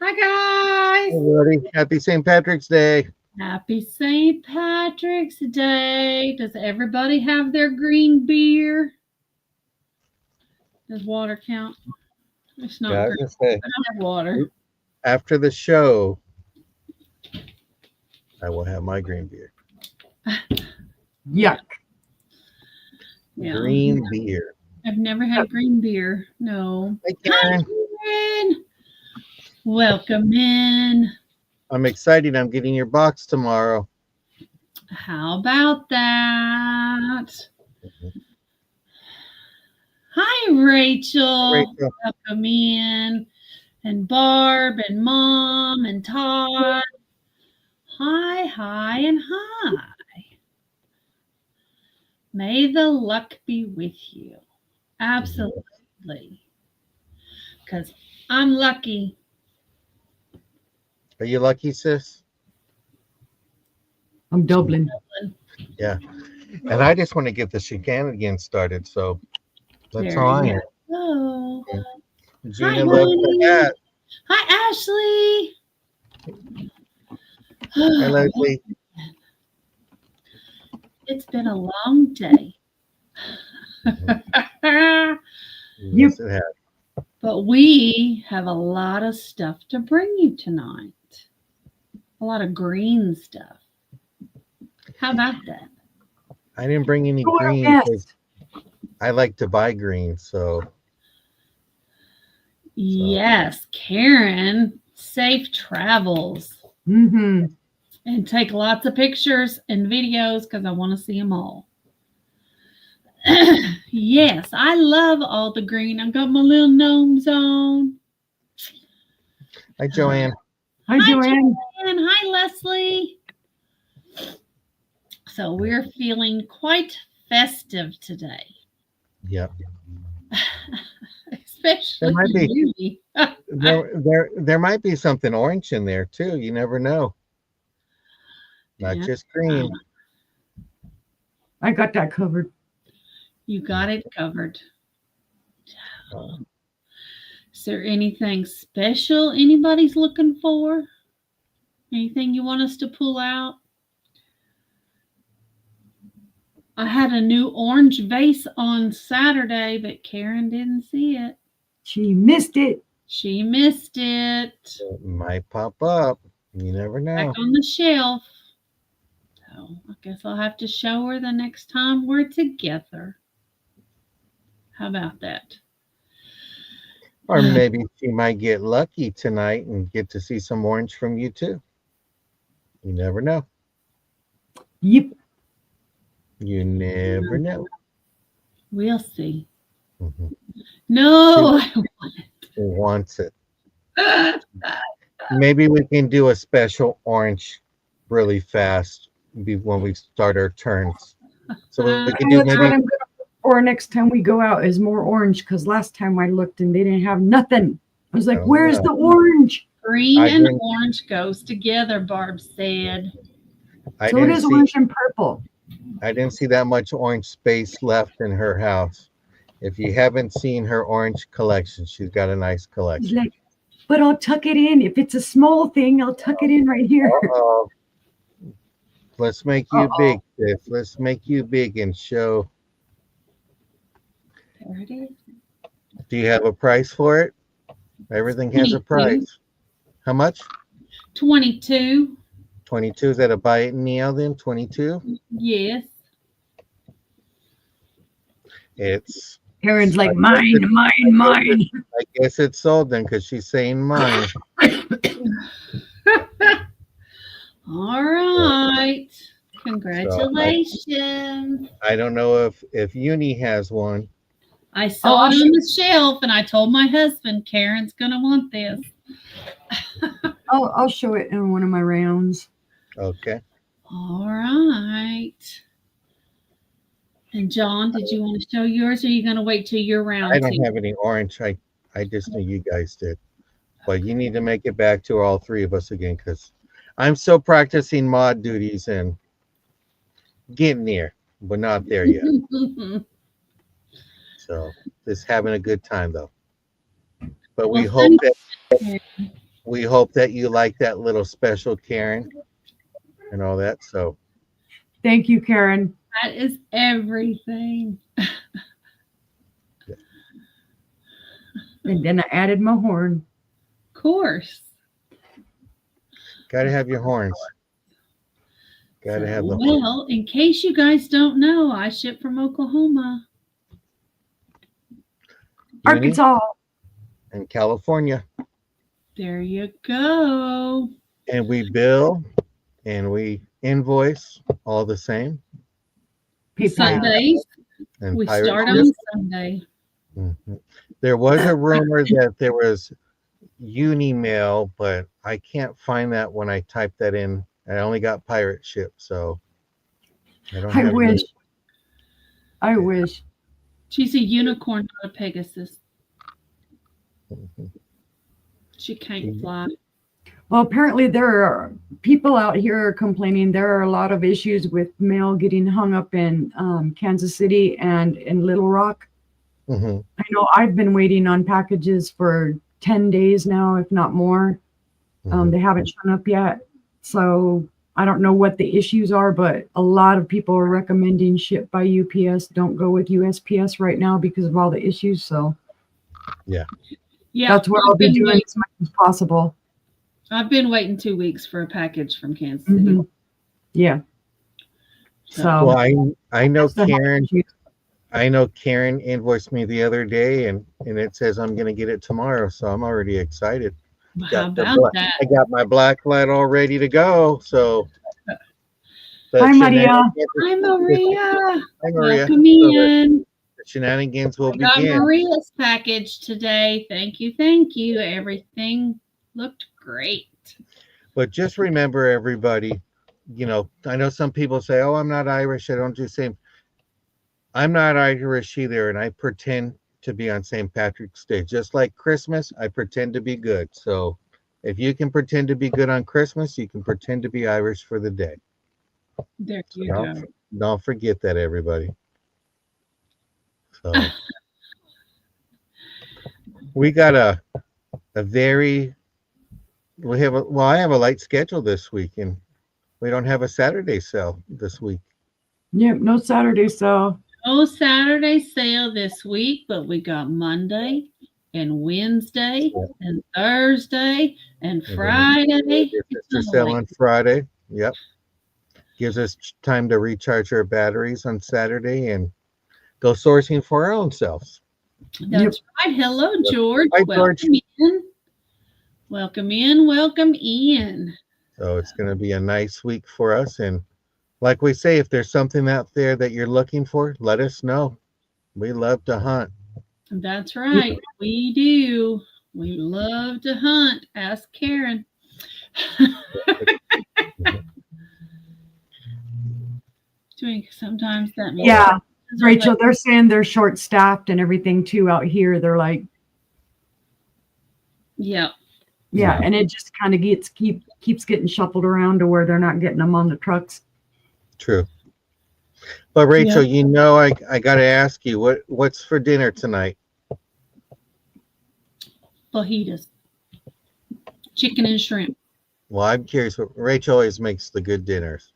Hi, guys. Everybody, happy St. Patrick's Day. Happy St. Patrick's Day. Does everybody have their green beer? Does water count? It's not Yeah, I was green. gonna say, I don't have water. after the show, I will have my green beer. Yuck. Yeah. Green beer. I've never had green beer. No. Hey, Hi, Karen. Karen. Welcome in. I'm excited. I'm getting your box tomorrow. How about that? Hi, Rachel. Rachel. Welcome in. And Barb and Mom and Todd. Hi, and hi. May the luck be with you. Absolutely. Because I'm lucky. Are you lucky, sis? I'm Dublin. Yeah. And I just want to get the shenanigans started. So that's There all I you am. go. Gina loves the honey. hat. Hi, Ashley. Hi, Leslie. It's been a long day. Yes, it has. But we have a lot of stuff to bring you tonight. A lot of green stuff. How about that? I didn't bring any Go green yes. because I like to buy green. So Yes, Karen, safe travels. Mm-hmm. And take lots of pictures and videos because I want to see them all. Yes, I love all the green. I've got my little gnomes on. hi, Joanne. Hi, Joanne. And hi, Leslie. So we're feeling quite festive today. Yep. Especially might be. you. There might be something orange in there too. You never know. Not Yeah. just green. I got that covered. You got it covered. Is there anything special anybody's looking for? Anything you want us to pull out? I had a new orange vase on Saturday, but Karen didn't see it. She missed it. She missed it. It might pop up. You never Back know. on the shelf. So I guess I'll have to show her the next time we're together. How about that? Or maybe she might get lucky tonight and get to see some orange from you too. You never know. Yep. You never know. We'll see. Mhm. No, I She wants it. want it. Maybe we can do a special orange really fast when we start our turns. So we can do That's what maybe. I'm gonna look for next time we go out is more orange because last time I looked and they didn't have nothing. I was like, Oh, where's no. the orange? Green I and didn't- orange goes together, Barb said. So it is orange and purple. I didn't see that much orange space left in her house. If you haven't seen her orange collection, she's got a nice He's collection. like, but I'll tuck it in. If it's a small thing, I'll tuck it in right here. Uh-oh. Let's make you big, sis. Let's make you big and show. There it is. Do you have a price for it? Everything has a 22. price. How much? 22. 22. Is that a buy it now then? 22? Yes. It's, Karen's like, I mine. I guess it's sold then because she's saying mine. All right. Congratulations. I don't know if Uni has one. I saw I'll it show on the shelf and I told my husband Karen's gonna want this. I'll show it in one of my rounds. Okay. All right. And John, did you want to show yours or are you gonna wait till your round? I don't two? have any orange. I just knew you guys did. But you need to make it back to all three of us again because I'm still practicing mod duties and getting there, but not there yet. So just having a good time though. But we Well, hope that we hope that you like that little special, Karen, and all that. So Thank you, Karen. That is everything. And then I added my horn. Of course. gotta have your horns. Gotta have the horns. Well, in case you guys don't know, I ship from Oklahoma. Arkansas. In California. There you go. And we bill and we invoice all the same. PayPal. Sundays. And We pirate start ship. on Sunday. Mhm. There was a rumor that there was Unimail, but I can't find that when I typed that in. I only got pirate ship, so I don't I have wish. any- I wish. She's a unicorn, not a Pegasus. Mhm. She can't fly. Well, apparently there are people out here complaining there are a lot of issues with mail getting hung up in Kansas City and in Little Rock. Mhm. I know I've been waiting on packages for 10 days now, if not more. Mhm. They haven't shown up yet. So I don't know what the issues are, but a lot of people are recommending ship by UPS. Don't go with USPS right now because of all the issues. So Yeah, that's what I'll be doing as much as possible. I've been waiting 2 weeks for a package from Kansas City. Mhm. Yeah. So Well, I know that's the health Karen. issue. I know Karen invoiced me the other day, and it says I'm gonna get it tomorrow, so I'm already excited. How Got the about black- that? I got my black light all ready to go. So the Hi, Maria. Hi, Maria. Hi, Maria. Welcome So in. the shenanigans will I got begin. Maria's package today. Thank you. Thank you. Everything looked great. But just remember, everybody, I know some people say, "Oh, I'm not Irish. I don't do same." I'm not Irish either, and I pretend to be on St. Patrick's Day. Just like Christmas, I pretend to be good. So if you can pretend to be good on Christmas, you can pretend to be Irish for the day. There So you go. don't forget that, everybody. So we got a very I have a light schedule this week, and we don't have a Saturday sale this week. Yep, no Saturday, so No Saturday sale this week, but we got Monday and Wednesday and Thursday and then Friday. Sister sale on Friday. Yep. Gives us time to recharge our batteries on Saturday and go sourcing for our own selves. That's right. Hello, George. Hi, George. Welcome in. Welcome in. Welcome in. So it's going to be a nice week for us. And like we say, if there's something out there that you're looking for, let us know. We love to hunt. That's right. We do. We love to hunt. Ask Karen. Doing sometimes that means yeah. Rachel, they're saying they're short staffed and everything too out here. They're like, yeah. Yeah, and it just kind of keeps getting shuffled around to where they're not getting them on the trucks. True. But Rachel, I got to ask you, what's for dinner tonight? Fajitas. Chicken and shrimp. Well, I'm curious. Rachel always makes the good dinners.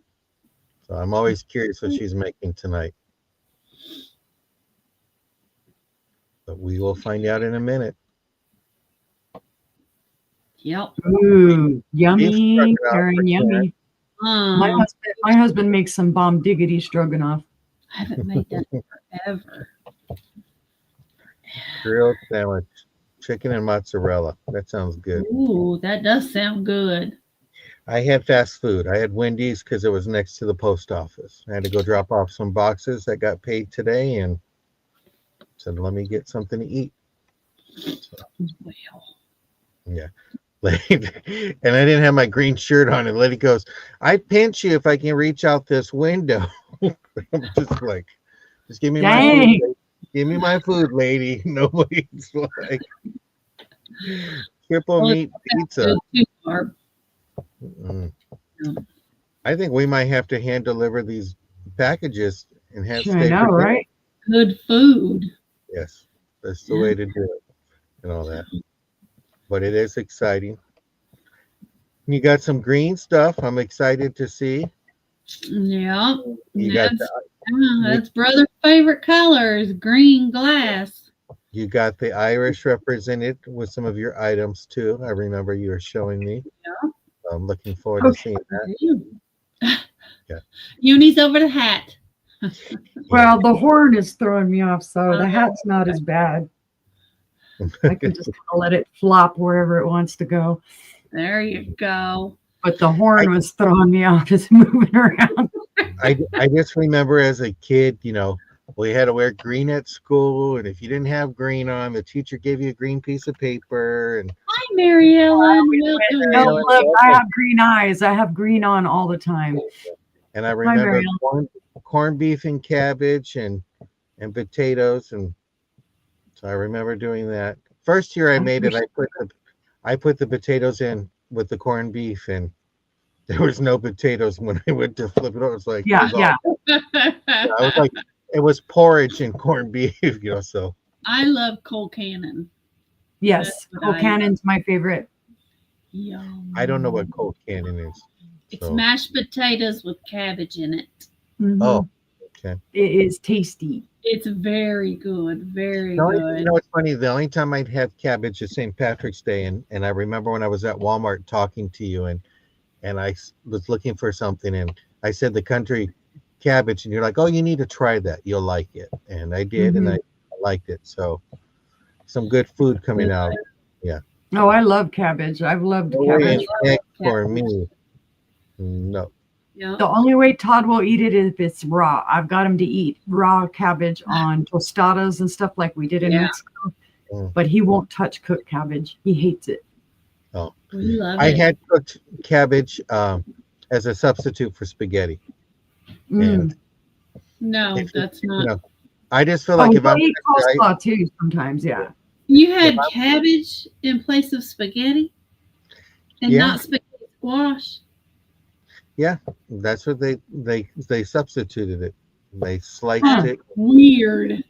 So I'm always curious what she's making tonight. But we will find out in a minute. Yep. Ooh, yummy, stroganoff Karen, for yummy. My husband makes some bomb diggity stroganoff. I haven't made that forever. Grilled sandwich, chicken and mozzarella. That sounds good. Ooh, that does sound good. I had fast food. I had Wendy's because it was next to the post office. I had to go drop off some boxes that got paid today and said, let me get something to eat. So, Well. yeah. And I didn't have my green shirt on, and Letty goes, "I'd pinch you if I can reach out this window." I'm just like, just give me my food. Give me my food, lady. Nobody's like triple meat pizza. I think we might have to hand deliver these packages and have I know, right? Good food. Yes, that's the way to do it and all that. But it is exciting. You got some green stuff. I'm excited to see. Yeah, You got that's, you, that's brother's favorite color is green glass. you got the Irish represented with some of your items too. I remember you were showing me. Yeah. I'm looking forward to Okay. seeing that. Yeah. Unis over the hat. Well, the horn is throwing me off, so the hat's not as bad. I can just kind of let it flop wherever it wants to go. There you go. But the horn was throwing me off. It's moving around. I just remember as a kid, we had to wear green at school, and if you didn't have green on, the teacher gave you a green piece of paper. And Hi, Mary Ellen. Welcome. Oh, look, I have green eyes. I have green on all the time. and I Hi, remember Mary corned beef and cabbage and potatoes, and so I remember doing that. First year I made it, I put the potatoes in with the corned beef, and there was no potatoes when I went to flip it over. It was like, Yeah, yeah. I was like, it was porridge and corned beef, so. I love Cole Cannon. Yes, what Cole I Cannon's my favorite. Yum. I don't know what cold cannon is. It's so. mashed potatoes with cabbage in it. Mhm. Oh, okay. It is tasty. It's very good. Very good. It's funny. The only time I'd have cabbage is St. Patrick's Day, and I remember when I was at Walmart talking to you, and I was looking for something, and I said the country cabbage, and you're like, oh, you need to try that. You'll like it, and I did, and I liked it. So, some good food coming out. Yeah. Oh, I love cabbage. I've loved No way cabbage. in heck for me. No. Yeah. The only way Todd will eat it is if it's raw. I've got him to eat raw cabbage on tostadas and stuff like we did in Mexico. But he won't touch cooked cabbage. He hates it. Oh, We love I it. had cooked cabbage as a substitute for spaghetti. And No, that's not. I just feel like if we'll I'm eat coleslaw too sometimes, yeah. You had cabbage in place of spaghetti and not spaghetti squash. Yeah, that's what they substituted it. They sliced it. Weird.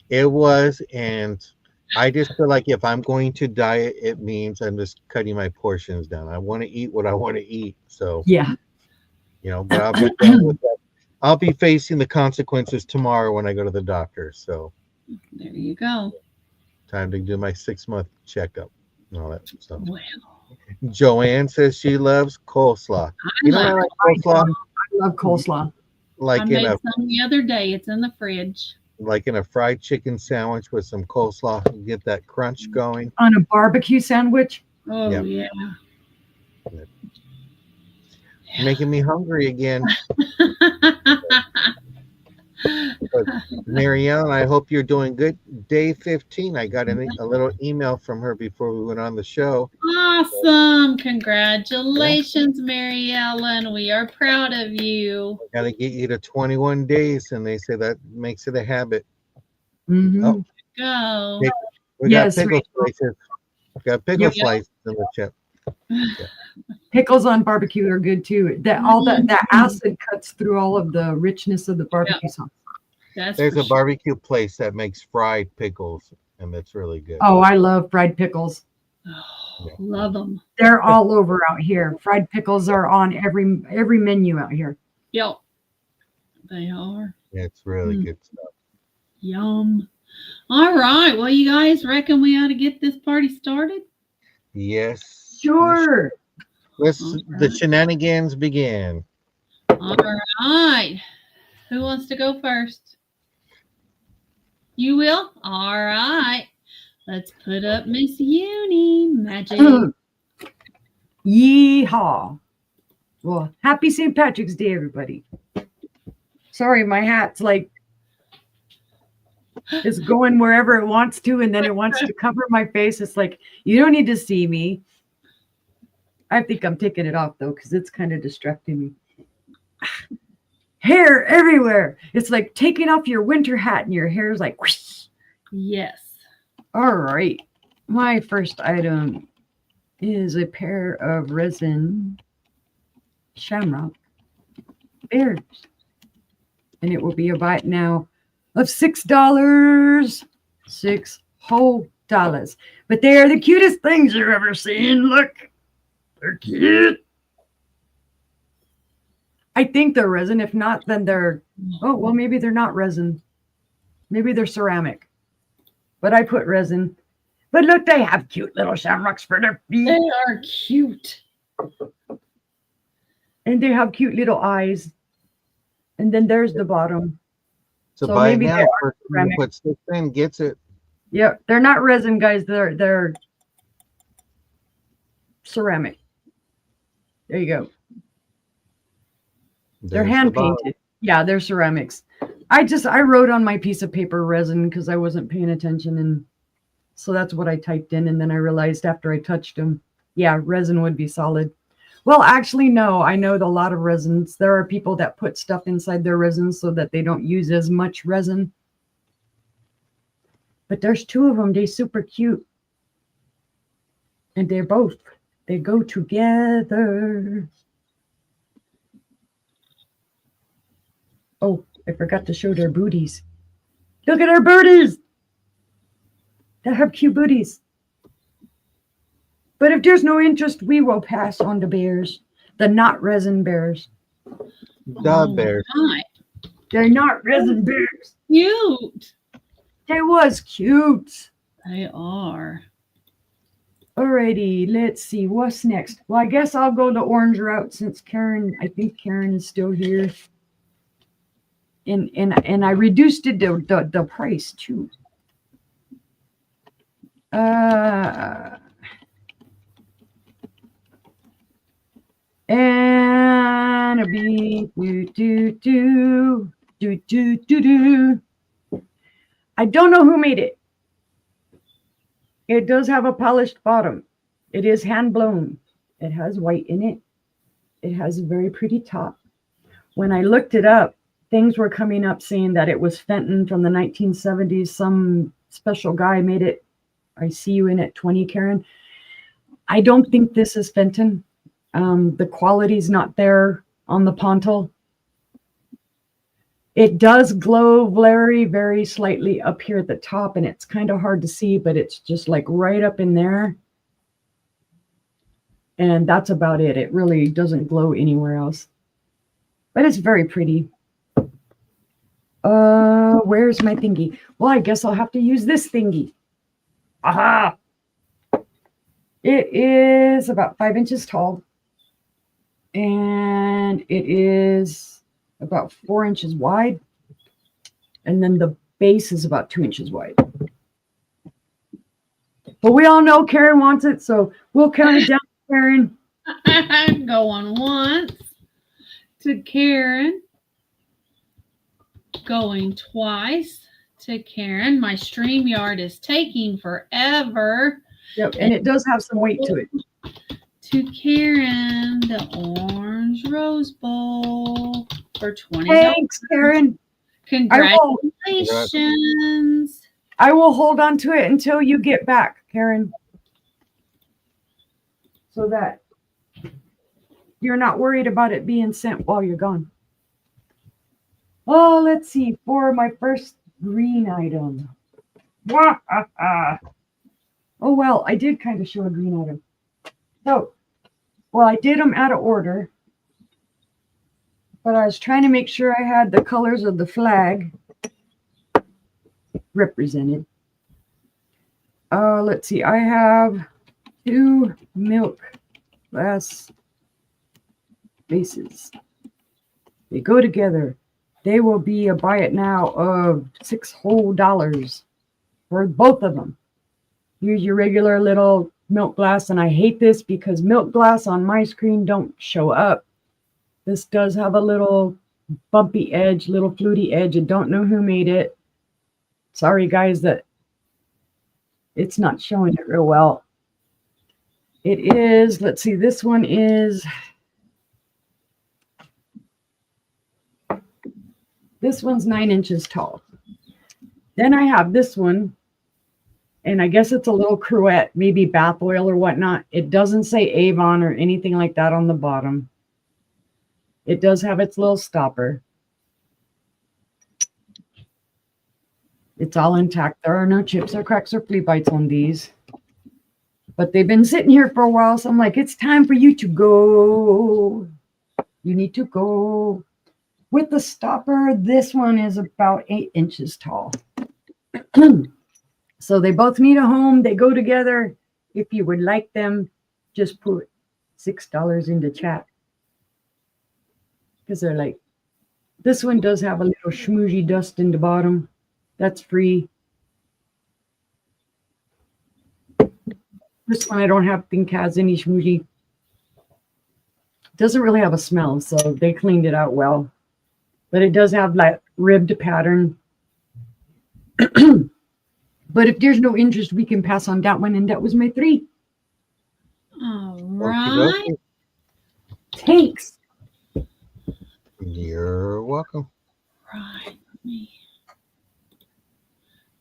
It was, and I just feel like if I'm going to diet, it means I'm just cutting my portions down. I want to eat what I want to eat. So yeah, but I'll be done with that. I'll be facing the consequences tomorrow when I go to the doctor. So there you go. Time to do my 6-month checkup and all that stuff. Well, Joanne says she loves coleslaw. I like coleslaw? I love coleslaw. Like I in made a some the other day. It's in the fridge. like in a fried chicken sandwich with some coleslaw, you get that crunch going. On a barbecue sandwich. Oh yeah. Making me hungry again. But Marielle, I hope you're doing good. Day 15, I got a little email from her before we went on the show. Awesome. Congratulations, Mary Ellen. We are proud of you. Got to get you to 21 days, and they say that makes it a habit. Mm-hmm. Oh, Go. we got pickle slices. We got pickle slices in the chip. Pickles on barbecue are good too. That acid cuts through all of the richness of the barbecue sauce. There's a barbecue place that makes fried pickles, and that's really good. Oh, I love fried pickles. Oh, love them. They're all over out here. Fried pickles are on every menu out here. Yep. They are. Yeah, it's really good stuff. Yum. All right. Well, you guys reckon we ought to get this party started? Yes. Sure. The shenanigans begin. All right. Who wants to go first? You will? All right. Let's put up Miss Uni Magic. Yeehaw. Well, happy St. Patrick's Day, everybody. Sorry, my hat's like it's going wherever it wants to, and then it wants to cover my face. It's like, you don't need to see me. I think I'm taking it off, though, because it's kind of distracting me. Hair everywhere. It's like taking off your winter hat, and your hair is like, whoosh. Yes. All right. My first item is a pair of resin shamrock bears. And it will be a bite now of $6. $6 whole dollars. But they are the cutest things you've ever seen. Look They're cute. I think they're resin. If not, then they're, oh, well, maybe they're not resin. Maybe they're ceramic. But I put resin. But look, they have cute little shamrocks for their feet. They are cute. And they have cute little eyes. And then there's the bottom. So, So by maybe now, they are person who ceramic. puts this in gets it. Yeah, they're not resin, guys. They're ceramic. There you go. They're There's hand the bottom. painted. Yeah, they're ceramics. I wrote on my piece of paper resin because I wasn't paying attention, and so that's what I typed in. And then I realized after I touched them, yeah, resin would be solid. Well, actually, no. I know a lot of resins. There are people that put stuff inside their resins so that they don't use as much resin. But there's two of them. They're super cute, and they go together. Oh, I forgot to show their booties. Look at our booties. They have cute booties. But if there's no interest, we will pass on the bears. The not resin bears. The bear. My. They're not resin bears. Cute. They was cute. They are. Alrighty, let's see. What's next? Well, I guess I'll go the orange route since I think Karen is still here. And I reduced it the price too. And a B do. I don't know who made it. It does have a polished bottom. It is hand blown. It has white in it. It has a very pretty top. When I looked it up, things were coming up saying that it was Fenton from the 1970s. Some special guy made it. I see you in at 20, Karen. I don't think this is Fenton. The quality's not there on the pontal. It does glow very, very slightly up here at the top, and it's kind of hard to see, but it's just like right up in there. And that's about it. It really doesn't glow anywhere else. But it's very pretty. Where's my thingy? Well, I guess I'll have to use this thingy. Aha! It is about 5 inches tall. And it is about 4 inches wide. And then the base is about 2 inches wide. But we all know Karen wants it, so we'll count it down, Karen. Going once to Karen. Going twice to Karen. My StreamYard is taking forever. Yep, and it does have some weight to it. To Karen, the orange rose bowl for $20. Thanks, Karen. Congratulations. I will hold on to it until you get back, Karen. So that you're not worried about it being sent while you're gone. Oh, let's see. For my first green item. Oh, well, I did kind of show a green item. So, well, I did them out of order. But I was trying to make sure I had the colors of the flag represented. Let's see. I have 2 milk glass vases. They go together. They will be a buy it now of $6 whole for both of them. Use your regular little milk glass, and I hate this because milk glass on my screen don't show up. This does have a little bumpy edge, little fluty edge. I don't know who made it. Sorry, guys, that it's not showing it real well. It is, let's see, this one is, this one's 9 inches tall. Then I have this one, and I guess it's a little cruet, maybe bath oil or whatnot. It doesn't say Avon or anything like that on the bottom. It does have its little stopper. It's all intact. There are no chips or cracks or flea bites on these. But they've been sitting here for a while, so I'm like, it's time for you to go. You need to go. With the stopper, this one is about 8 inches tall. So they both need a home. They go together. If you would like them, just put $6 into chat. Because they're like, this one does have a little schmoozy dust in the bottom. That's free. This one I don't have think has any schmoozy. Doesn't really have a smell, so they cleaned it out well. But it does have like ribbed pattern. But if there's no interest, we can pass on that one, and that was my 3. All right. Thanks. You're welcome. Right.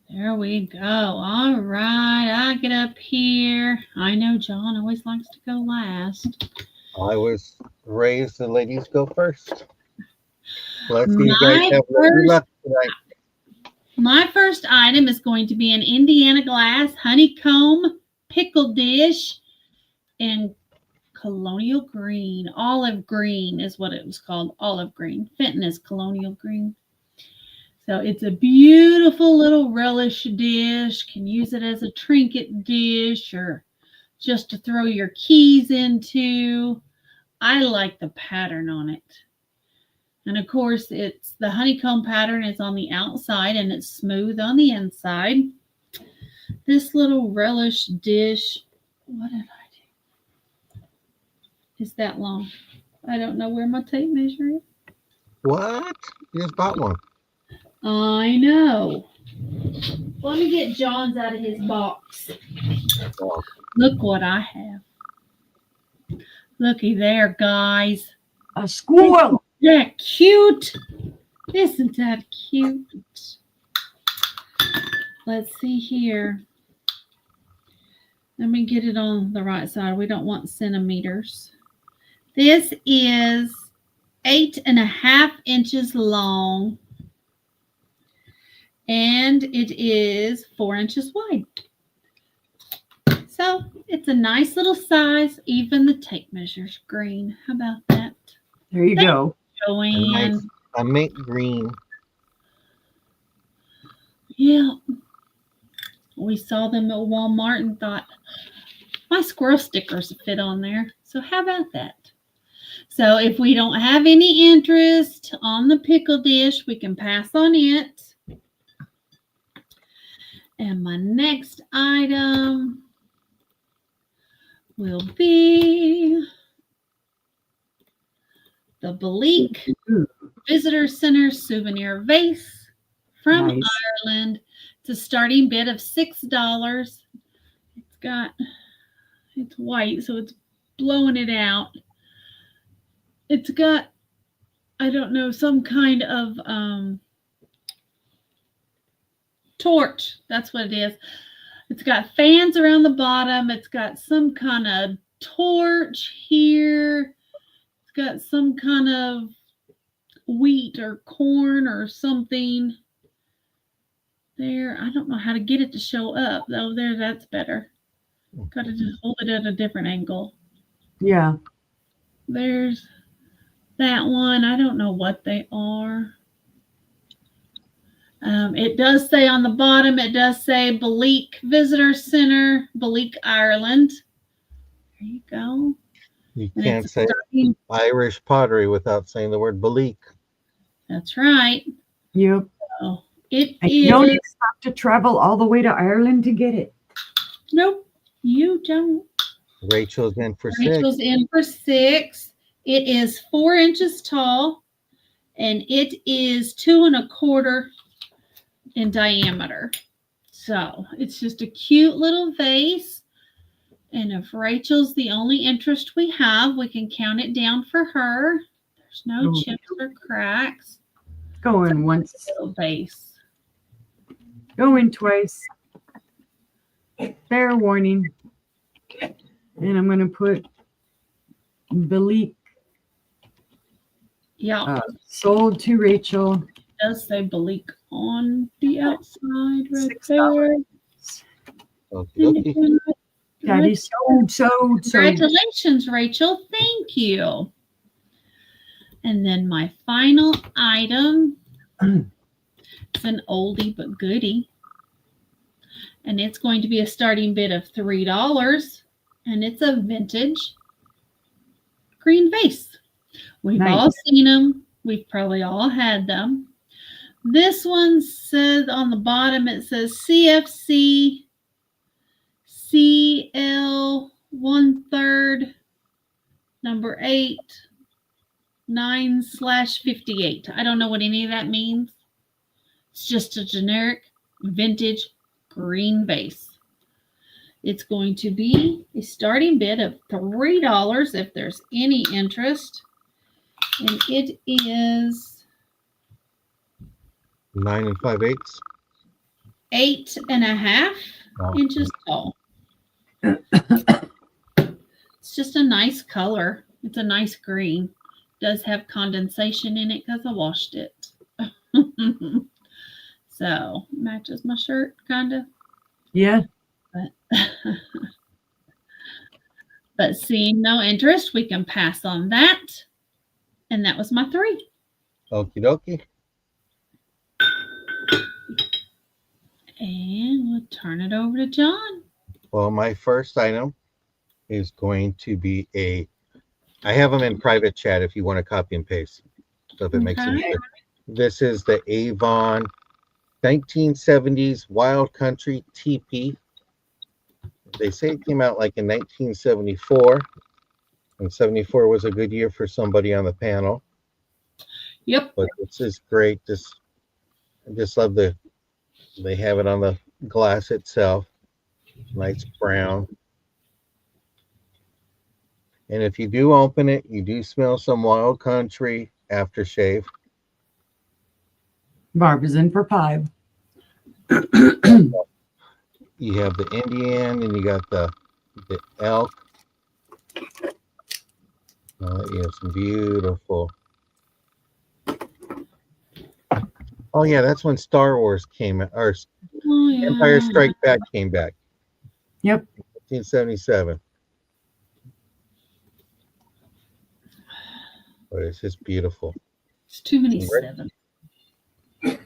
There we go. All right. I get up here. I know John always likes to go last. I was raised the ladies go first. Let's see you My guys have lucky luck tonight. My first item is going to be an Indiana glass honeycomb pickle dish in colonial green. Olive green is what it was called. Olive green. Fenton is colonial green. So it's a beautiful little relish dish. Can use it as a trinket dish or just to throw your keys into. I like the pattern on it. And of course, it's the honeycomb pattern is on the outside and it's smooth on the inside. This little relish dish, what did I do? Is that long? I don't know where my tape measure is. What? You just bought one. I know. Let me get John's out of his box. Oh. Look what I have. Looky there, guys. A squirrel. Isn't that cute? Isn't that cute? Let's see here. Let me get it on the right side. We don't want centimeters. This is 8.5 inches long. And it is 4 inches wide. So it's a nice little size. Even the tape measure's green. How about that? There you go. Joanne. A mint green. Yeah. We saw them at Walmart and thought, my squirrel stickers fit on there. So how about that? So if we don't have any interest on the pickle dish, we can pass on it. And my next item will be the Bleak Visitor Center souvenir vase from Ireland. It's a starting bid of $6. It's white, so it's blowing it out. It's got, I don't know, some kind of torch. That's what it is. It's got fans around the bottom. It's got some kind of torch here. It's got some kind of wheat or corn or something there. I don't know how to get it to show up. Oh, there, that's better. Got to just hold it at a different angle. Yeah. There's that one. I don't know what they are. It does say on the bottom, it does say Bleak Visitor Center, Bleak, Ireland. There you go. You can't say Irish pottery without saying the word Bleak. That's right. Yep. So it and is. You don't have to travel all the way to Ireland to get it. Nope, you don't. Rachel's in for Rachel's 6. in for 6. It is 4 inches tall, and it is 2 1/4 in diameter. So it's just a cute little vase. And if Rachel's the only interest we have, we can count it down for her. There's no chips or cracks. Going once. Little vase. Going twice. Fair warning. And I'm going to put Bleak. Yeah. Sold to Rachel. It does say Bleak on the outside right $6. there. Okay. That is so. Congratulations, Rachel. Thank you. And then my final item is an oldie but goodie. And it's going to be a starting bid of $3. And it's a vintage green vase. We've Nice. all seen them. We've probably all had them. This one says on the bottom, it says CFC CL 1/3 number 8 9/58. I don't know what any of that means. It's just a generic vintage green vase. It's going to be a starting bid of $3 if there's any interest. And it is 9 5/8. 8.5 Wow. inches tall. It's just a nice color. It's a nice green. Does have condensation in it because I washed it. So matches my shirt, kind of. Yeah. But seeing no interest, we can pass on that. And that was my 3. Okie dokie. And we'll turn it over to John. Well, my first item is going to be I have them in private chat if you want to copy and paste. So if it makes any Okay. sense. This is the Avon 1970s Wild Country teepee. They say it came out like in 1974. And 74 was a good year for somebody on the panel. Yep. But this is great. I just love they have it on the glass itself. Nice brown. And if you do open it, you do smell some Wild Country aftershave. Barb is in for 5. You have the Indian and you got the elk. You have some beautiful. Oh yeah, that's when Star Wars came out, or Oh, yeah. Empire Strike Back came back. Yep. 1977. But it's just beautiful. It's too many Right. 7.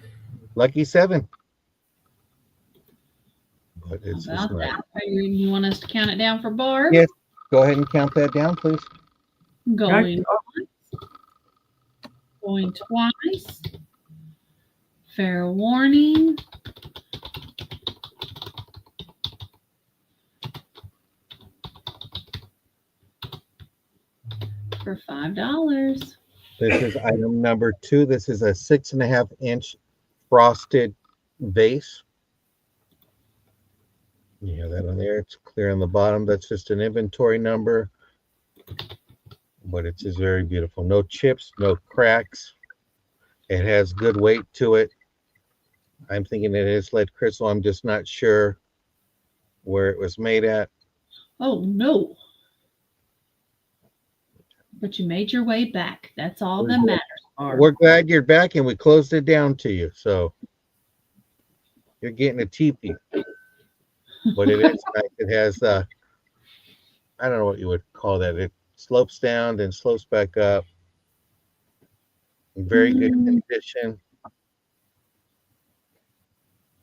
Lucky 7. But How it's just about nice. that? You want us to count it down for Barb? Yes. Go ahead and count that down, please. Going once. Going twice. Fair warning. For $5. This is item number 2. This is a 6.5-inch frosted vase. You have that on there. It's clear on the bottom. That's just an inventory number. But it's just very beautiful. No chips, no cracks. It has good weight to it. I'm thinking it is lead crystal. I'm just not sure where it was made at. Oh, no. But you made your way back. That's all that matters, Barb. We're glad you're back, and we closed it down to you. So you're getting a teepee. But it is nice. It has, I don't know what you would call that. It slopes down, then slopes back up. In very good condition.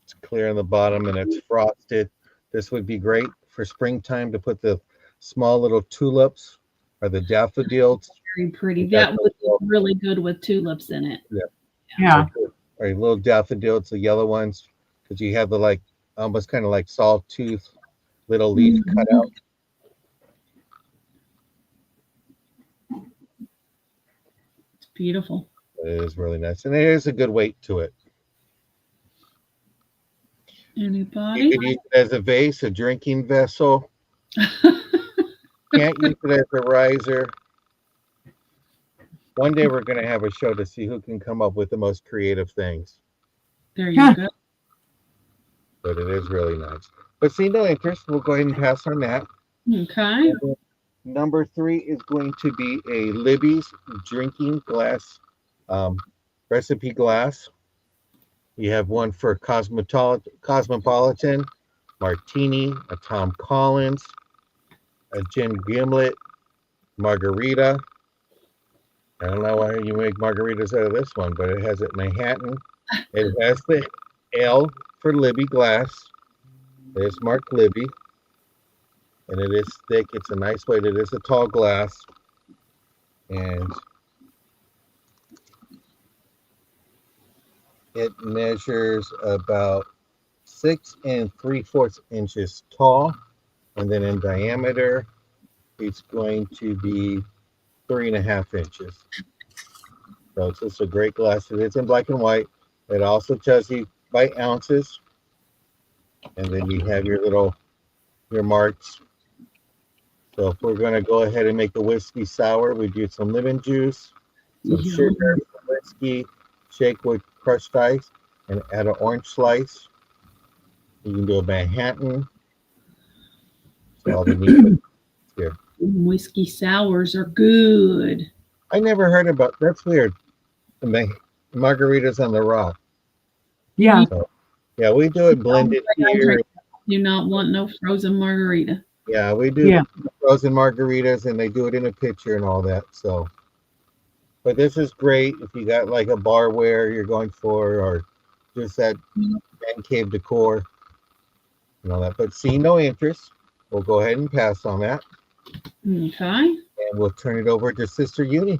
It's clear on the bottom, and it's frosted. This would be great for springtime to put the small little tulips or the daffodils. Very pretty. That would look really good with tulips in it. Yeah. Or little daffodils, the yellow ones, because you have the almost kind of like sawtooth little leaf cut out. It's beautiful. It is really nice, and there is a good weight to it. Anybody? You could use it as a vase, a drinking vessel. Can't use it as a riser. One day we're going to have a show to see who can come up with the most creative things. There you go. But it is really nice. But see no interest, we'll go ahead and pass on that. Okay. Number 3 is going to be a Libby's drinking glass, recipe glass. You have one for Cosmopolitan, Martini, a Tom Collins, a gin gimlet margarita. I don't know why you make margaritas out of this one, but it has it Manhattan. It has the L for Libby glass. It is marked Libby, and it is thick. It's a nice weight. It is a tall glass, and it measures about 6 3/4 inches tall, and then in diameter, it's going to be 3.5 inches. So it's just a great glass. It is in black and white. It also tells you by ounces, and then you have your marks. So if we're going to go ahead and make the whiskey sour, we do some lemon juice, some sugar, some whiskey, shake with crushed ice, and add an orange slice. You can do a Manhattan. So all the neat here. Whiskey sours are good. I never heard about that's weird. The margaritas on the raw. Yeah. So, yeah, we do it blended here. Do not want no frozen margarita. Yeah, we do frozen margaritas, and they do it in a pitcher and all that. So, but this is great if you got like a barware you're going for, or just that man cave decor and all that. But see no interest. We'll go ahead and pass on that. Okay. And we'll turn it over to Sister Uni.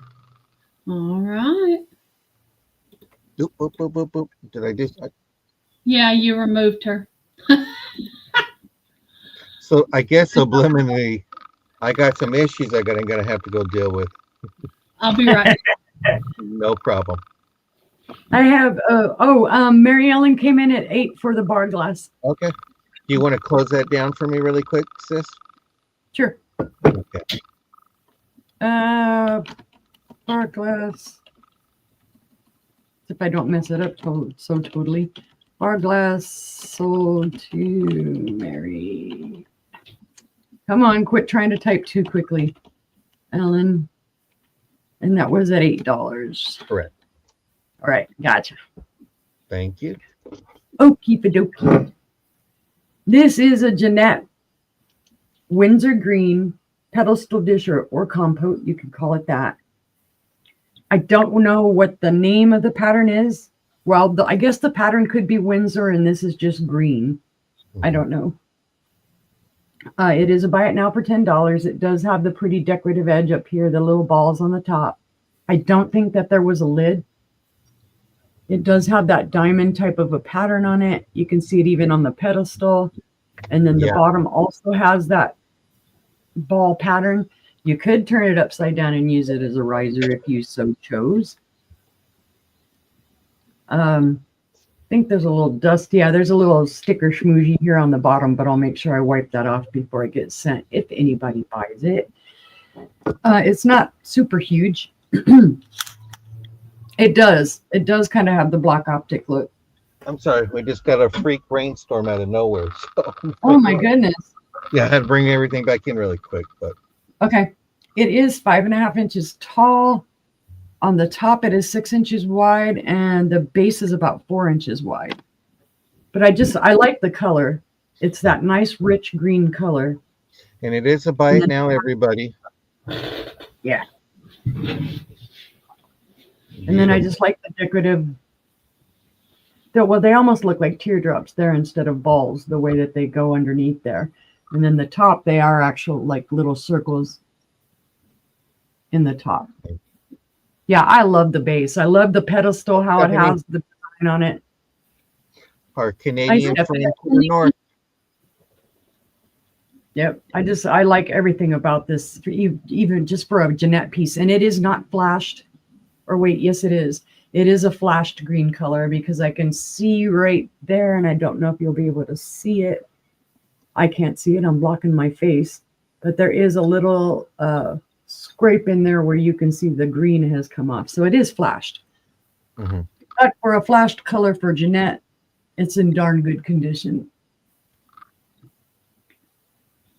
All right. Boop, boop, boop, boop, boop. Did I just? Yeah, you removed her. So I guess subliminally, I got some issues I'm gonna have to go deal with. I'll be right back. No problem. I have, Mary Ellen came in at 8 for the bar glass. Okay. Do you want to close that down for me really quick, sis? Sure. Okay. Bar glass. If I don't mess it up so totally. Bar glass sold to Mary. Come on, quit trying to type too quickly, Ellen. And that was at $8. Correct. All right, gotcha. Thank you. Okie dokie. This is a Jeanette Windsor Green pedestal dish or compote. You could call it that. I don't know what the name of the pattern is. Well, I guess the pattern could be Windsor, and this is just green. I don't know. It is a buy it now for $10. It does have the pretty decorative edge up here, the little balls on the top. I don't think that there was a lid. It does have that diamond type of a pattern on it. You can see it even on the pedestal. And then the bottom also has that ball pattern. You could turn it upside down and use it as a riser if you so chose. I think there's a little dust. Yeah, there's a little sticker schmoozy here on the bottom, but I'll make sure I wipe that off before it gets sent if anybody buys it. It's not super huge. It does kind of have the black optic look. I'm sorry, we just got a freak rainstorm out of nowhere. So. Oh my goodness. Yeah, I had to bring everything back in really quick, but okay. It is 5.5 inches tall. On the top, it is 6 inches wide, and the base is about 4 inches wide. But I like the color. It's that nice, rich green color. And it is a buy it now, everybody. Yeah. And then I just like the decorative. Well, they almost look like teardrops there instead of balls, the way that they go underneath there. And then the top, they are actual like little circles in the top. Yeah, I love the base. I love the pedestal, how it has the design on it. Our Canadian friend to the north. Yep, I like everything about this, even just for a Jeanette piece. And it is not flashed. Or wait, yes, it is. It is a flashed green color because I can see right there, and I don't know if you'll be able to see it. I can't see it. I'm blocking my face. But there is a little scrape in there where you can see the green has come off. So it is flashed. Mm-hmm. But for a flashed color for Jeanette, it's in darn good condition.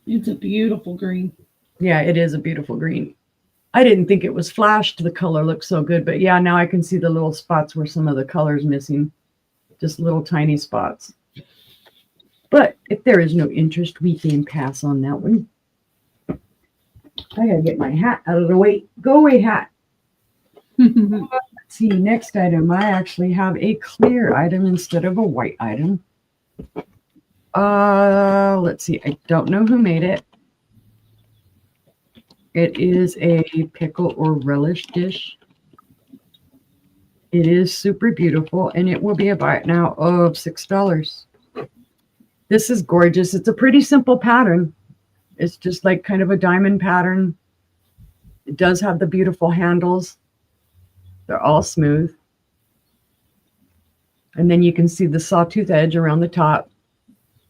It's a beautiful green. Yeah, it is a beautiful green. I didn't think it was flashed. The color looks so good. But yeah, now I can see the little spots where some of the color's missing. Just little tiny spots. But if there is no interest, we can pass on that one. I gotta get my hat out of the way. Go away, hat. Let's see, next item. I actually have a clear item instead of a white item. Let's see. I don't know who made it. It is a pickle or relish dish. It is super beautiful, and it will be a buy it now of $6. This is gorgeous. It's a pretty simple pattern. It's just like kind of a diamond pattern. It does have the beautiful handles. They're all smooth. And then you can see the sawtooth edge around the top.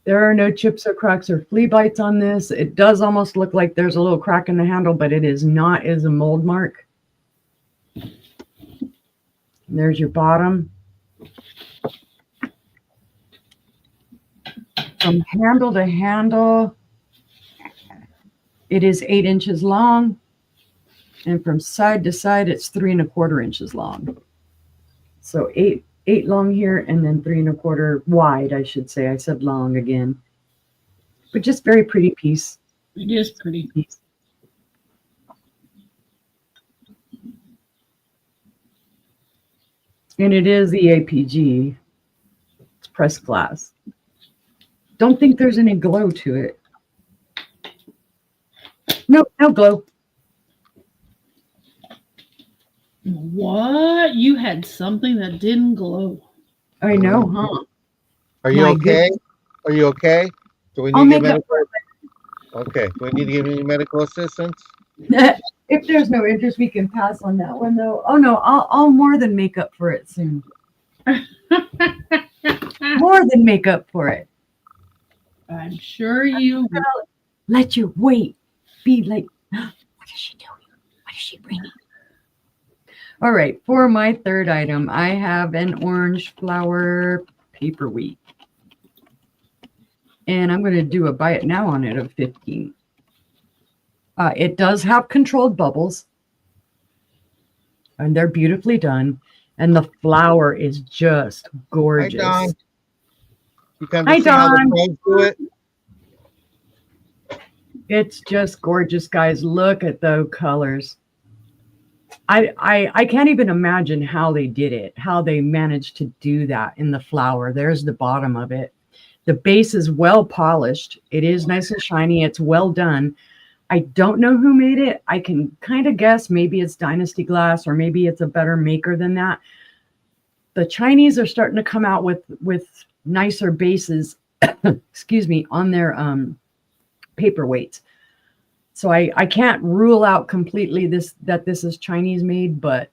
There are no chips or cracks or flea bites on this. It does almost look like there's a little crack in the handle, but it is not. It is a mold mark. And there's your bottom. From handle to handle, it is 8 inches long. And from side to side, it's 3 1/4 inches long. So eight long here, and then 3 1/4 wide, I should say. I said long again. But just very pretty piece. It is pretty. Piece. And it is the APG. It's pressed glass. Don't think there's any glow to it. No glow. What? You had something that didn't glow. I know, huh? Are you My okay? goodness. Are you okay? Do we I'll need to make get up medical? for Okay. Do we need to give any medical assistance? it. If there's no interest, we can pass on that one, though. Oh no, I'll more than make up for it soon. More than make up for it. I'm sure you. Let your weight be like, what is she doing? What is she bringing? All right, for my third item, I have an orange flower paperweight. And I'm going to do a buy it now on it of 15. It does have controlled bubbles. And they're beautifully done. And the flower is just gorgeous. Hi, Don. You come to Hi, see how the Don. pros do it? It's just gorgeous, guys. Look at those colors. I can't even imagine how they did it, how they managed to do that in the flower. There's the bottom of it. The base is well polished. It is nice and shiny. It's well done. I don't know who made it. I can kind of guess maybe it's Dynasty Glass or maybe it's a better maker than that. The Chinese are starting to come out with nicer bases, excuse me, on their paperweights. So I can't rule out completely that this is Chinese made, but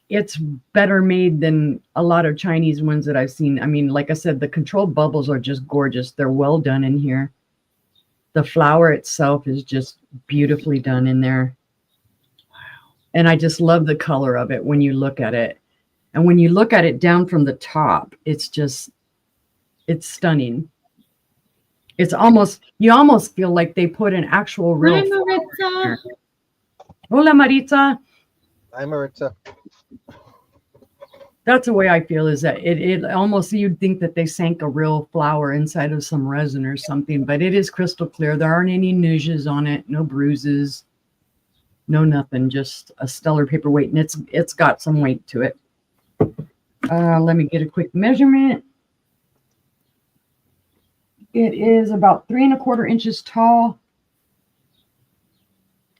it's better made than a lot of Chinese ones that I've seen. I mean, like I said, the controlled bubbles are just gorgeous. They're well done in here. The flower itself is just beautifully done in there. Wow. And I just love the color of it when you look at it. And when you look at it down from the top, it's stunning. It's you almost feel like they put an actual real Hi, flower Maritza. in there. Hola, Maritza. Hi, Maritza. That's the way I feel, is that it almost, you'd think that they sank a real flower inside of some resin or something, but it is crystal clear. There aren't any nouges on it, no bruises, no nothing, just a stellar paperweight, and it's got some weight to it. Let me get a quick measurement. It is about 3 1/4 inches tall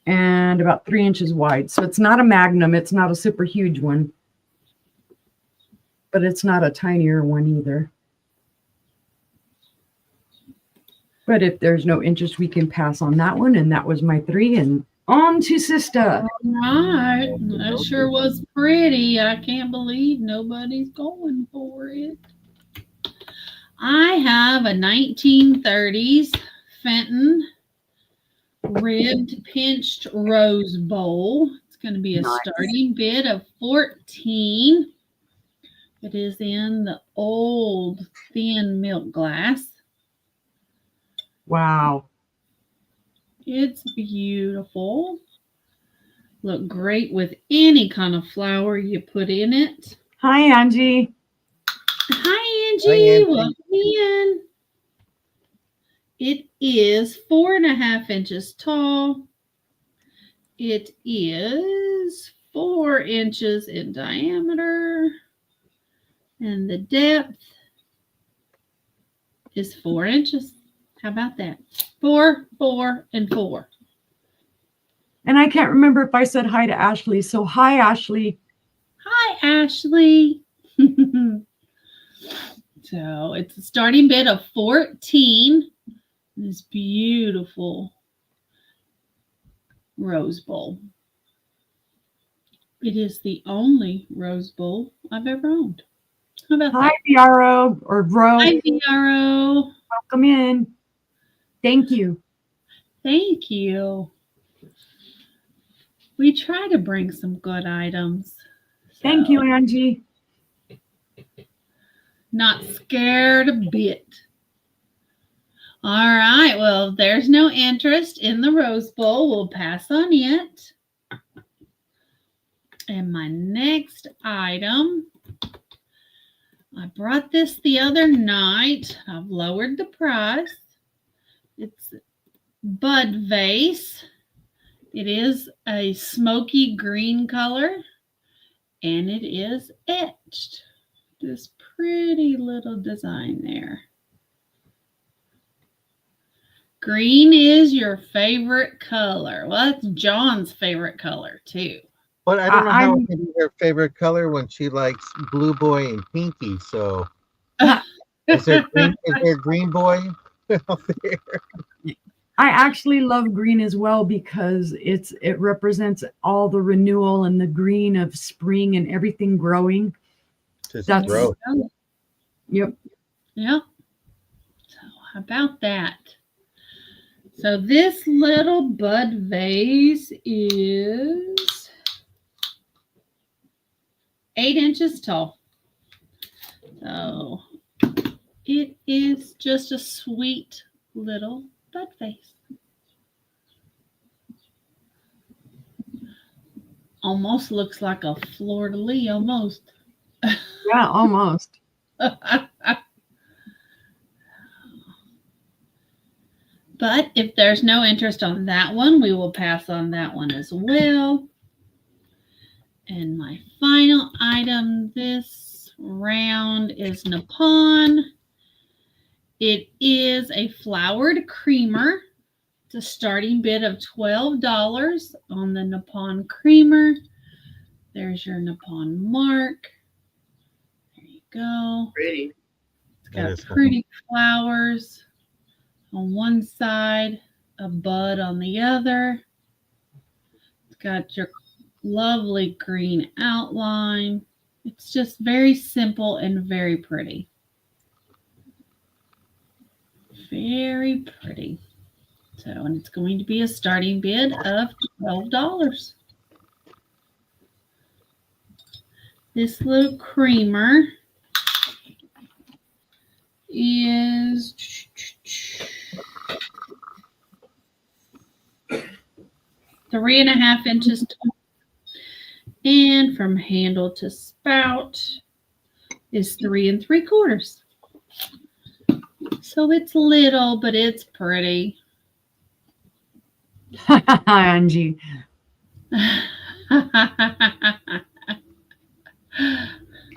and about 3 inches wide. So it's not a magnum. It's not a super huge one, but it's not a tinier one either. But if there's no interest, we can pass on that one. And that was my 3. And on to Sister. All right. That sure was pretty. I can't believe nobody's going for it. I have a 1930s Fenton ribbed pinched rose bowl. It's going to be a Nice. starting bid of 14. It is in the old thin milk glass. Wow. It's beautiful. Look great with any kind of flower you put in it. Hi, Angie. Hi, Angie. Hi, Angie. Welcome in. It is 4 1/2 inches tall It is 4 inches in diameter, and the depth is 4 inches. How about that? 4, 4, and 4. And I can't remember if I said hi to Ashley. So hi, Ashley. Hi, Ashley. So it's a starting bid of 14. This beautiful rose bowl. It is the only rose bowl I've ever owned. How about Hi, that? Viaro or Ro. Hi, Viaro. Welcome in. Thank you. Thank you. We try to bring some good items. Thank you, Angie. Not scared a bit. All right. Well, if there's no interest in the Rose Bowl, we'll pass on it. And my next item, I brought this the other night. I've lowered the price. It's Bud Vase. It is a smoky green color, and it is etched. This pretty little design there. Green is your favorite color. Well, that's John's favorite color too. But I don't know how it can be her favorite color when she likes Blue Boy and Pinky. So is there green boy out there? I actually love green as well because it represents all the renewal and the green of spring and everything growing. That's growth. Yep. Yep. So how about that? So this little bud vase is 8 inches tall. So it is just a sweet little bud vase. Almost looks like a fleur-de-lis, almost. Yeah, almost. But if there's no interest on that one, we will pass on that one as well. And my final item this round is Nippon. It is a flowered creamer. It's a starting bid of $12 on the Nippon creamer. There's your Nippon mark. There you go. Pretty. It's got pretty flowers on one side, a bud on the other. It's got your lovely green outline. It's just very simple and very pretty. Very pretty. So, and it's going to be a starting bid of $12. This little creamer is 3.5 inches tall, and from handle to spout is 3 3/4. So it's little, but it's pretty. Angie.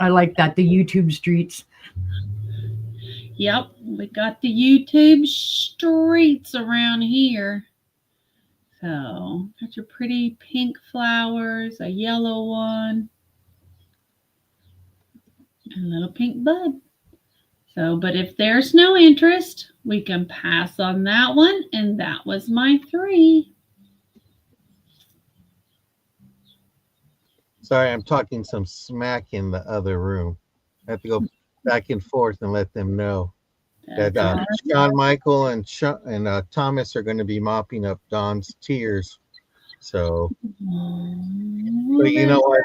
I like that, the YouTube streets. Yep, we got the YouTube streets around here. So, got your pretty pink flowers, a yellow one, and a little pink bud. So, but if there's no interest, we can pass on that one, and that was my 3. Sorry, I'm talking some smack in the other room. I have to go back and forth and let them know that Sean Michael and Thomas are going to be mopping up Don's tears. So, but you know what?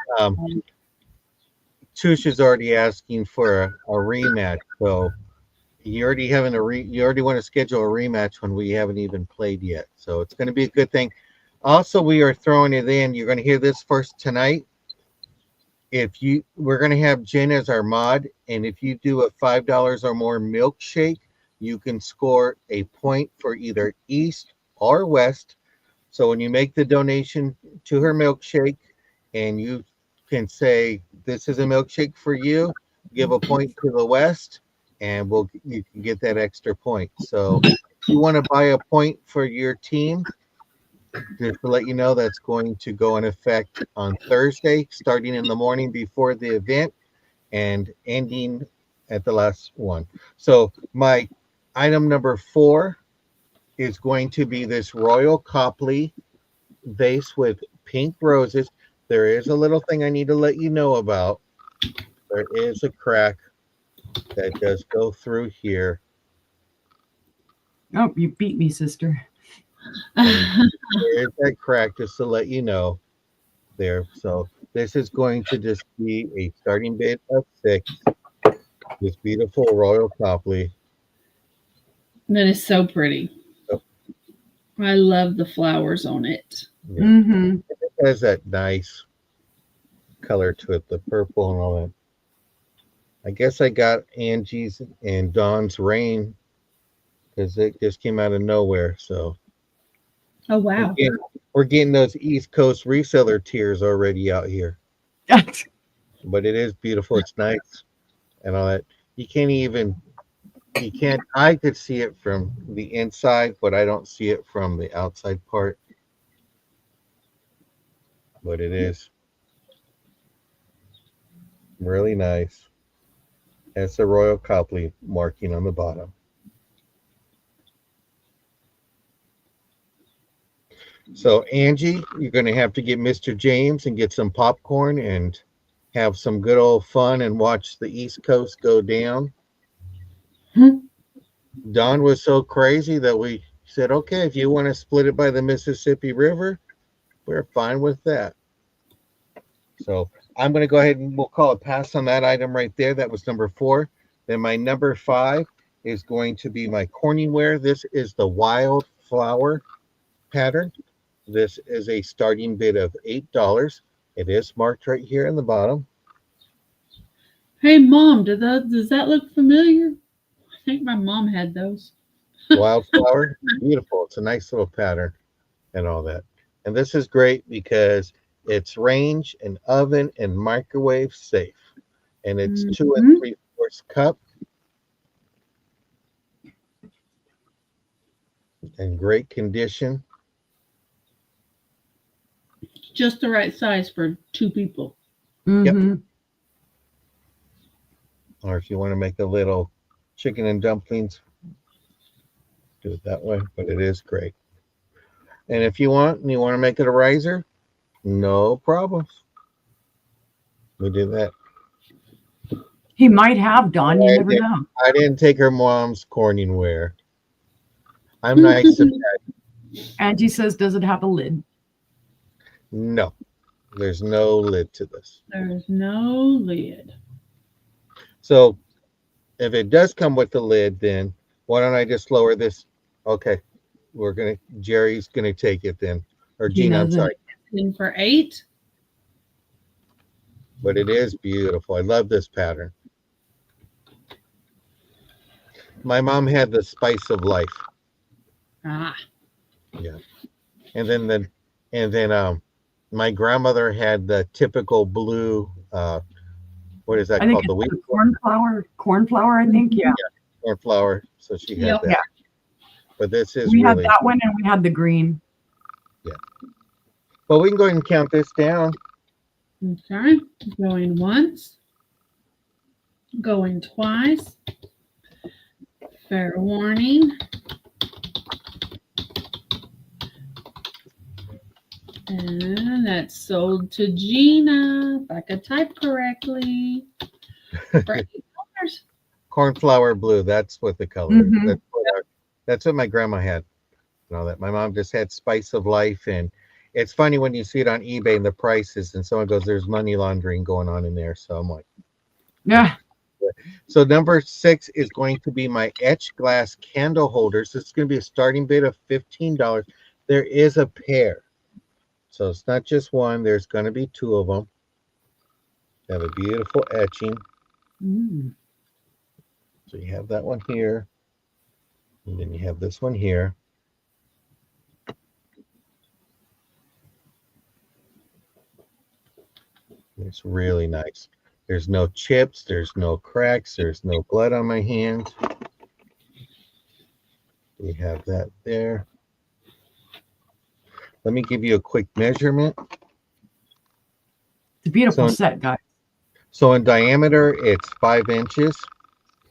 Tush is already asking for a rematch. So you already want to schedule a rematch when we haven't even played yet. So it's going to be a good thing. Also, we are throwing it in. You're going to hear this first tonight. We're going to have Jen as our mod, and if you do a $5 or more milkshake, you can score a point for either East or West. So when you make the donation to her milkshake, and you can say, "This is a milkshake for you," give a point to the West, and you can get that extra point. So if you want to buy a point for your team, just to let you know, that's going to go in effect on Thursday, starting in the morning before the event and ending at the last one. So my item number 4 is going to be this Royal Copley vase with pink roses. There is a little thing I need to let you know about. There is a crack that does go through here. Oh, you beat me, sister. And there is that crack, just to let you know there. So this is going to just be a starting bid of 6. This beautiful Royal Copley. That is so pretty. Oh, I love the flowers on it. yeah. Mm-hmm. It has that nice color to it, the purple and all that. I guess I got Angie's and Dawn's Rain because it just came out of nowhere. So Oh wow. we're getting those East Coast reseller tiers already out here. But it is beautiful. It's nice and all that. You can't even, you can't, I could see it from the inside, but I don't see it from the outside part. But it is really nice. Has the Royal Copley marking on the bottom. So Angie, you're going to have to get Mr. James and get some popcorn and have some good old fun and watch the East Coast go down. Don was so crazy that we said, okay, if you want to split it by the Mississippi River, we're fine with that. So I'm going to go ahead and we'll call a pass on that item right there. That was number 4. Then my number 5 is going to be my Corningware. This is the wildflower pattern. This is a starting bid of $8. It is marked right here in the bottom. Hey mom, does that look familiar? I think my mom had those. Wildflower, beautiful. It's a nice little pattern and all that. And this is great because it's range and oven and microwave safe. And it's 2 3/4 cup. In great condition. Just the right size for 2 people. Mm-hmm. Yep. Or if you want to make a little chicken and dumplings, do it that way. But it is great. And if you want to make it a riser, no problems. We do that. He might have, Dawn. You never know. I didn't take her mom's Corningware. I'm nice to that. Angie says, does it have a lid? No, there's no lid to this. There's no lid. So if it does come with the lid, then why don't I just lower this? Okay, Jerry's gonna take it then, or Gina. I'm sorry. In for 8. But it is beautiful. I love this pattern. My mom had the Spice of Life. Ah. Yeah, and then my grandmother had the typical blue. What is that I think called? The wheat cornflower. I think. Yeah. Cornflower. So she had that. Yeah. But this is we really had that one, and we had the green. Yeah. Well, we can go ahead and count this down. Okay. Going once. Going twice. Fair warning. And that's sold to Gina, if I could type correctly. For $8. Cornflower blue. That's what the color is. That's what my grandma had. And all that. My mom just had Spice of Life. And it's funny when you see it on eBay and the prices, and someone goes, there's money laundering going on in there. So I'm like, yeah. So number 6 is going to be my etched glass candle holders. This is going to be a starting bid of $15. There is a pair. So it's not just one. There's going to be 2 of them. They have a beautiful etching. So you have that one here. And then you have this one here. It's really nice. There's no chips. There's no cracks. There's no blood on my hand. We have that there. Let me give you a quick measurement. It's a beautiful So- set, guys. So in diameter, it's 5 inches.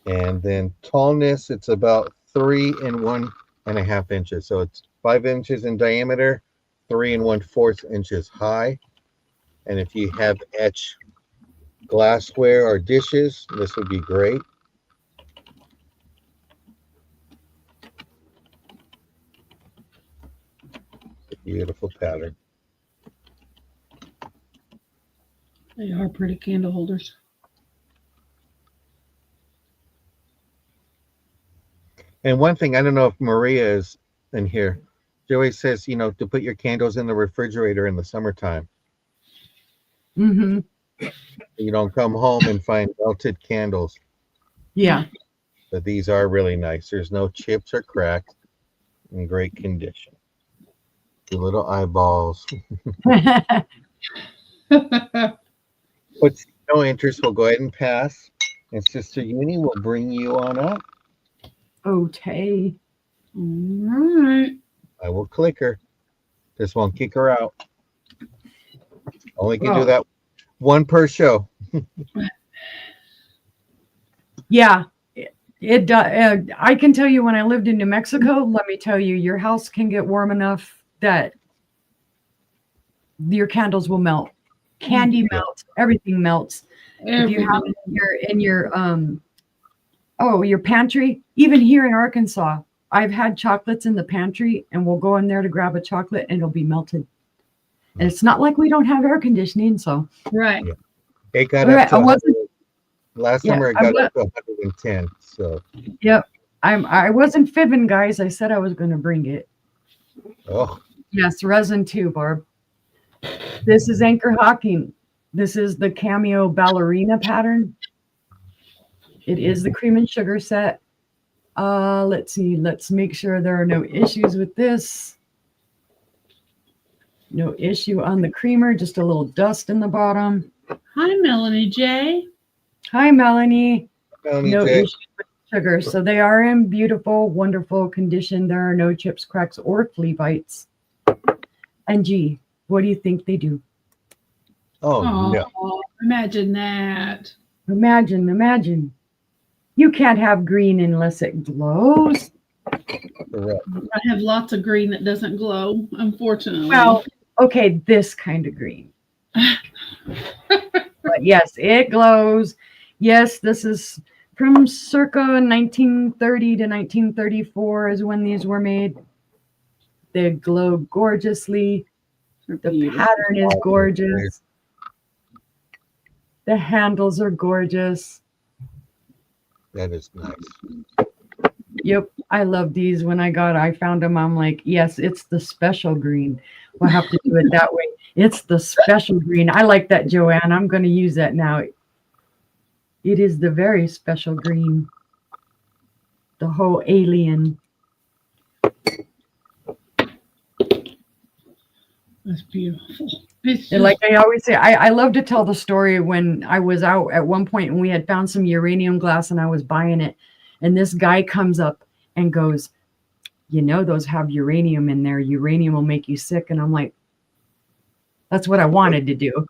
And then tallness, it's about 3 1.5 inches. So it's 5 inches in diameter, 3 1/4 inches high. And if you have etched glassware or dishes, this would be great. Beautiful pattern. They are pretty candle holders. And one thing, I don't know if Maria is in here. She always says, you know, to put your candles in the refrigerator in the summertime. Mm-hmm. You don't come home and find melted candles. Yeah. But these are really nice. There's no chips or cracks. In great condition. The little eyeballs. But no interest, we'll go ahead and pass. And Sister Uni will bring you on up. Okay. All right. I will click her. This won't kick her out. Only can do Oh. that one per show. Yeah. It does. I can tell you when I lived in New Mexico, let me tell you, your house can get warm enough that your candles will melt. Candy melts, everything melts. If you have it in your your pantry, even here in Arkansas, I've had chocolates in the pantry and we'll go in there to grab a chocolate and it'll be melted. And it's not like we don't have air conditioning, so Right. It got All up right, to I wasn't- 100. Last Yeah, summer it I got up to 110. So yep. I wasn't fibbing, guys. I said I was going to bring it. Yes, resin too, Barb. This is Anchor Hawking. This is the Cameo Ballerina pattern. It is the cream and sugar set. Let's see. Let's make sure there are no issues with this. No issue on the creamer. Just a little dust in the bottom. Hi, Melanie J. Hi, Melanie. Melanie No J. issue with sugar. So they are in beautiful, wonderful condition. There are no chips, cracks, or flea bites. And gee, what do you think they do? Oh, no. Imagine that. Imagine. You can't have green unless it glows. Correct. I have lots of green that doesn't glow, unfortunately. Well, okay, this kind of green. But yes, it glows. Yes, this is from circa 1930 to 1934 is when these were made. They glow gorgeously. The Beautiful. pattern is gorgeous. The handles are gorgeous. That is nice. Yep, I love these. When I found them, I'm like, yes, it's the special green. We'll have to do it that way. It's the special green. I like that, Joanne. I'm going to use that now. It is the very special green. The whole alien. That's beautiful. It's And like I always say, I love to tell the story when I was out at one point and we had found some uranium glass and I was buying it. And this guy comes up and goes, you know, those have uranium in there. Uranium will make you sick. And I'm like, that's what I wanted to do.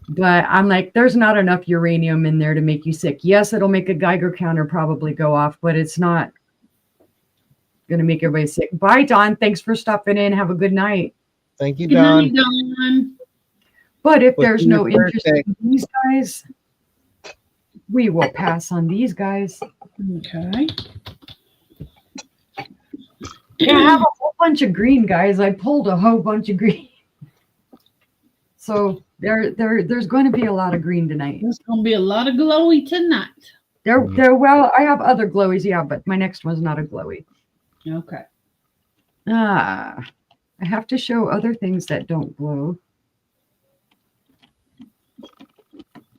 But I'm like, there's not enough uranium in there to make you sick. Yes, it'll make a Geiger counter probably go off, but it's not going to make everybody sick. Bye, Don. Thanks for stopping in. Have a good night. Thank you, Good night, Don. Dawn. But if What's there's your no interest birthday? in these guys, we will pass on these guys. Okay. Yeah, I have a whole bunch of green, guys. I pulled a whole bunch of green. So there's going to be a lot of green tonight. There's going to be a lot of glowy tonight. Well, I have other glowies, yeah, but my next one's not a glowy. Okay. I have to show other things that don't glow.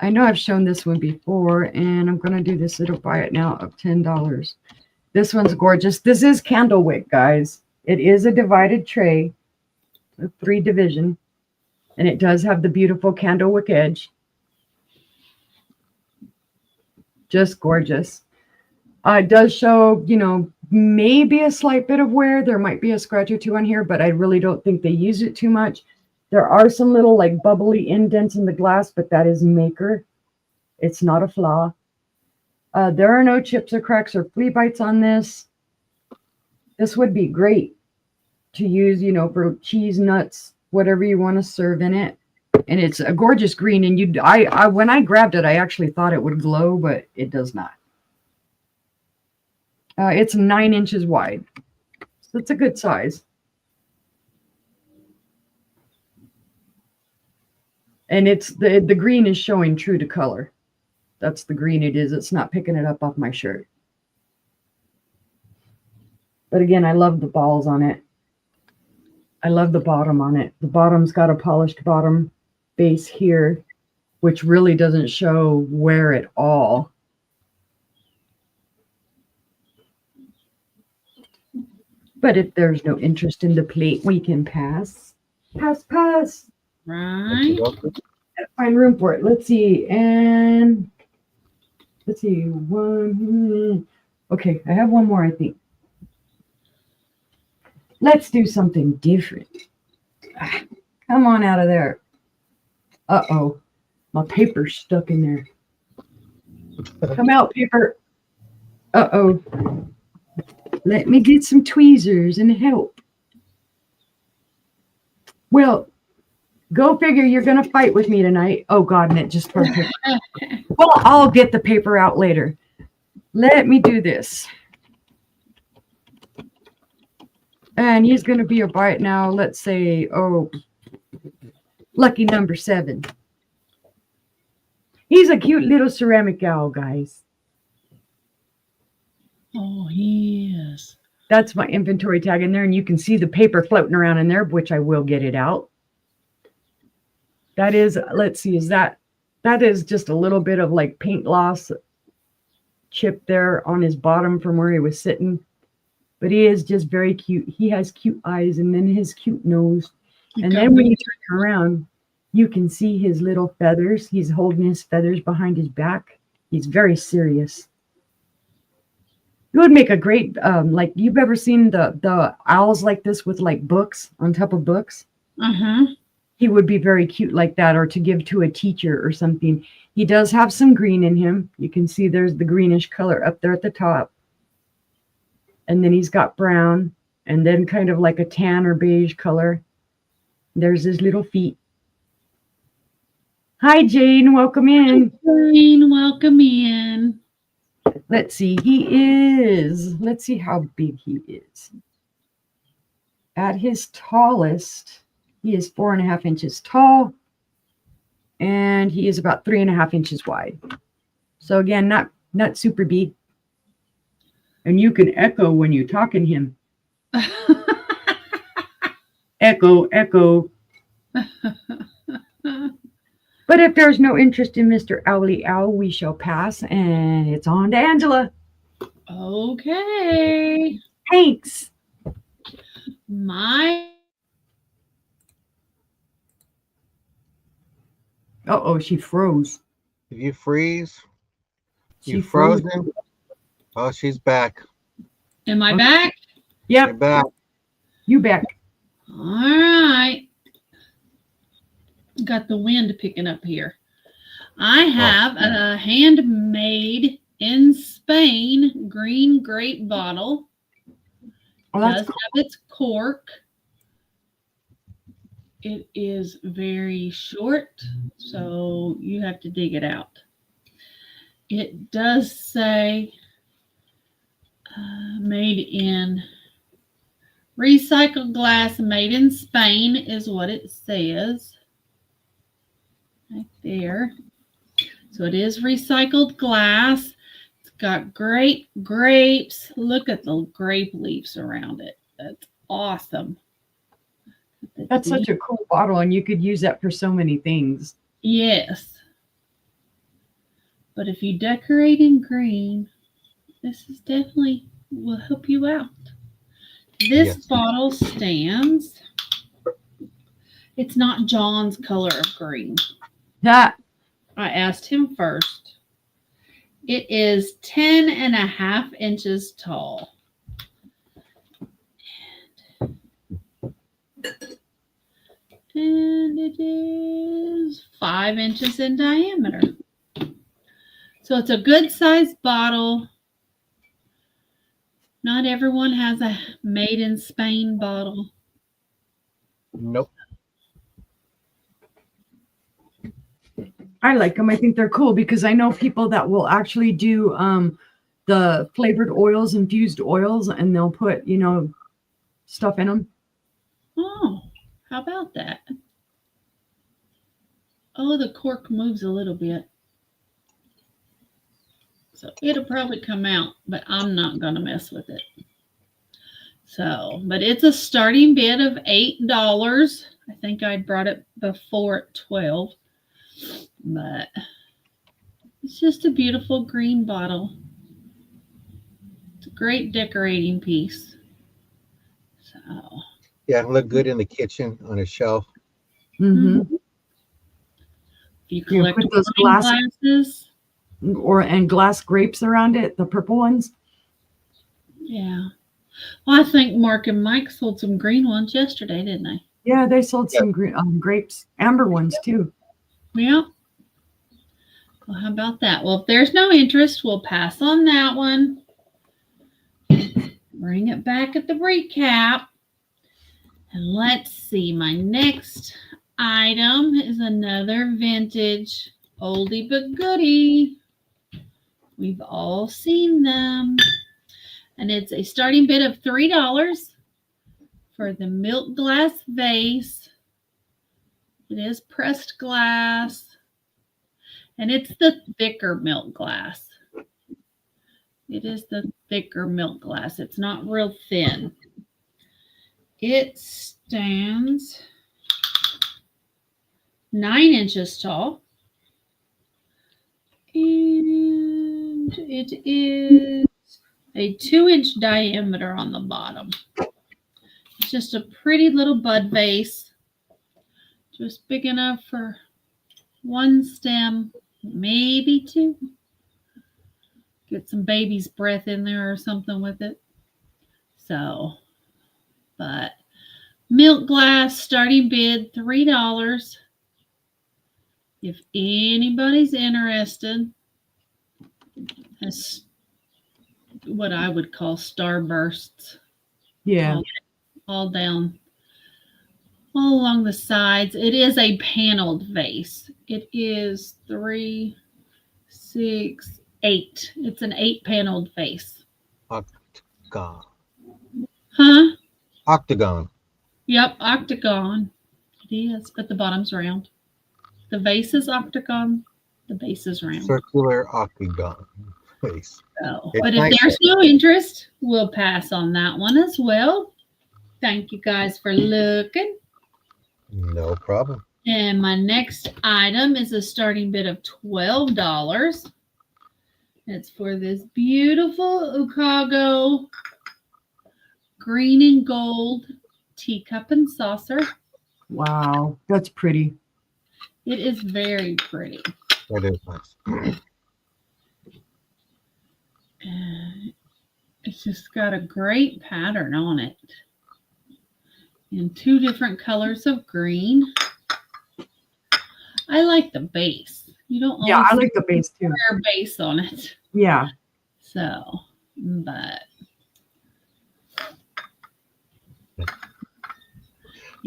I know I've shown this one before, and I'm going to do this little buy it now of $10. This one's gorgeous. This is candlewick, guys. It is a divided tray, a 3 division, and it does have the beautiful candlewick edge. Just gorgeous. It does show, maybe a slight bit of wear. There might be a scratch or two on here, but I really don't think they use it too much. There are some little like bubbly indents in the glass, but that is maker. It's not a flaw. There are no chips or cracks or flea bites on this. This would be great to use, for cheese, nuts, whatever you want to serve in it. And it's a gorgeous green. And when I grabbed it, I actually thought it would glow, but it does not. It's 9 inches wide, so it's a good size. And it's the green is showing true to color. That's the green it is. It's not picking it up off my shirt. But again, I love the balls on it. I love the bottom on it. The bottom's got a polished bottom base here, which really doesn't show wear at all. But if there's no interest in the plate, we can pass. Pass. Right. Find room for it. Let's see. And let's see. One. Okay, I have one more, I think. Let's do something different. Come on out of there. Uh-oh. My paper's stuck in there. Come out, paper. Uh-oh. Let me get some tweezers and help. Well, go figure you're going to fight with me tonight. Oh, God, and it just perfect. Well, I'll get the paper out later. Let me do this. And he's going to be a bite now. Let's say, lucky number 7. He's a cute little ceramic owl, guys. Oh, he is. That's my inventory tag in there, and you can see the paper floating around in there, which I will get it out. That is, let's see, that is just a little bit of like paint loss chip there on his bottom from where he was sitting. But he is just very cute. He has cute eyes and then his cute nose. And then when you turn around, you can see his little feathers. He's holding his feathers behind his back. He's very serious. It would make a great, like, you've ever seen the owls like this with like books on top of books? Uh-huh. He would be very cute like that, or to give to a teacher or something. He does have some green in him. You can see there's the greenish color up there at the top. And then he's got brown, and then kind of like a tan or beige color. There's his little feet. Hi, Jane. Welcome in. Hi, Jane. Welcome in. Let's see. Let's see how big he is. At his tallest, he is 4.5 inches tall, and he is about 3.5 inches wide. So again, not super big. And you can echo when you talk in him. Echo, echo. But if there's no interest in Mr. Owly Owl, we shall pass, and it's on to Angela. Okay. Thanks. Uh-oh, she froze. Did you freeze? She You frozen? Oh, she's back. Am I back? You're Yep, back. you back. All right. Got the wind picking up here. I have a handmade in Spain green grape bottle. Oh, Does that's have its cork. It is very short, so you have to dig it out. It does say made in recycled glass, made in Spain is what it says. Right there. So it is recycled glass. It's got great grapes. Look at the grape leaves around it. That's awesome. That's such a cool bottle, and you could use that for so many things. Yes. But if you decorate in green, this is definitely will help you out. This Yes. bottle stands. It's not John's color of green. That I asked him first. It is 10.5 inches tall. And it is 5 inches in diameter. So it's a good sized bottle. Not everyone has a made in Spain bottle. Nope. I like them. I think they're cool because I know people that will actually do the flavored oils, infused oils, and they'll put, stuff in them. Oh, how about that? Oh, the cork moves a little bit. So it'll probably come out, but I'm not going to mess with it. So, but it's a starting bid of $8. I think I brought it before at 12. But it's just a beautiful green bottle. It's a great decorating piece. So, Yeah, look good in the kitchen on a shelf. Mm-hmm. if you collect put those wine glass- glasses. And glass grapes around it, the purple ones. Yeah. Well, I think Mark and Mike sold some green ones yesterday, didn't they? Yeah, they sold some grapes, amber ones too. Yeah. Well, how about that? Well, if there's no interest, we'll pass on that one. Bring it back at the recap. And let's see. My next item is another vintage oldie but goodie. We've all seen them. And it's a starting bid of $3 for the milk glass vase. It is pressed glass. And it's the thicker milk glass. It is the thicker milk glass. It's not real thin. It stands 9 inches tall. And it is a 2-inch diameter on the bottom. It's just a pretty little bud vase. Just big enough for one stem, maybe two. Get some baby's breath in there or something with it. So, but milk glass, starting bid $3. If anybody's interested, that's what I would call starbursts. Yeah. All down, all along the sides. It is a paneled vase. It is 3, 6, 8. It's an 8-paneled vase. Octagon. Huh? Octagon. Yep, octagon. It is, but the bottom's round. The vase is octagon. The base is round. Circular octagon face. So, It's but if nice. there's no interest, we'll pass on that one as well. Thank you guys for looking. No problem. And my next item is a starting bid of $12. It's for this beautiful Ukago green and gold teacup and saucer. Wow, that's pretty. It is very pretty. That is nice. It's just got a great pattern on it. In 2 different colors of green. I like the base. You don't always Yeah, I like the base too. wear base on it. Yeah. So, but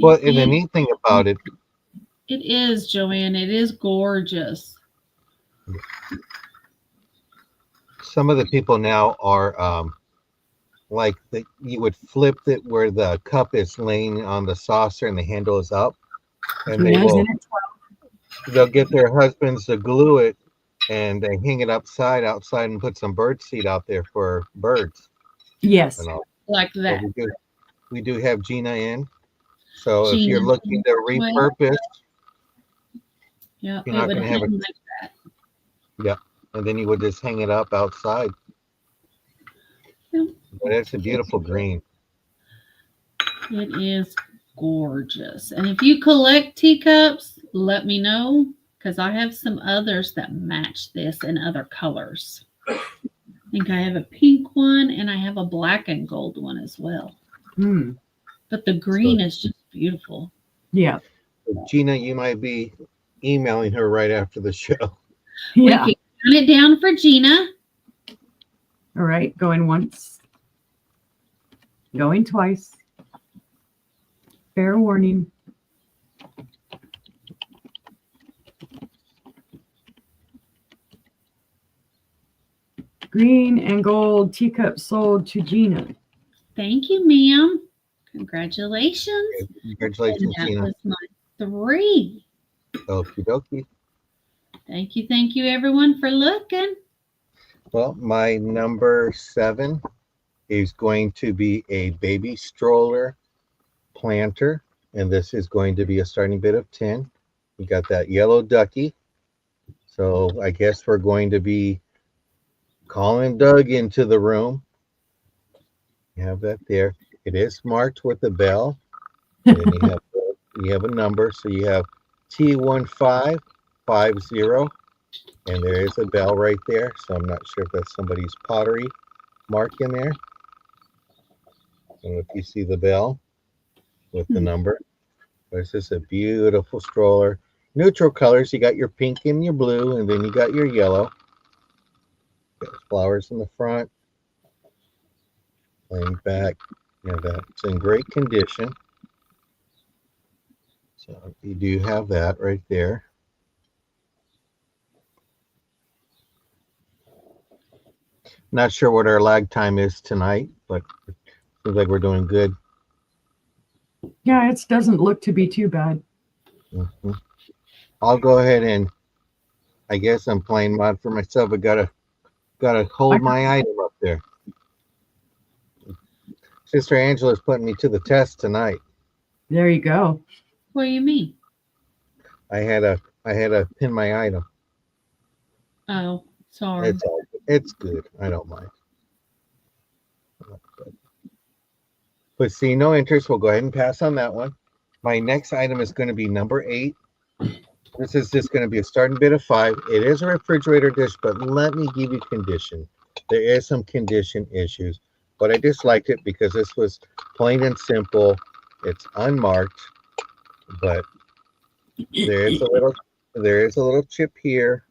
Well, and the neat thing about it, it is, Joanne. It is gorgeous. some of the people now are like you would flip it where the cup is laying on the saucer and the handle is up, and they will, they'll get their husbands to glue it and they hang it outside and put some bird seed out there for birds. Yes. And all. Like So that. we do have Gina in. So if Gina, you're looking to repurpose, Yeah, you're it not would gonna have hang it. like that. and then you would just hang it up outside. Yeah. But it's a beautiful green. It is gorgeous. And if you collect teacups, let me know because I have some others that match this in other colors. I think I have a pink one and I have a black and gold one as well. Hmm. But the green is just beautiful. Yeah. Gina, you might be emailing her right after the show. Yeah. We can count it down for Gina. All right. Going once. Going twice. Fair warning. Green and gold teacup sold to Gina. Thank you, ma'am. Congratulations. Congratulations, And that Gina. was my 3. Okie dokie. Thank you, everyone, for looking. Well, my number 7 is going to be a baby stroller planter, and this is going to be a starting bid of 10. You got that yellow ducky. So I guess we're going to be calling Doug into the room. You have that there. It is marked with a bell. And then you have a number. So you have T1550, and there is a bell right there. So I'm not sure if that's somebody's pottery mark in there. And if you see the bell with the number, this is a beautiful stroller. Neutral colors. You got your pink and your blue, and then you got your yellow. Got flowers in the front, laying back. You know, that's in great condition. So you do have that right there. Not sure what our lag time is tonight, but it seems like we're doing good. Yeah, it doesn't look to be too bad. Mm-hmm. I'll go ahead and I guess I'm playing mod for myself. I gotta hold my item up there. Sister Angela's putting me to the test tonight. There you go. What do you mean? I had to pin my item. Oh, sorry. It's good. I don't mind. But see, no interest. We'll go ahead and pass on that one. My next item is going to be number 8. This is just going to be a starting bid of 5. It is a refrigerator dish, but let me give you condition. There is some condition issues, but I just liked it because this was plain and simple. It's unmarked, but there is a little chip here,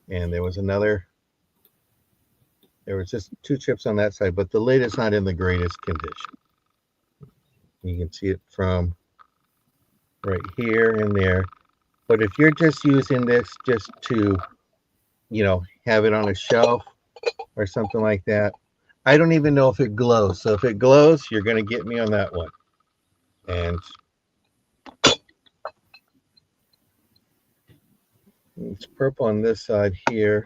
and there was just 2 chips on that side, but the lid is not in the greatest condition. You can see it from right here and there. But if you're just using this just to, have it on a shelf or something like that, I don't even know if it glows. So if it glows, you're going to get me on that one. And it's purple on this side here.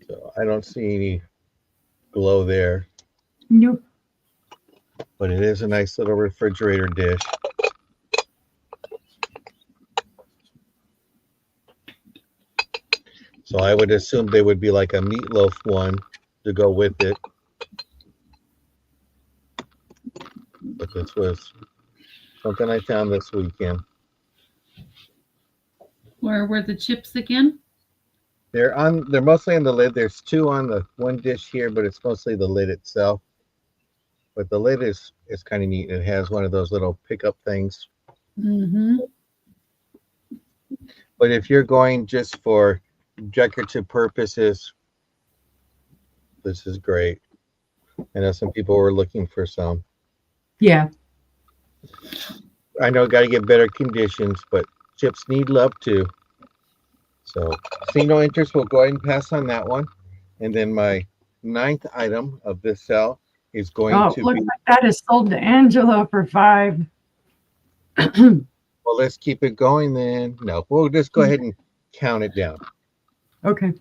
So I don't see any glow there. Nope. But it is a nice little refrigerator dish. So I would assume they would be like a meatloaf one to go with it. But this was something I found this weekend. Where were the chips again? They're mostly on the lid. There's 2 on the one dish here, but it's mostly the lid itself. But the lid is kind of neat. It has one of those little pickup things. Mm-hmm. But if you're going just for decorative purposes, this is great. I know some people were looking for some. Yeah. I know got to get better conditions, but chips need love too. So, see no interest, we'll go ahead and pass on that one. And then my 9th item of this sale is going to looks be. like that is sold to Angela for 5. Well, let's keep it going then. No, we'll just go ahead and count it down. Okay.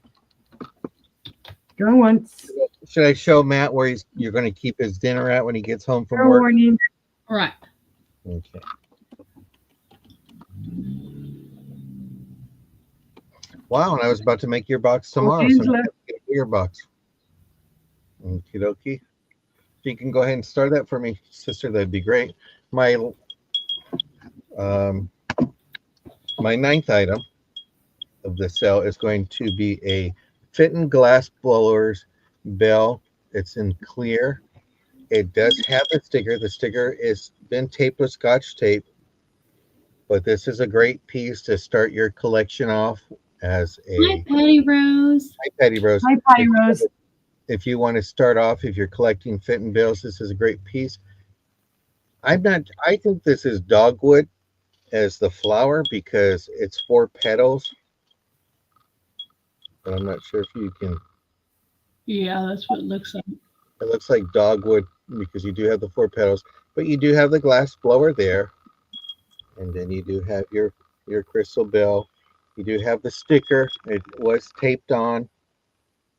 Go once. Should I show Matt where you're going to keep his dinner at when he gets home from Fair work? warning. Right. Okay. Wow, and I was about to make your box tomorrow, so I'm going to get your box. Okie dokie. If you can go ahead and start that for me, sister, that'd be great. My 9th item of the sale is going to be a Fitton glass blowers bell. It's in clear. It does have the sticker. The sticker is been taped with Scotch tape, but this is a great piece to start your collection off as Hi, a Patty Rose. Hi, Patty Rose. Hi, Patty Rose. If you want to start off, if you're collecting Fitton bills, this is a great piece. I'm not. I think this is dogwood as the flower because it's 4 petals, but I'm not sure if you can. Yeah, that's what it looks like. It looks like dogwood because you do have the 4 petals, but you do have the glass blower there, and then you do have your crystal bell. You do have the sticker. It was taped on,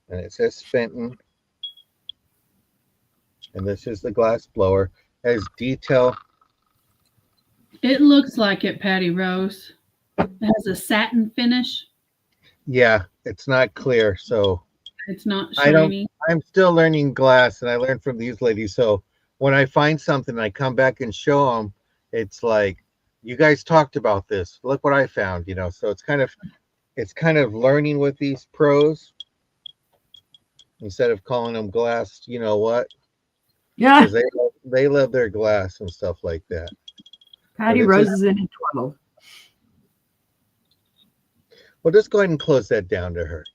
and it says Fenton. And this is the glass blower. It has detail. It looks like it, Patty Rose. It has a satin finish. Yeah, it's not clear, so It's not I don't. shiny. I'm still learning glass, and I learned from these ladies. So when I find something, I come back and show them. It's like, you guys talked about this. Look what I found. So it's kind of learning with these pros instead of calling them glass. You know what? Yeah, Because they love their glass and stuff like that. Patty it's Rose a- is in a 12. Well, just go ahead and close that down to her.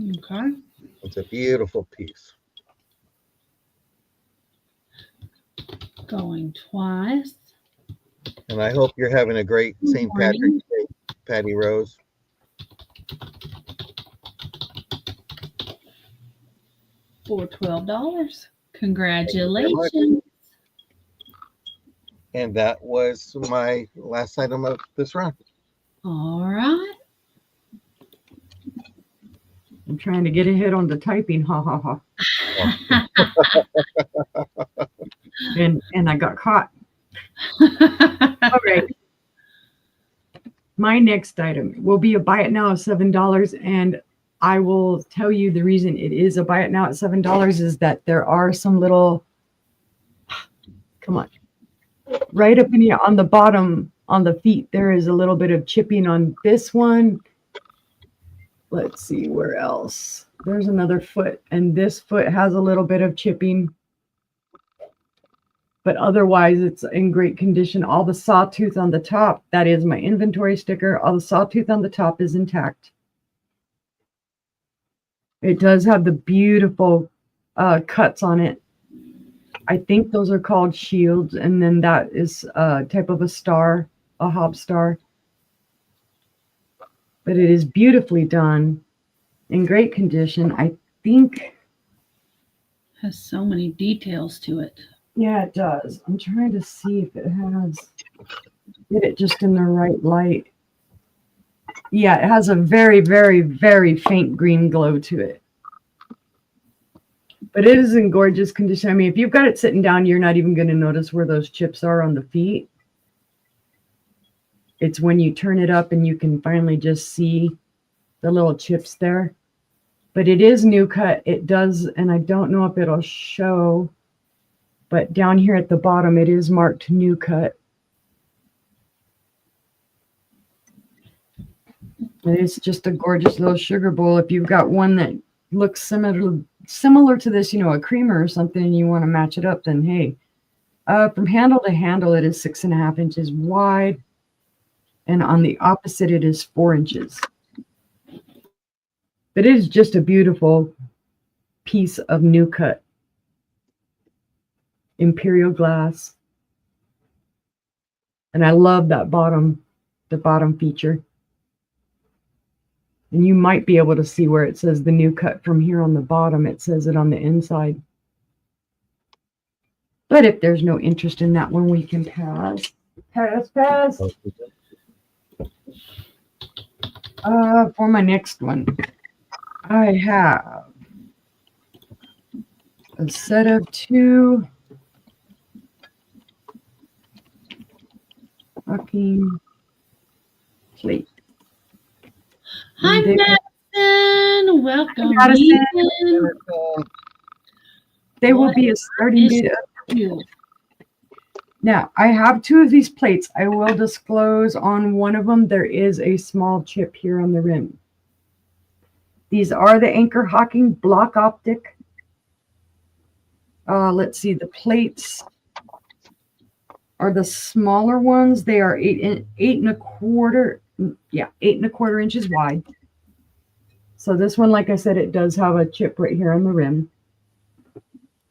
Okay. It's a beautiful piece. Going twice. And I hope you're having a great St. Patrick's Morning. Day, Patty Rose. For $12. very Congratulations. And that was my last item of this run. All right. I'm trying to get ahead on the typing. Ha ha ha. And I got caught. All right. My next item will be a buy it now of $7, and I will tell you the reason it is a buy it now at $7 is that there are some little, come on, right up in here on the bottom on the feet there is a little bit of chipping on this one. Let's see where else. There's another foot, and this foot has a little bit of chipping. But otherwise, it's in great condition. All the sawtooth on the top, that is my inventory sticker. All the sawtooth on the top is intact. It does have the beautiful cuts on it. I think those are called shields. And then that is a type of a star, a hob star. But it is beautifully done, in great condition. I think, Has so many details to it. yeah, it does. I'm trying to see if it has, get it just in the right light. Yeah, it has a very, very, very faint green glow to it. But it is in gorgeous condition. I mean, if you've got it sitting down, you're not even going to notice where those chips are on the feet. It's when you turn it up and you can finally just see the little chips there. But it is new cut. It does, and I don't know if it'll show, but down here at the bottom, it is marked new cut. And it's just a gorgeous little sugar bowl. If you've got one that looks similar to this, a creamer or something, and you want to match it up, then hey. From handle to handle, it is 6.5 inches wide. And on the opposite, it is 4 inches. But it is just a beautiful piece of new cut. Imperial glass. And I love that the bottom feature. And you might be able to see where it says the new cut from here on the bottom. It says it on the inside. But if there's no interest in that one, we can pass. Pass. For my next one, I have a set of 2 fucking plates. Hi, They- Madison. Welcome. Madison. Ethan. They will What be a starting is- bid of You. Now, I have 2 of these plates. I will disclose on one of them, there is a small chip here on the rim. These are the Anchor Hawking block optic. Let's see, the plates are the smaller ones. They are 8.25. Yeah, 8.25 inches wide. So this one, like I said, it does have a chip right here on the rim.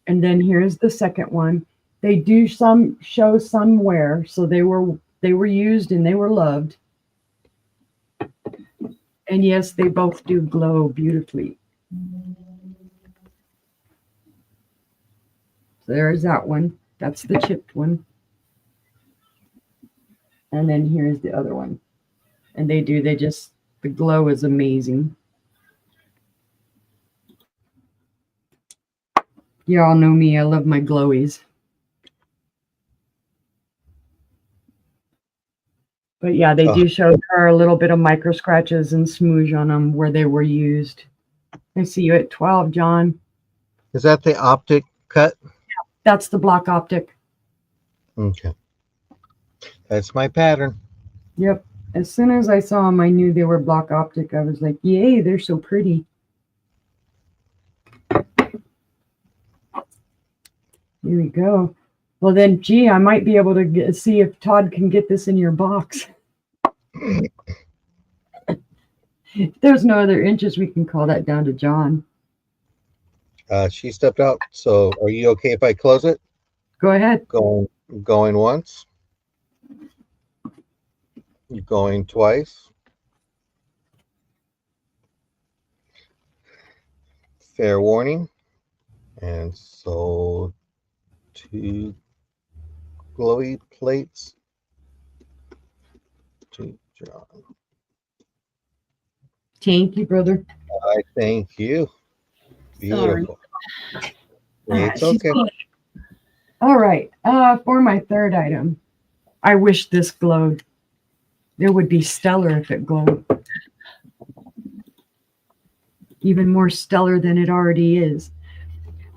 And then here's the second one. They do show some wear, so they were used and they were loved. And yes, they both do glow beautifully. So there's that one. That's the chipped one. And then here's the other one. And the glow is amazing. You all know me, I love my glowies. But yeah, they do show there are a little bit of micro scratches and smooge on them where they were used. I see you at 12, John. Is that the optic cut? Yeah, that's the block optic. Okay. That's my pattern. Yep. As soon as I saw them, I knew they were block optic. I was like, yay, they're so pretty. Here we go. Well, then, gee, I might be able to see if Todd can get this in your box. If there's no other interest, we can call that down to John. She stepped out. So are you okay if I close it? Go ahead. Going once. Going twice. Fair warning. And so 2 glowy plates to John. Thank you, brother. I thank you. Beautiful. It's okay. All right. For my third item, I wish this glowed. It would be stellar if it glowed. Even more stellar than it already is.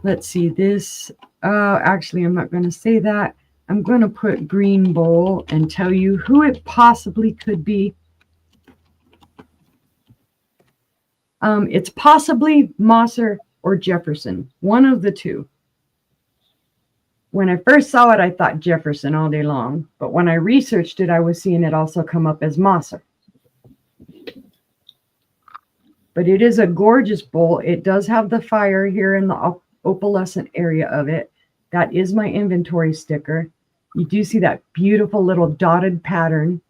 Let's see this. Actually, I'm not going to say that. I'm going to put green bowl and tell you who it possibly could be. It's possibly Mosser or Jefferson, one of the two. When I first saw it, I thought Jefferson all day long. But when I researched it, I was seeing it also come up as Mosser. But it is a gorgeous bowl. It does have the fire here in the opalescent area of it. That is my inventory sticker. You do see that beautiful little dotted pattern.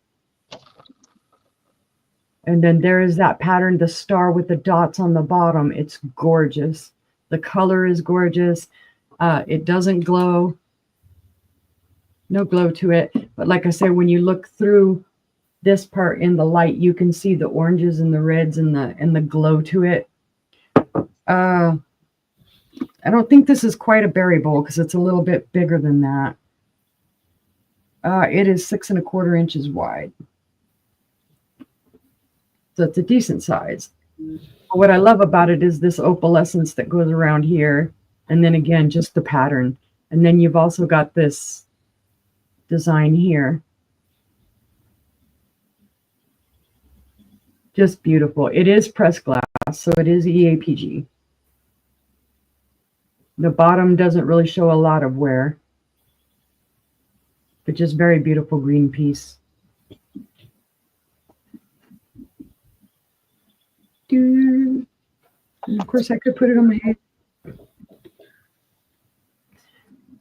And then there is that pattern, the star with the dots on the bottom. It's gorgeous. The color is gorgeous. It doesn't glow. No glow to it. But like I said, when you look through this part in the light, you can see the oranges and the reds and the glow to it. I don't think this is quite a berry bowl because it's a little bit bigger than that. It is 6.25 inches wide. So it's a decent size. But what I love about it is this opalescence that goes around here. And then again, just the pattern. And then you've also got this design here. Just beautiful. It is pressed glass, so it is EAPG. The bottom doesn't really show a lot of wear, but just very beautiful green piece. And of course, I could put it on my head.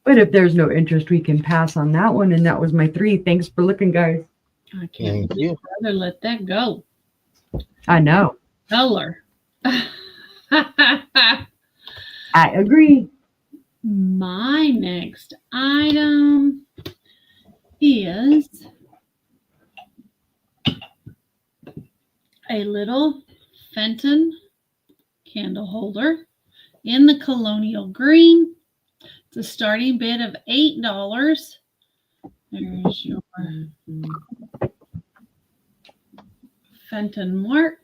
But if there's no interest, we can pass on that one. And that was my 3. Thanks for looking, guys. I can't rather let that go. I know. Color. I agree. My next item is a little Fenton candle holder in the colonial green. It's a starting bid of $8. There's your Fenton mark.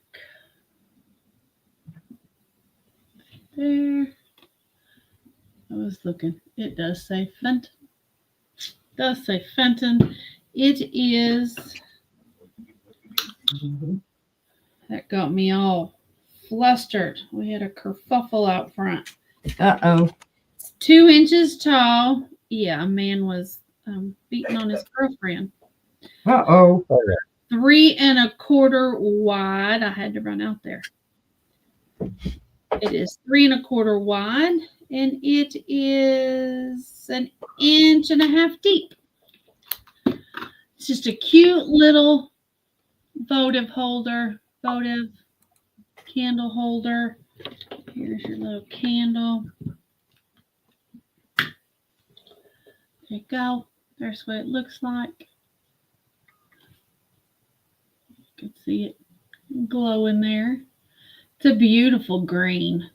There. I was looking. It does say Fenton. It is. That got me all flustered. We had a kerfuffle out front. Uh-oh. 2 inches tall. Yeah, a man was beating on his girlfriend. Uh-oh. 3 1/4 wide. I had to run out there. It is 3 1/4 wide, and it is 1.5 inches deep. It's just a cute little votive candle holder. Here's your little candle. There you go. There's what it looks like. You can see it glowing there. It's a beautiful green.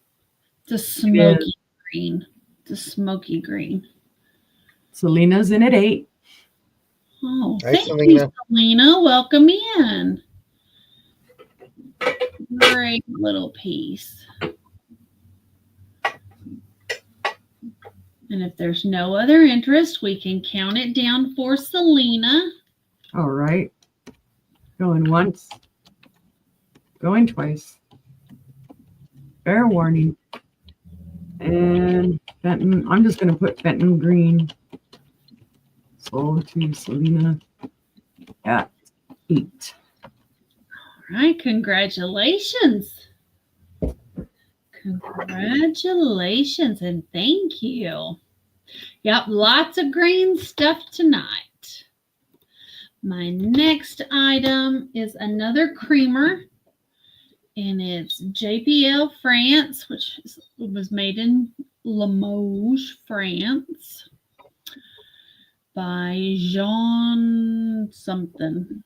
It's a smoky green. It's a smoky green. Selena's in at 8. Oh, Hi, thank Selena. you, Selena. Welcome in. Great little piece. And if there's no other interest, we can count it down for Selena. All right. Going once. Going twice. Fair warning. And Fenton. I'm just going to put Fenton green. Sold to Selena at 8. All right, congratulations. Congratulations and thank you. Yep, lots of green stuff tonight. My next item is another creamer, and it's JPL France, which was made in Limoges, France, by Jean something.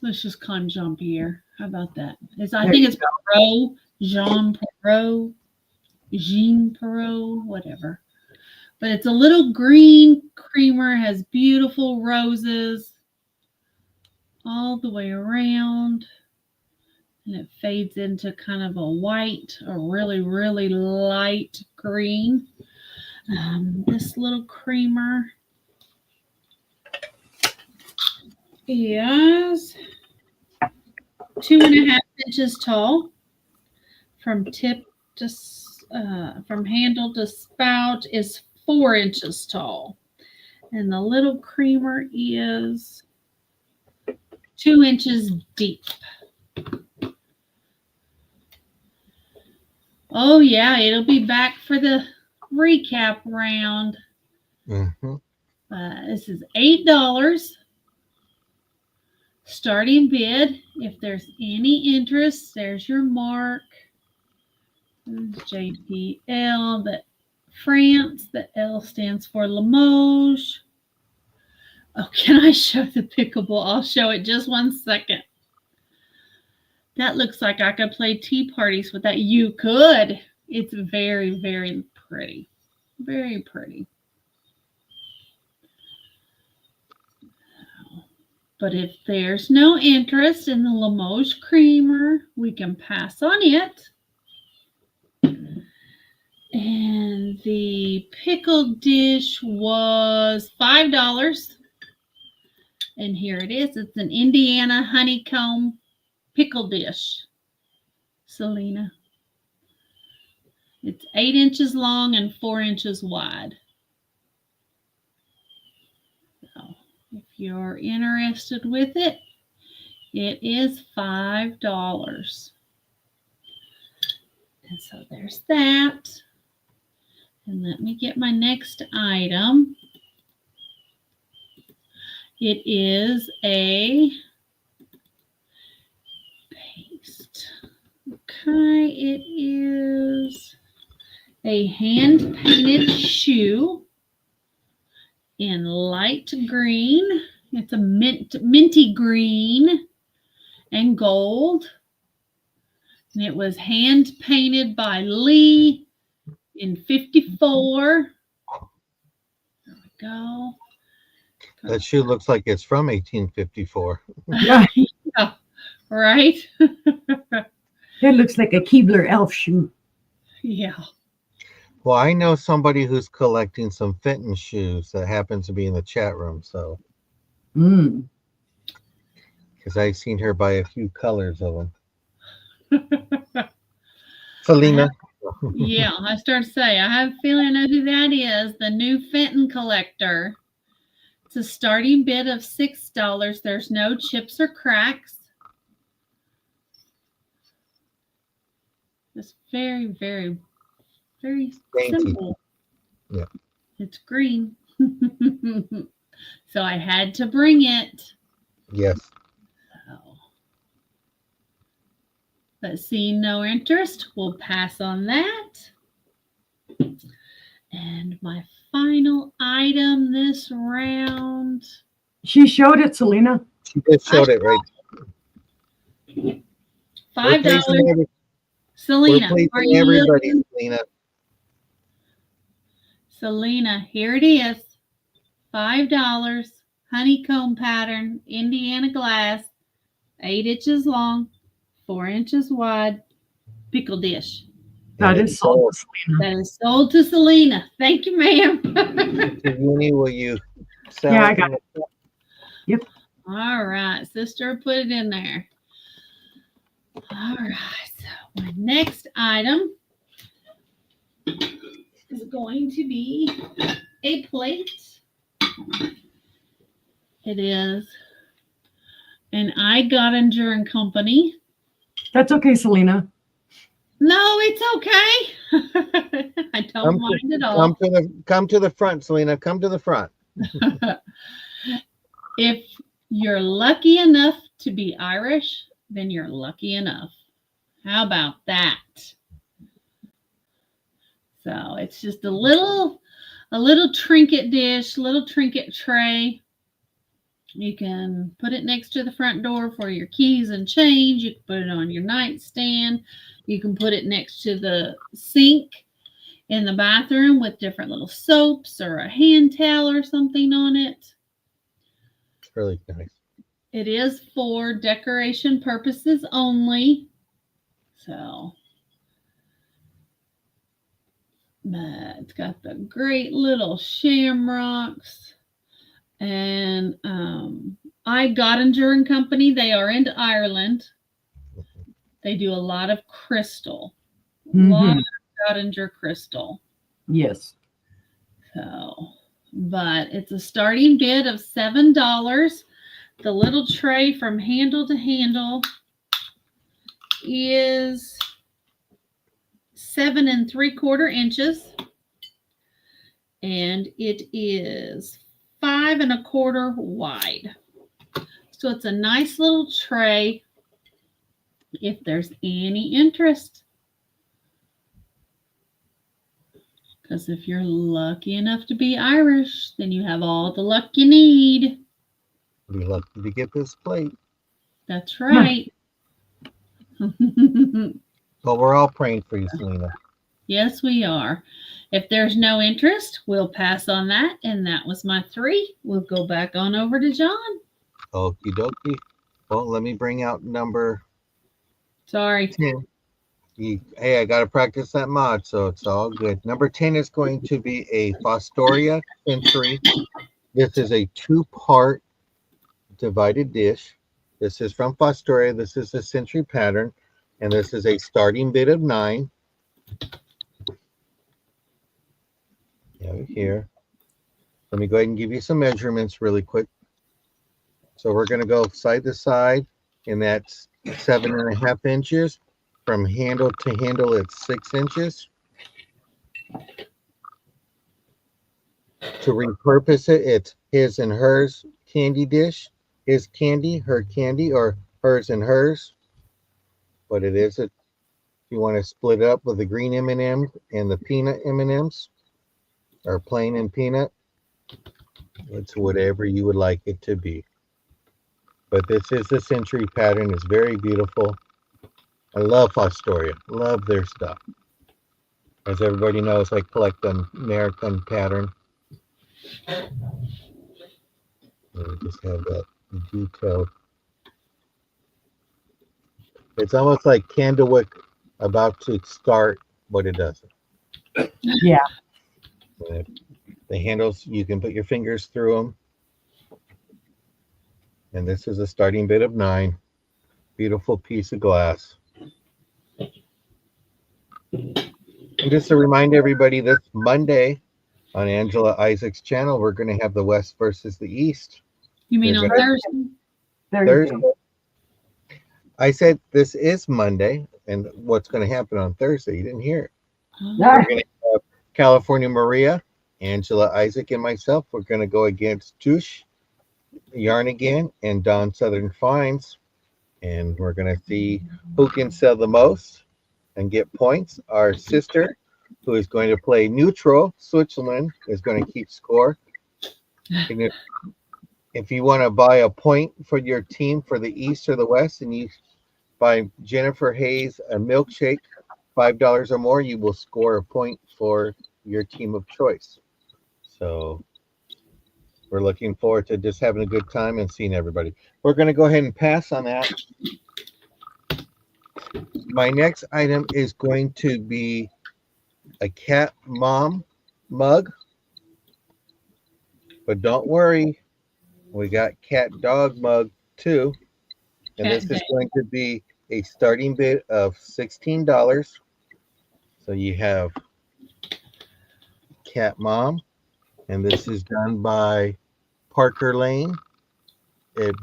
Let's just call him Jean Pierre. How about that? I think it's Perot, Jean Perot, Jean Perot, whatever. But it's a little green creamer, has beautiful roses all the way around. And it fades into kind of a white, a really, really light green. This little creamer is 2.5 inches tall. From tip to from handle to spout is 4 inches tall, and the little creamer is 2 inches deep. Oh yeah, it'll be back for the recap round. Mm-hmm. This is $8. Starting bid. If there's any interest, there's your mark. There's JPL, the France. The L stands for Limoges. Oh, can I show the pickable? I'll show it just 1 second. That looks like I could play tea parties with that. You could. It's very, very pretty. Very pretty. But if there's no interest in the Limoges creamer, we can pass on it. And the pickle dish was $5. And here it is. It's an Indiana honeycomb pickle dish. Selena. It's 8 inches long and 4 inches wide. So if you're interested with it, it is $5. And so there's that. And let me get my next item. It is a paste. Okay, it is a hand-painted shoe in light green. It's a minty green and gold. And it was hand-painted by Lee in 54. There we go. That shoe looks like it's from 1854. Yeah, Yeah, right? it looks like a Keebler elf shoe. Yeah. Well, I know somebody who's collecting some Fenton shoes that happens to be in the chat room. So, because I've seen her buy a few colors of them. Selena. Yeah, I start to say, I have a feeling I know who that is. The new Fenton collector. It's a starting bid of $6. There's no chips or cracks. It's very, very, very Dainty. simple. Yeah. It's green. So I had to bring it. Yes. So, but seeing no interest, we'll pass on that. And my final item this round. She showed it, Selena. She just showed it right. $5. We're Selena, are pleasing you everybody, looking? Selena. Selena, here it is. $5. Honeycomb pattern, Indiana glass, 8 inches long, 4 inches wide, pickle dish. That And is sold to Selena. That is sold to Selena. Thank you, ma'am. Uni, will you sell Yeah, I it? got it. All right, sister, put it in there. All right, so my next item is going to be a plate. It is an I. Gottinger and Company. That's okay, Selena. No, it's okay. I don't mind at all. Come to the front, Selena. Come to the front. If you're lucky enough to be Irish, then you're lucky enough. How about that? So it's just a little trinket dish, little trinket tray. You can put it next to the front door for your keys and change. You can put it on your nightstand. You can put it next to the sink in the bathroom with different little soaps or a hand towel or something on it. It's really nice. It is for decoration purposes only. So, but it's got the great little shamrocks. And I. Gottinger and Company, they are in Ireland. They do a lot of crystal. A lot of Gottinger crystal. Yes. So, but it's a starting bid of $7. The little tray from handle to handle is 7 3/4 inches, and it is 5 1/4 wide. So it's a nice little tray if there's any interest. Because if you're lucky enough to be Irish, then you have all the luck you need. Be lucky to get this plate. That's right. Well, we're all praying for you, Selena. Yes, we are. If there's no interest, we'll pass on that. And that was my 3. We'll go back on over to John. Okie dokie. Well, let me bring out number Sorry. 10. Hey, I got to practice that mod, so it's all good. Number 10 is going to be a Fostoria Century. This is a 2-part divided dish. This is from Fostoria. This is a century pattern, and this is a starting bid of 9. Here. Let me go ahead and give you some measurements really quick. So we're going to go side to side, and that's 7 1/2 inches. From handle to handle, it's 6 inches. To repurpose it, it's his and hers candy dish. His candy, her candy, or hers and hers. But it is if you want to split it up with the green M&M and the peanut M&Ms, or plain and peanut. It's whatever you would like it to be. But this is the century pattern. It's very beautiful. I love Fostoria. Love their stuff. As everybody knows, I collect an American pattern. We just have that detailed. It's almost like Candlewick about to start, but it doesn't. Yeah. The handles, you can put your fingers through them. And this is a starting bid of 9. Beautiful piece of glass. And just to remind everybody, this Monday on Angela Isaac's channel, we're going to have the West versus the East. You mean You're on gonna- Thursday? Thursday. I said this is Monday, and what's going to happen on Thursday? You didn't hear it. Oh, We're going to have California Maria, Angela Isaac, and myself. We're going to go against Tush, Yarnigan, and Don Southern Finds, and we're going to see who can sell the most and get points. Our sister, who is going to play neutral, Switzerland, is going to keep score. And if you want to buy a point for your team for the East or the West, and you buy Jennifer Hayes a milkshake, $5 or more, you will score a point for your team of choice. So we're looking forward to just having a good time and seeing everybody. We're going to go ahead and pass on that. My next item is going to be a cat mom mug. But don't worry, we got cat dog mug too. And Cat this is dog. going to be a starting bid of $16. So you have cat mom, and this is done by Parker Lane. It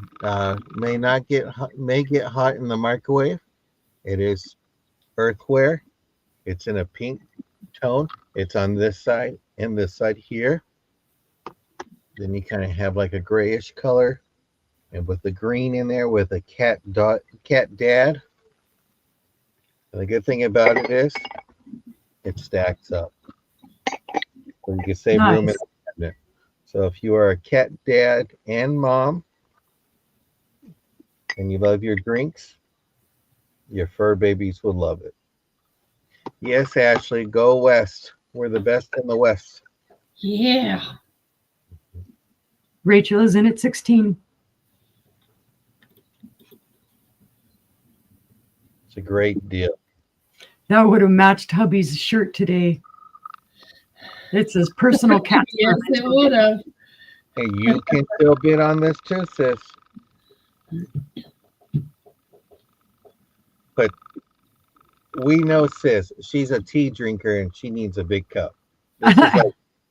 may get hot in the microwave. It is earthware. It's in a pink tone. It's on this side and this side here. Then you kind of have like a grayish color, and with the green in there with a cat dad. And the good thing about it is it stacks up. So you can save room in Nice. the cabinet. So if you are a cat dad and mom and you love your drinks, your fur babies will love it. Yes, Ashley, go west. We're the best in the West. yeah. Rachel is in at 16. It's a great deal. That would have matched hubby's shirt today. It's his personal cat. Yes, it would have. Hey, you can still bid on this too, sis. But we know sis, she's a tea drinker and she needs a big cup.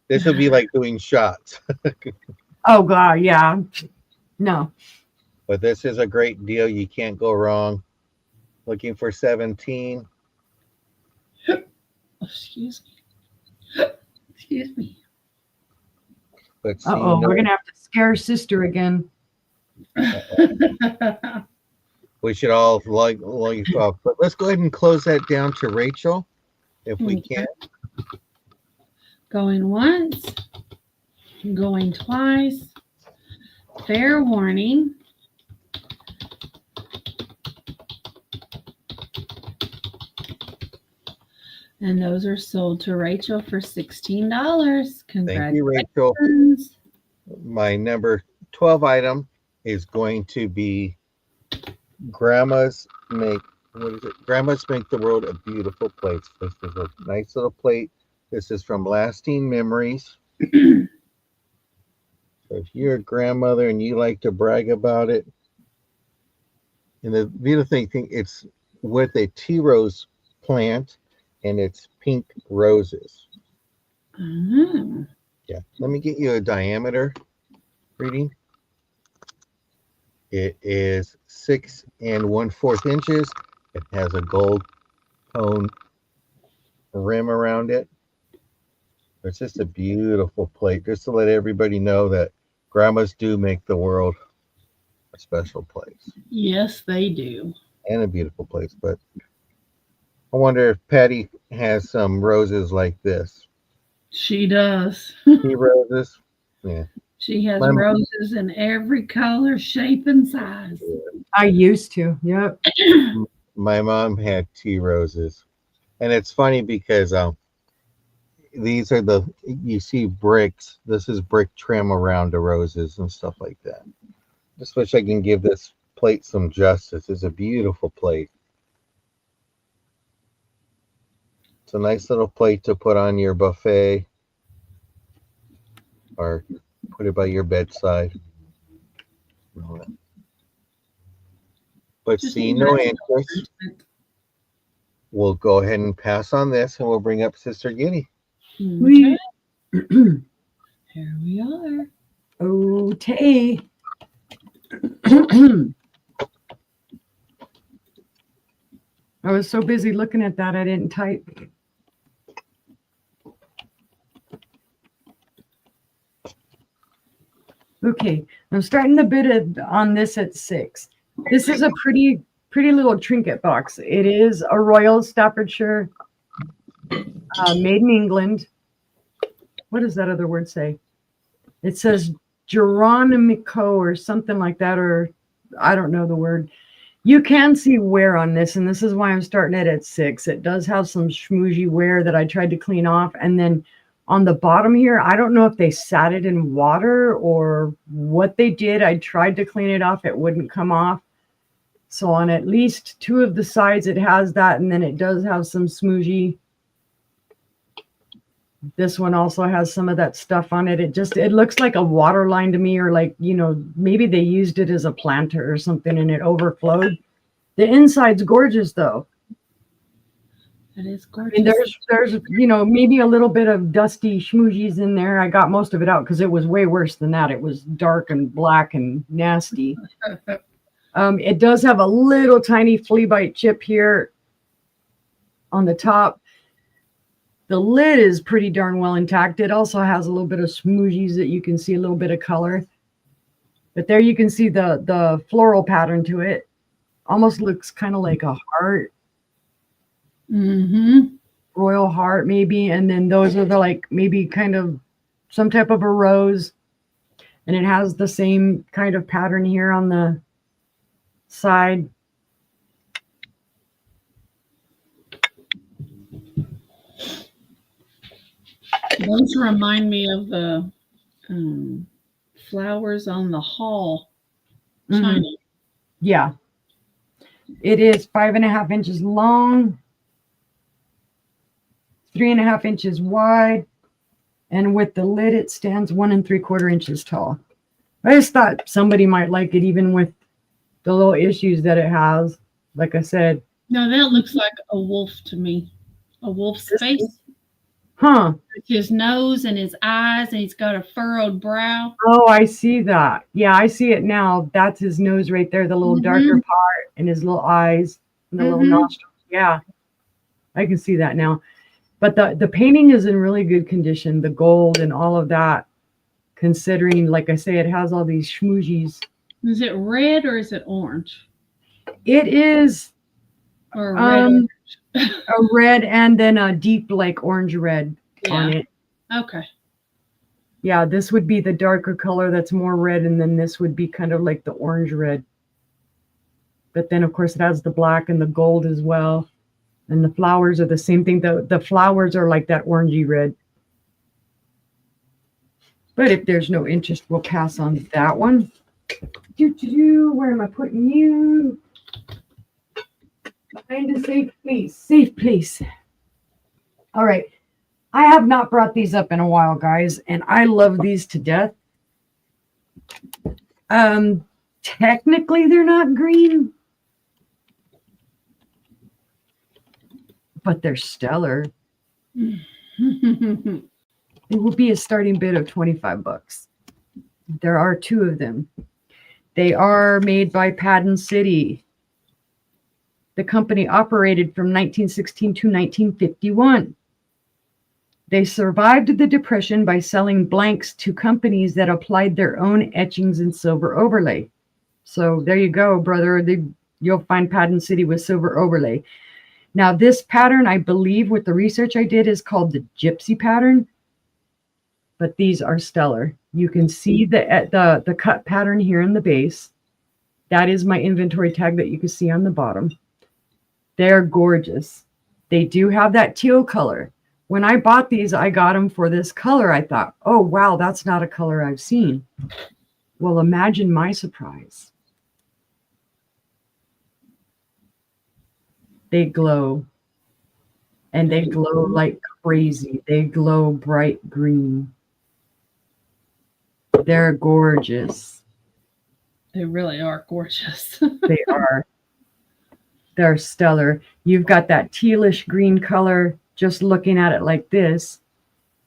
This would be like doing shots. Oh God, yeah. No. But this is a great deal. You can't go wrong. Looking for 17. Oh, excuse me. Excuse me. But see, Uh-oh, we're gonna have to scare sister again. we should all like up. But let's go ahead and close that down to Rachel, if we Okay. can. Going once, going twice. Fair warning. And those are sold to Rachel for $16. Thank you, Rachel. Congratulations. My number 12 item is going to be Grandma's Make the World a Beautiful Place. This is a nice little plate. This is from Lasting Memories. So if you're a grandmother and you like to brag about it, and the beautiful thing, it's with a tea rose plant and it's pink roses. Mhm. Yeah, let me get you a diameter reading. It is 6 1/4 inches. It has a gold tone rim around it. It's just a beautiful plate. Just to let everybody know that grandmas do make the world a special place Yes, they do. and a beautiful place. But I wonder if Patty has some roses like this. She does. Tea roses. Yeah. She has My- roses in every color, shape, and size. I used to. Yep. My mom had tea roses. And it's funny because these are you see bricks. This is brick trim around the roses and stuff like that. Just wish I can give this plate some justice. It's a beautiful plate. It's a nice little plate to put on your buffet or put it by your bedside. But Just see a no nice interest. we'll go ahead and pass on this and we'll bring up Sister Guinea. Okay, here we are. Oh, Tay. I was so busy looking at that, I didn't type. Okay, I'm starting the bid on this at 6. This is a pretty little trinket box. It is a Royal Staffordshire, made in England. What does that other word say? It says Geronimico or something like that, or I don't know the word. You can see wear on this, and this is why I'm starting it at 6. It does have some schmoozy wear that I tried to clean off, and then on the bottom here, I don't know if they sat it in water or what they did. I tried to clean it off. It wouldn't come off. So on at least 2 of the sides, it has that. And then it does have some smoozy. This one also has some of that stuff on it. It looks like a water line to me, or like, maybe they used it as a planter or something and it overflowed. The inside's gorgeous though. That is gorgeous. And there's maybe a little bit of dusty schmoozies in there. I got most of it out because it was way worse than that. It was dark and black and nasty. It does have a little tiny flea bite chip here on the top. The lid is pretty darn well intact. It also has a little bit of smoozies that you can see, a little bit of color. But there you can see the floral pattern to it. Almost looks kind of like a heart. Mm-hmm. Royal heart maybe, and then those are the like maybe kind of some type of a rose, and it has the same kind of pattern here on the side. Those remind me of the flowers on the hall china. Yeah, it is 5.5 inches long, 3.5 inches wide, and with the lid it stands 1 3/4 inches tall. I just thought somebody might like it, even with the little issues that it has. Like I said, No, that looks like a wolf to me. A wolf's face. Huh. His nose and his eyes, and he's got a furrowed brow. Oh, I see that. Yeah, I see it now. That's his nose right there, the little darker part, and his little eyes and the little nostrils. Yeah, I can see that now. But the painting is in really good condition, the gold and all of that, considering, like I say, it has all these schmoozies. Is it red or is it orange? It is Or red a red and then a deep like orange red on it. Okay. Yeah, this would be the darker color that's more red, and then this would be kind of like the orange red. But then, of course, it has the black and the gold as well. And the flowers are the same thing. The flowers are like that orangey red. But if there's no interest, we'll pass on that one. Where am I putting you? Find a safe place. Safe place. All right. I have not brought these up in a while, guys, and I love these to death. Technically, they're not green, but they're stellar. It will be a starting bid of $25. There are 2 of them. They are made by Padden City. The company operated from 1916 to 1951. They survived the Depression by selling blanks to companies that applied their own etchings and silver overlay. So there you go, brother. You'll find Padden City with silver overlay. Now, this pattern, I believe, with the research I did, is called the Gypsy pattern. But these are stellar. You can see the cut pattern here in the base. That is my inventory tag that you can see on the bottom. They're gorgeous. They do have that teal color. When I bought these, I got them for this color. I thought, oh, wow, that's not a color I've seen. Well, imagine my surprise. They glow. And they glow like crazy. They glow bright green. They're gorgeous. They really are gorgeous. They are. They're stellar. You've got that tealish green color just looking at it like this.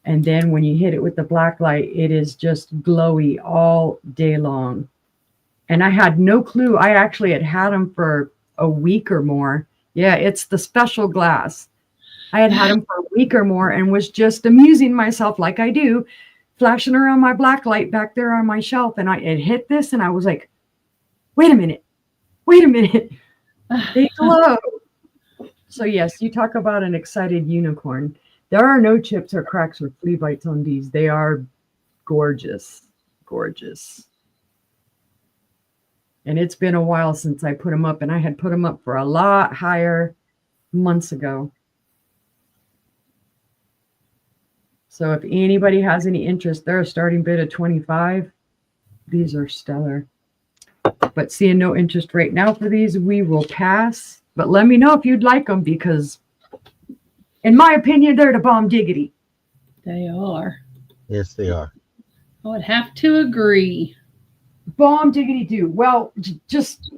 And then when you hit it with the black light, it is just glowy all day long. And I had no clue. I actually had them for a week or more. Yeah, it's the special glass. I had them for a week or more and was just amusing myself like I do, flashing around my black light back there on my shelf. And it hit this and I was like, wait a minute. They glow. So yes, you talk about an excited unicorn. There are no chips or cracks or flea bites on these. They are gorgeous. And it's been a while since I put them up, and I had put them up for a lot higher months ago. So if anybody has any interest, they're a starting bid of 25. These are stellar. But seeing no interest right now for these, we will pass. But let me know if you'd like them, because in my opinion, they're the bomb diggity. They are. Yes, they are. I would have to agree. Bomb diggity do. Well, just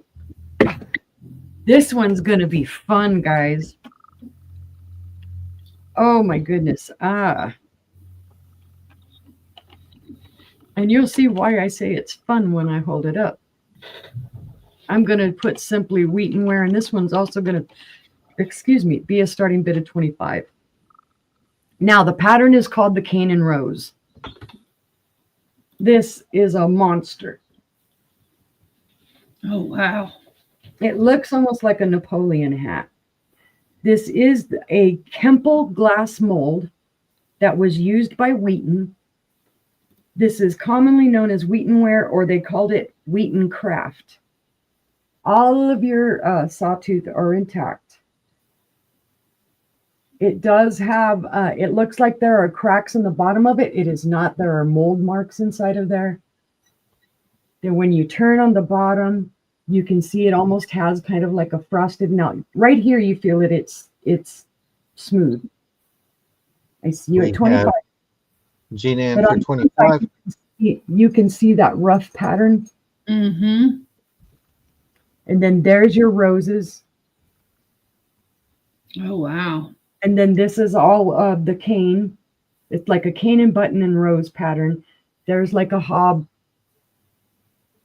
this one's gonna be fun, guys. Oh my goodness. And you'll see why I say it's fun when I hold it up. I'm gonna put simply Wheatonware, and this one's also gonna, be a starting bid of 25. Now the pattern is called the Cane and Rose. This is a monster. Oh, wow. It looks almost like a Napoleon hat. This is a Kemple glass mold that was used by Wheaton. This is commonly known as Wheatonware, or they called it Wheaton Craft. All of your sawtooth are intact. It does have, it looks like there are cracks in the bottom of it. It is not. There are mold marks inside of there. Then when you turn on the bottom, you can see it almost has kind of like a frosted. Now, right here, you feel it. It's smooth. I see you at 25. Gina, and for 25. You can see that rough pattern. Mm-hmm. And then there's your roses. Oh, wow. And then this is all of the cane. It's like a cane and button and rose pattern. There's like a hob,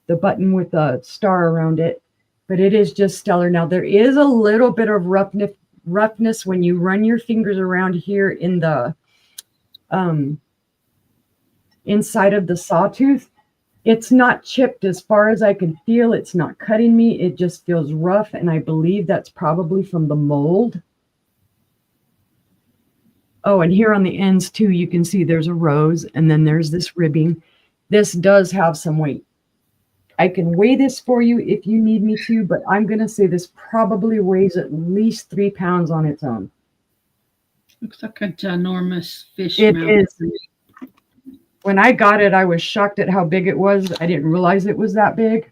the button with a star around it, but it is just stellar. Now there is a little bit of roughness when you run your fingers around here in the inside of the sawtooth. It's not chipped as far as I can feel. It's not cutting me. It just feels rough, and I believe that's probably from the mold. Oh, and here on the ends too, you can see there's a rose, and then there's this ribbing. This does have some weight. I can weigh this for you if you need me to, but I'm going to say this probably weighs at least 3 pounds on its own. Looks like a ginormous fish It mouth. is. When I got it, I was shocked at how big it was. I didn't realize it was that big.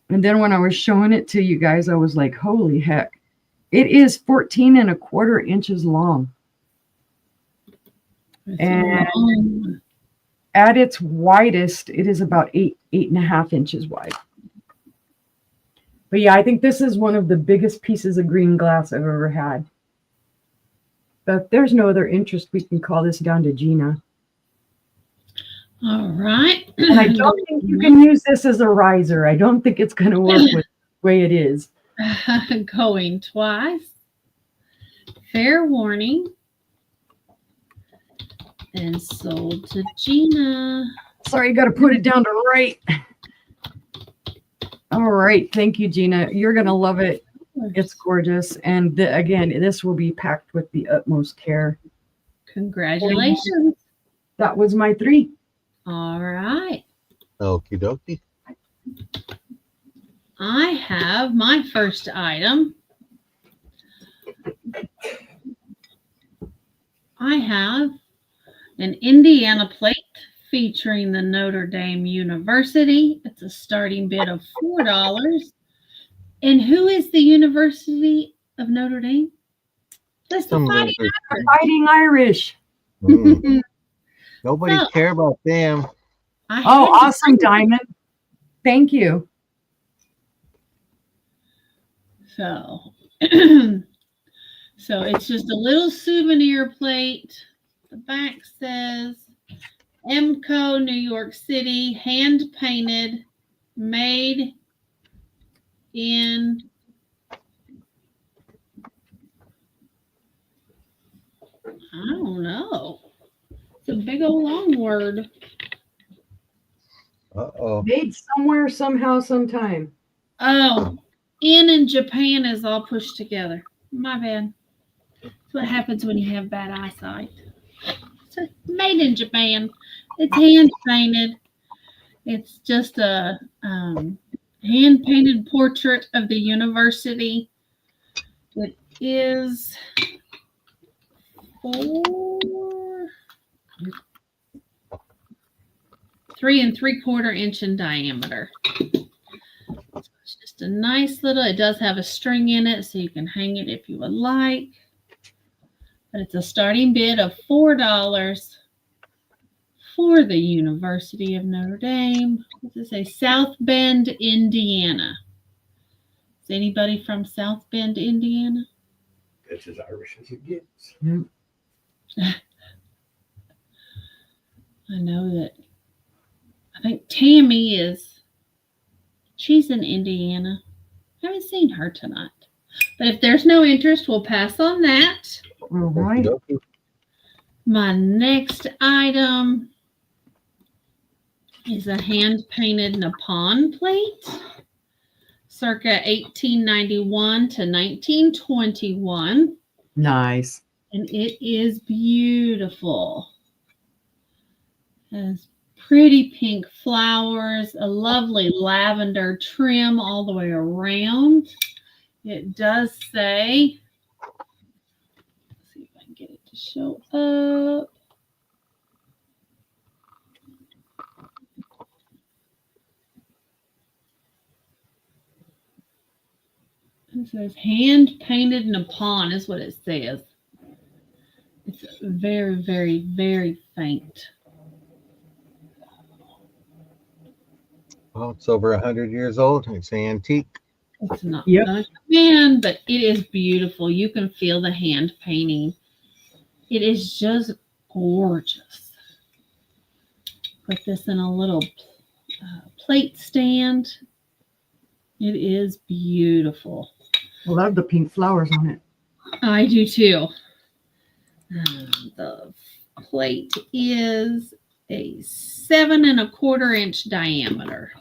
And then when I was showing it to you guys, I was like, holy heck. It is 14 1/4 inches long. It's And long. at its widest, it is about 8.5 inches wide. But yeah, I think this is one of the biggest pieces of green glass I've ever had. But if there's no other interest, we can call this down to Gina. All right. And I don't think you can use this as a riser. I don't think it's going to work with the way it is. Going twice. Fair warning. And sold to Gina. Sorry, you got to put it down to right. All right. Thank you, Gina. You're going to love it. It's gorgeous. And again, this will be packed with the utmost care. Congratulations. That was my 3. All right. Okie dokie. I have my first item. I have an Indiana plate featuring the Notre Dame University. It's a starting bid of $4. And who is the University of Notre Dame? That's the Some Fighting little- Irish. Fighting Irish. Mm. Nobody So- care about them. I Oh, had to awesome, Diamond. Thank you. So, so it's just a little souvenir plate. The back says MCO, New York City, hand painted, made in I don't know. It's a big old long word. Uh-oh. Made somewhere, somehow, sometime. Oh, in Japan is all pushed together. My bad. That's what happens when you have bad eyesight. So made in Japan. It's hand painted. It's just a hand painted portrait of the university. It is 3 3/4 inch in diameter. It's just a nice little, it does have a string in it, so you can hang it if you would like. But it's a starting bid of $4 for the University of Notre Dame. What does it say? South Bend, Indiana. Is anybody from South Bend, Indiana? That's as Irish as it gets. Yep. I know that. I think Tammy she's in Indiana. I haven't seen her tonight. But if there's no interest, we'll pass on that. All right. Okey-dokey. My next item is a hand-painted Nippon plate, circa 1891 to 1921. Nice. And it is beautiful. It has pretty pink flowers, a lovely lavender trim all the way around. It does say, let's see if I can get it to show up. It says hand painted Nippon is what it says. It's very, very, very faint. Well, it's over 100 years old. It's antique. It's not Yep. gonna come in, but it is beautiful. You can feel the hand painting. It is just gorgeous. Put this in a little plate stand. It is beautiful. I love the pink flowers on it. I do too. The plate is a 7 1/4 inch diameter.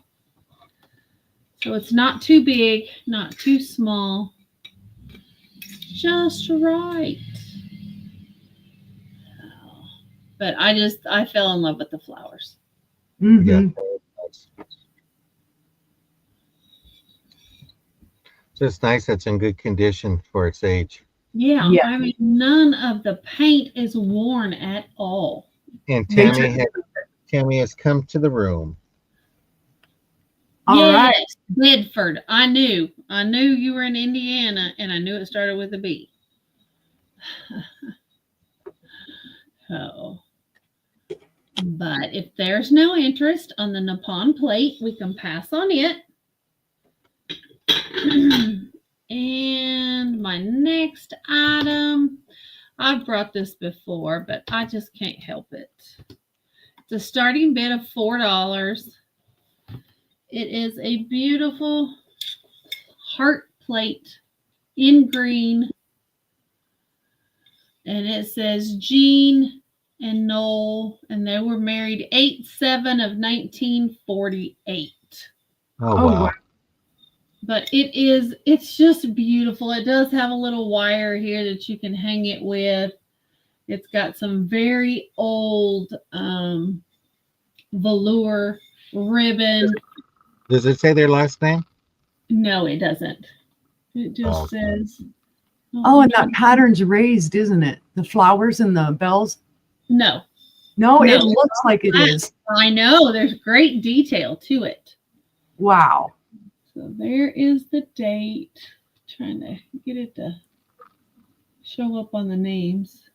So it's not too big, not too small, just right. But I fell in love with the flowers. Mm-hmm. Yeah. Just nice. That's in good condition for its age. Yeah, Yeah. I mean, none of the paint is worn at all. And Nature- Tammy has come to the room. All right. Yes, Bedford. I knew you were in Indiana, and I knew it started with a B. Oh. But if there's no interest on the Nippon plate, we can pass on it. And my next item, I've brought this before, but I just can't help it. It's a starting bid of $4. It is a beautiful heart plate in green. And it says Jean and Noel, and they were married 8/7 of 1948. Oh, Oh, wow. wow. But it's just beautiful. It does have a little wire here that you can hang it with. It's got some very old velour ribbon. Does it say their last name? No, it doesn't. It just Okay. says. Oh, and that pattern's raised, isn't it? The flowers and the bells. No, No, it No. looks like it is. I know. There's great detail to it. Wow. So there is the date. Trying to get it to show up on the names.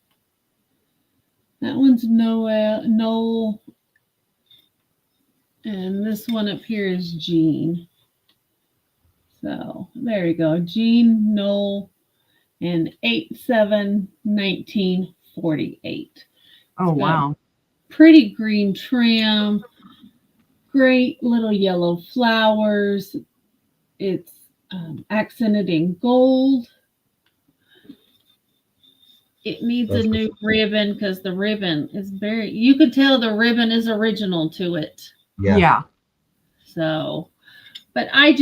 That one's Noel. And this one up here is Jean. So there you go. Jean Knoll and 8/7/1948. Oh, It's got wow. pretty green trim, great little yellow flowers. It's accented in gold. It needs a new ribbon because the ribbon is very, you could tell the ribbon is original to it. Yeah. Yeah. So, but I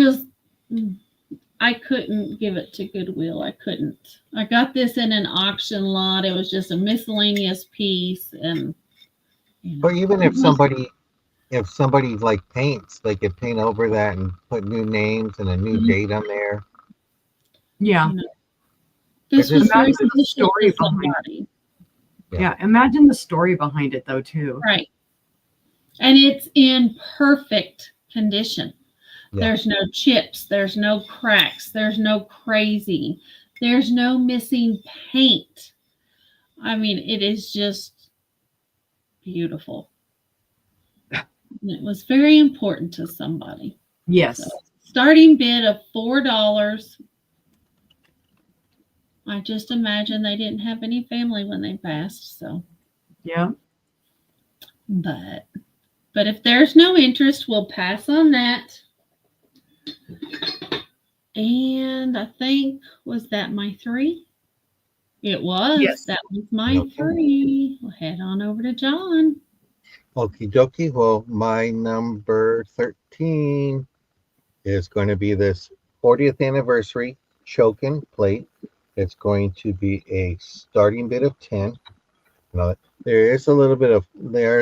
couldn't give it to Goodwill. I couldn't. I got this in an auction lot. It was just a miscellaneous piece, and But even if somebody like paints, they could paint over that and put new names and a new date on there. Yeah. you know, this It's was just- very Imagine the special story to behind somebody, Yeah. Imagine the story behind it, though, too. right? And it's in perfect condition. Yeah. There's no chips, there's no cracks, there's no crazy, there's no missing paint. I mean, it is just beautiful. And it was very important to somebody. Yes. So, starting bid of $4. I just imagine they didn't have any family when they passed, so Yeah. but if there's no interest, we'll pass on that. And I think, was that my 3? It was. Yes. That was my Okay. 3. We'll head on over to John. Okie dokie. Well, my number 13 is going to be this 40th anniversary chokin plate. It's going to be a starting bid of 10. Now, there are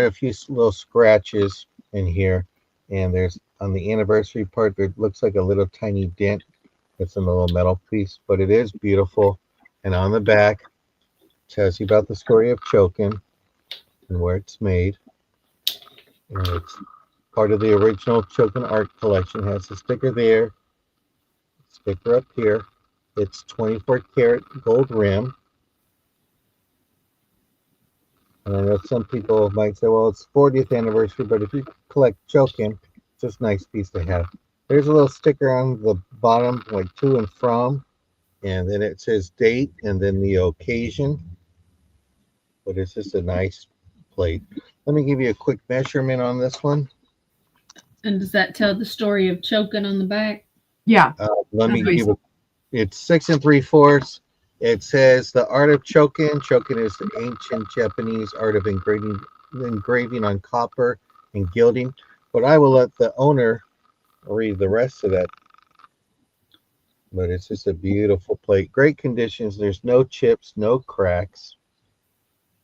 a few little scratches in here, and there's on the anniversary part, there looks like a little tiny dent. It's in the little metal piece, but it is beautiful. And on the back, tells you about the story of chokin and where it's made. And it's part of the original chokin art collection. It has a sticker there, sticker up here. It's 24 karat gold rim. And I know some people might say, well, it's 40th anniversary, but if you collect chokin, it's just a nice piece to have. There's a little sticker on the bottom, like to and from, and then it says date and then the occasion. But it's just a nice plate. Let me give you a quick measurement on this one. And does that tell the story of choking on the back? Yeah. Let me That's give it. It's 6 3/4. It says the art of chokin. Chokin is the ancient Japanese art of engraving on copper and gilding. But I will let the owner read the rest of that. But it's just a beautiful plate. Great conditions. There's no chips, no cracks.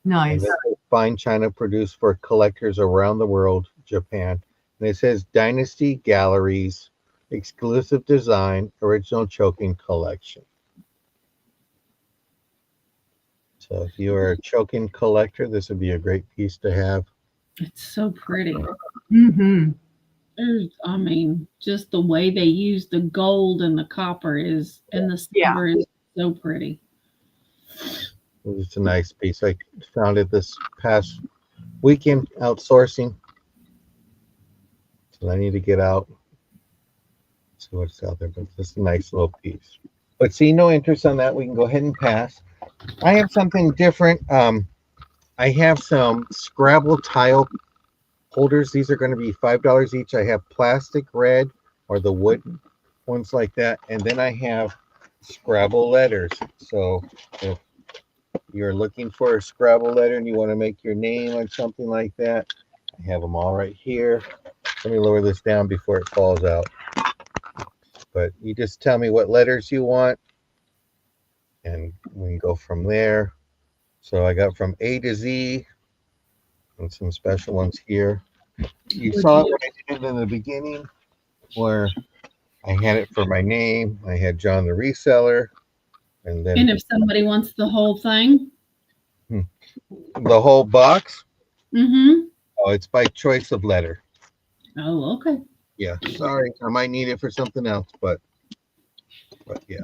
And Nice. this is fine china produced for collectors around the world, Japan. And it says Dynasty Galleries, exclusive design, original chokin collection. So if you are a chokin collector, this would be a great piece to have. It's so pretty. Mm-hmm. I mean, just the way they use the gold and the copper is, and the Yeah. silver is so pretty. It's a nice piece. I found it this past weekend outsourcing. So I need to get out, see what's out there. But it's a nice little piece. But see, no interest on that. We can go ahead and pass. I have something different. I have some Scrabble tile holders. These are going to be $5 each. I have plastic red or the wood ones like that. And then I have Scrabble letters. So if you're looking for a Scrabble letter and you want to make your name on something like that, I have them all right here. Let me lower this down before it falls out. But you just tell me what letters you want, and we can go from there. So I got from A to Z, and some special ones here. You saw it when I did it in the beginning, where I had it for my name. I had John the Reseller, and then And if somebody wants the whole thing, the whole box. mm-hmm. Oh, it's by choice of letter. Oh, okay. Yeah, sorry, I might need it for something else, but yeah.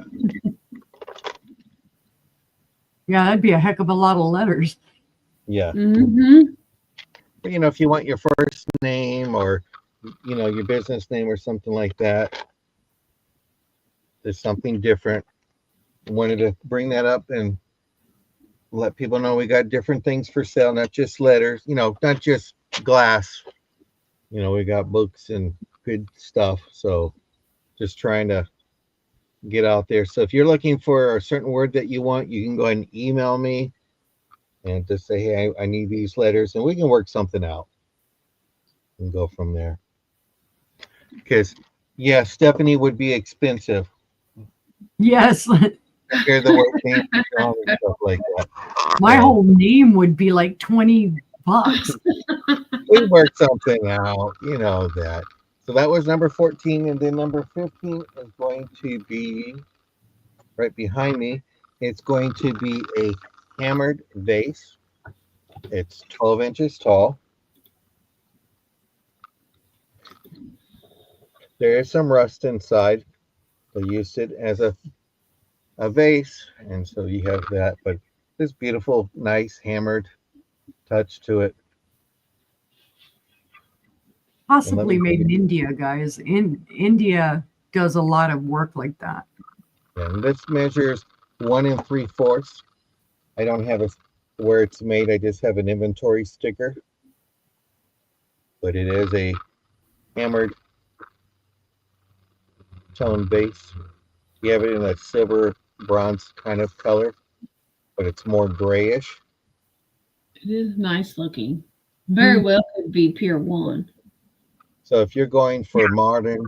Yeah, that'd be a heck of a lot of letters. Yeah. Mm-hmm. But, if you want your first name or, your business name or something like that, there's something different. Wanted to bring that up and let people know we got different things for sale, not just letters, not just glass. We got books and good stuff. So just trying to get out there. So if you're looking for a certain word that you want, you can go ahead and email me and just say, hey, I need these letters, and we can work something out and go from there. Because, yeah, Stephanie would be expensive. Yes. Hear the word name and stuff like that. My So whole name would be like $20. we work something out, that. So that was number 14, and then number 15 is going to be right behind me. It's going to be a hammered vase. It's 12 inches tall. There is some rust inside. They used it as a vase, and so you have that. But this beautiful, nice hammered touch to it. Possibly made in India, guys. India does a lot of work like that. And this measures 1 3/4. I don't have where it's made. I just have an inventory sticker. But it is a hammered tone base. You have it in a silver bronze kind of color, but it's more grayish. It is nice looking. Very well could be Pier 1. So if you're going for modern,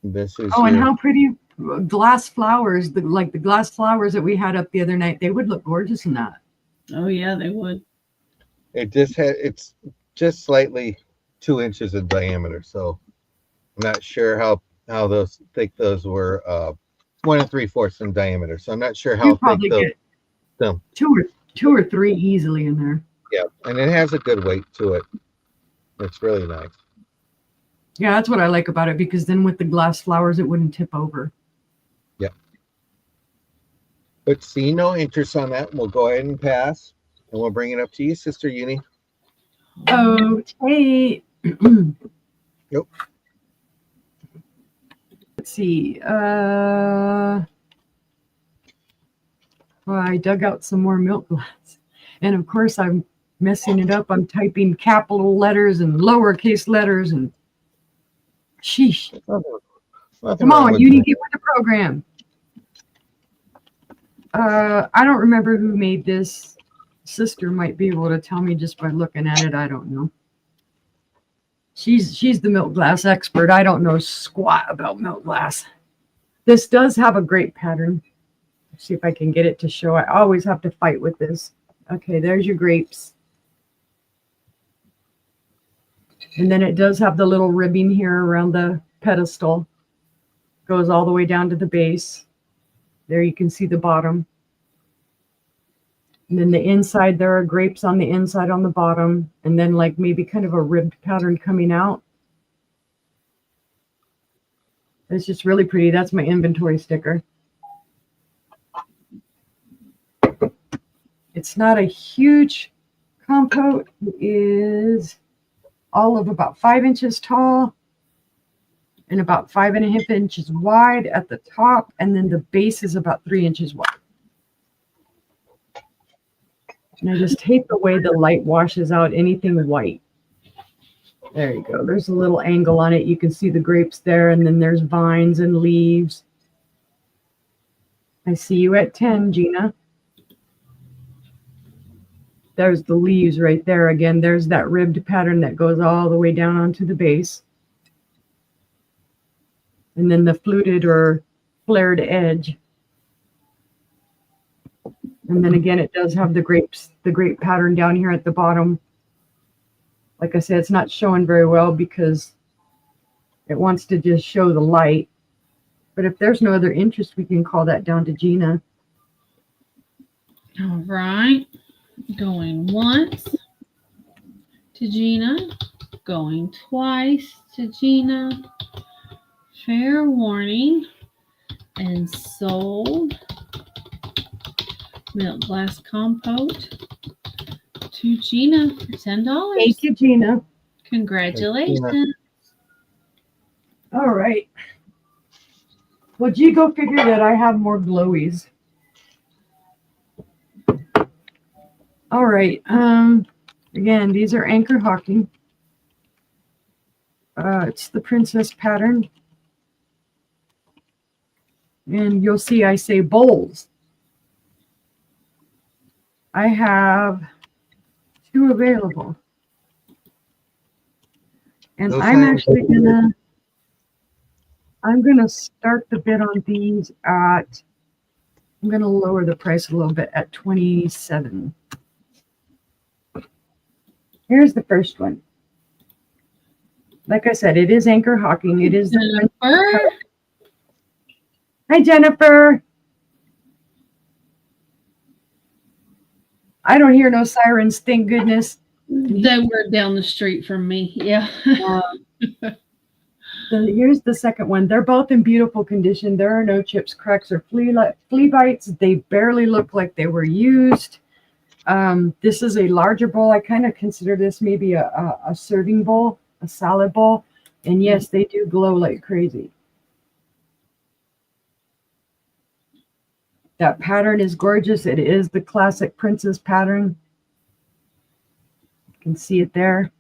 this is and how pretty glass flowers, like the glass flowers that we had up the other night, they would look gorgeous in that. Oh yeah, they would. It's just slightly 2 inches in diameter. So I'm not sure how thick those were. 1 3/4 in diameter. So I'm not sure how thick those. Get two or three easily in there. Yeah, and it has a good weight to it. It's really nice. Yeah, that's what I like about it, because then with the glass flowers, it wouldn't tip over. Yeah. But see no interest on that. We'll go ahead and pass, and we'll bring it up to you, Sister Uni. Okay. Yep. Let's see. Well, I dug out some more milk glass. And of course, I'm messing it up. I'm typing capital letters and lowercase letters, and sheesh. Come on, you need to get with the program. I don't remember who made this. Sister might be able to tell me just by looking at it. I don't know. She's the milk glass expert. I don't know squat about milk glass. This does have a great pattern. Let's see if I can get it to show. I always have to fight with this. Okay, there's your grapes. And then it does have the little ribbing here around the pedestal. Goes all the way down to the base. There you can see the bottom. And then the inside, there are grapes on the inside on the bottom. And then like maybe kind of a ribbed pattern coming out. It's just really pretty. That's my inventory sticker. It's not a huge compote. It is all of about 5 inches tall and about 5.5 inches wide at the top. And then the base is about 3 inches wide. And I just hate the way the light washes out anything white. There you go. There's a little angle on it. You can see the grapes there, and then there's vines and leaves. I see you at 10, Gina. There's the leaves right there. Again, there's that ribbed pattern that goes all the way down onto the base. And then the fluted or flared edge. And then again, it does have the grape pattern down here at the bottom. Like I said, it's not showing very well because it wants to just show the light. But if there's no other interest, we can call that down to Gina. All right. Going once to Gina. Going twice to Gina. Fair warning. And sold. Milk glass compote to Gina for $10. Thank you, Gina. Congratulations. All right. Well, gee, go figure that I have more glowies. All right. Again, these are anchor hocking. It's the princess pattern. And you'll see I say bowls. I have 2 available. And Those I'm things- actually gonna start the bid on these at, I'm gonna lower the price a little bit at 27. Here's the first one. Like I said, it is anchor hocking. It is the Jennifer, Hi, Jennifer. I don't hear no sirens, thank goodness. they were down the street from me. Yeah. Here's the second one. They're both in beautiful condition. There are no chips, cracks, or flea bites. They barely look like they were used. This is a larger bowl. I kind of consider this maybe a serving bowl, a salad bowl. And yes, they do glow like crazy. That pattern is gorgeous. It is the classic princess pattern. You can see it there.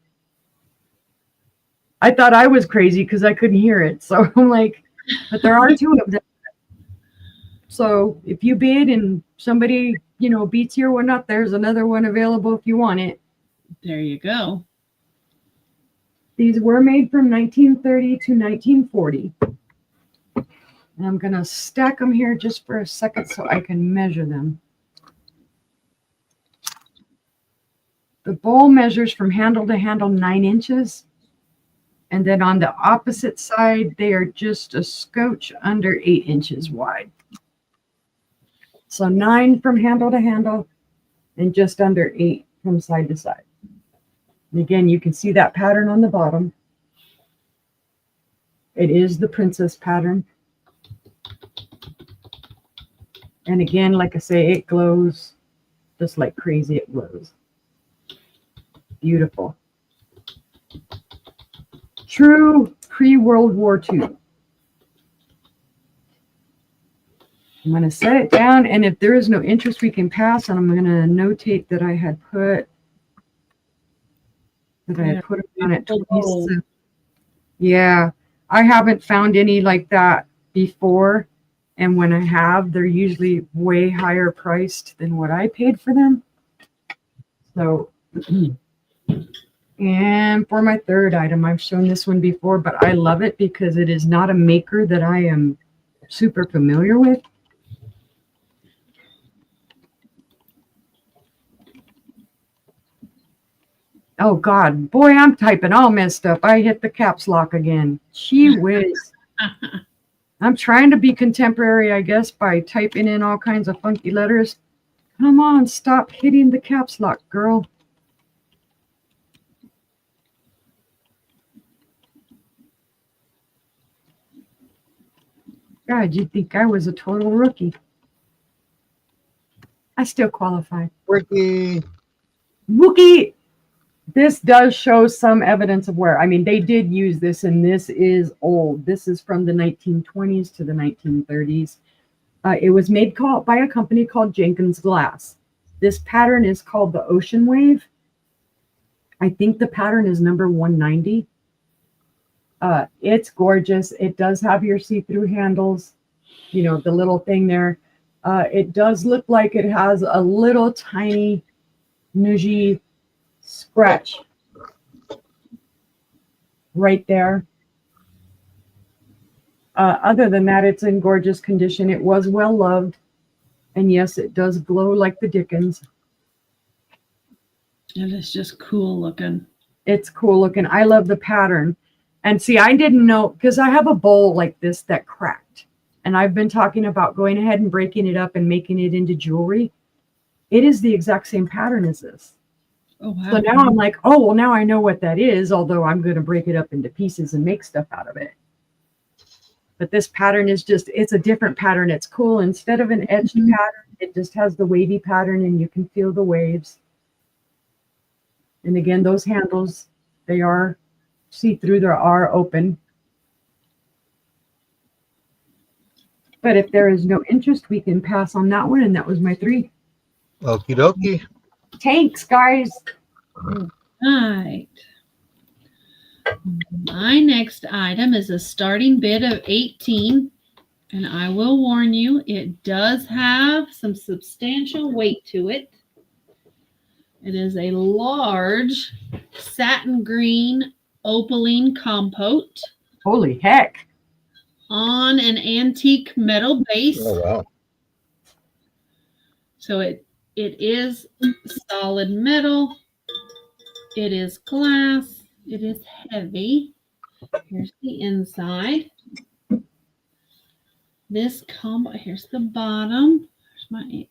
I thought I was crazy because I couldn't hear it. So I'm like, but there are 2 of them. So if you bid and somebody, beats you or whatnot, there's another one available if you want it. There you go. These were made from 1930 to 1940. And I'm going to stack them here just for a second so I can measure them. The bowl measures from handle to handle 9 inches. And then on the opposite side, they are just a scotch under 8 inches wide. So 9 from handle to handle and just under 8 from side to side. And again, you can see that pattern on the bottom. It is the princess pattern. And again, like I say, it glows just like crazy. It glows. Beautiful. True pre-World War II. I'm going to set it down, and if there is no interest, we can pass, and I'm going to notate that I had put it on at 27. Yeah, I haven't found any like that before, and when I have, they're usually way higher priced than what I paid for them. So, and for my third item, I've shown this one before, but I love it because it is not a maker that I am super familiar with. Oh God, boy, I'm typing all messed up. I hit the caps lock again. Gee whiz. I'm trying to be contemporary, I guess, by typing in all kinds of funky letters. Come on, stop hitting the caps lock, girl. God, you'd think I was a total rookie. I still qualify. Ricky. Wookie! This does show some evidence of wear. I mean, they did use this, and this is old. This is from the 1920s to the 1930s. It was made by a company called Jenkins Glass. This pattern is called the Ocean Wave. I think the pattern is number 190. It's gorgeous. It does have your see-through handles, the little thing there. It does look like it has a little tiny nudgy scratch right there. Other than that, it's in gorgeous condition. It was well loved. And yes, it does glow like the dickens. It is just cool looking. It's cool looking. I love the pattern. And see, I didn't know, because I have a bowl like this that cracked. And I've been talking about going ahead and breaking it up and making it into jewelry. It is the exact same pattern as this. Oh, wow. So now I'm like, oh, well, now I know what that is, although I'm going to break it up into pieces and make stuff out of it. But this pattern is it's a different pattern. It's cool. Instead of an edged pattern, it just has the wavy pattern, and you can feel the waves. And again, those handles, they are see-through, they are open. But if there is no interest, we can pass on that one. And that was my 3. Okie dokie. Tanks, guys. All right. My next item is a starting bid of 18. And I will warn you, it does have some substantial weight to it. It is a large satin green opaline compote Holy heck. on an antique metal base. Oh wow. So it is solid metal. It is glass. It is heavy. Here's the inside. This combo, here's the bottom. There's my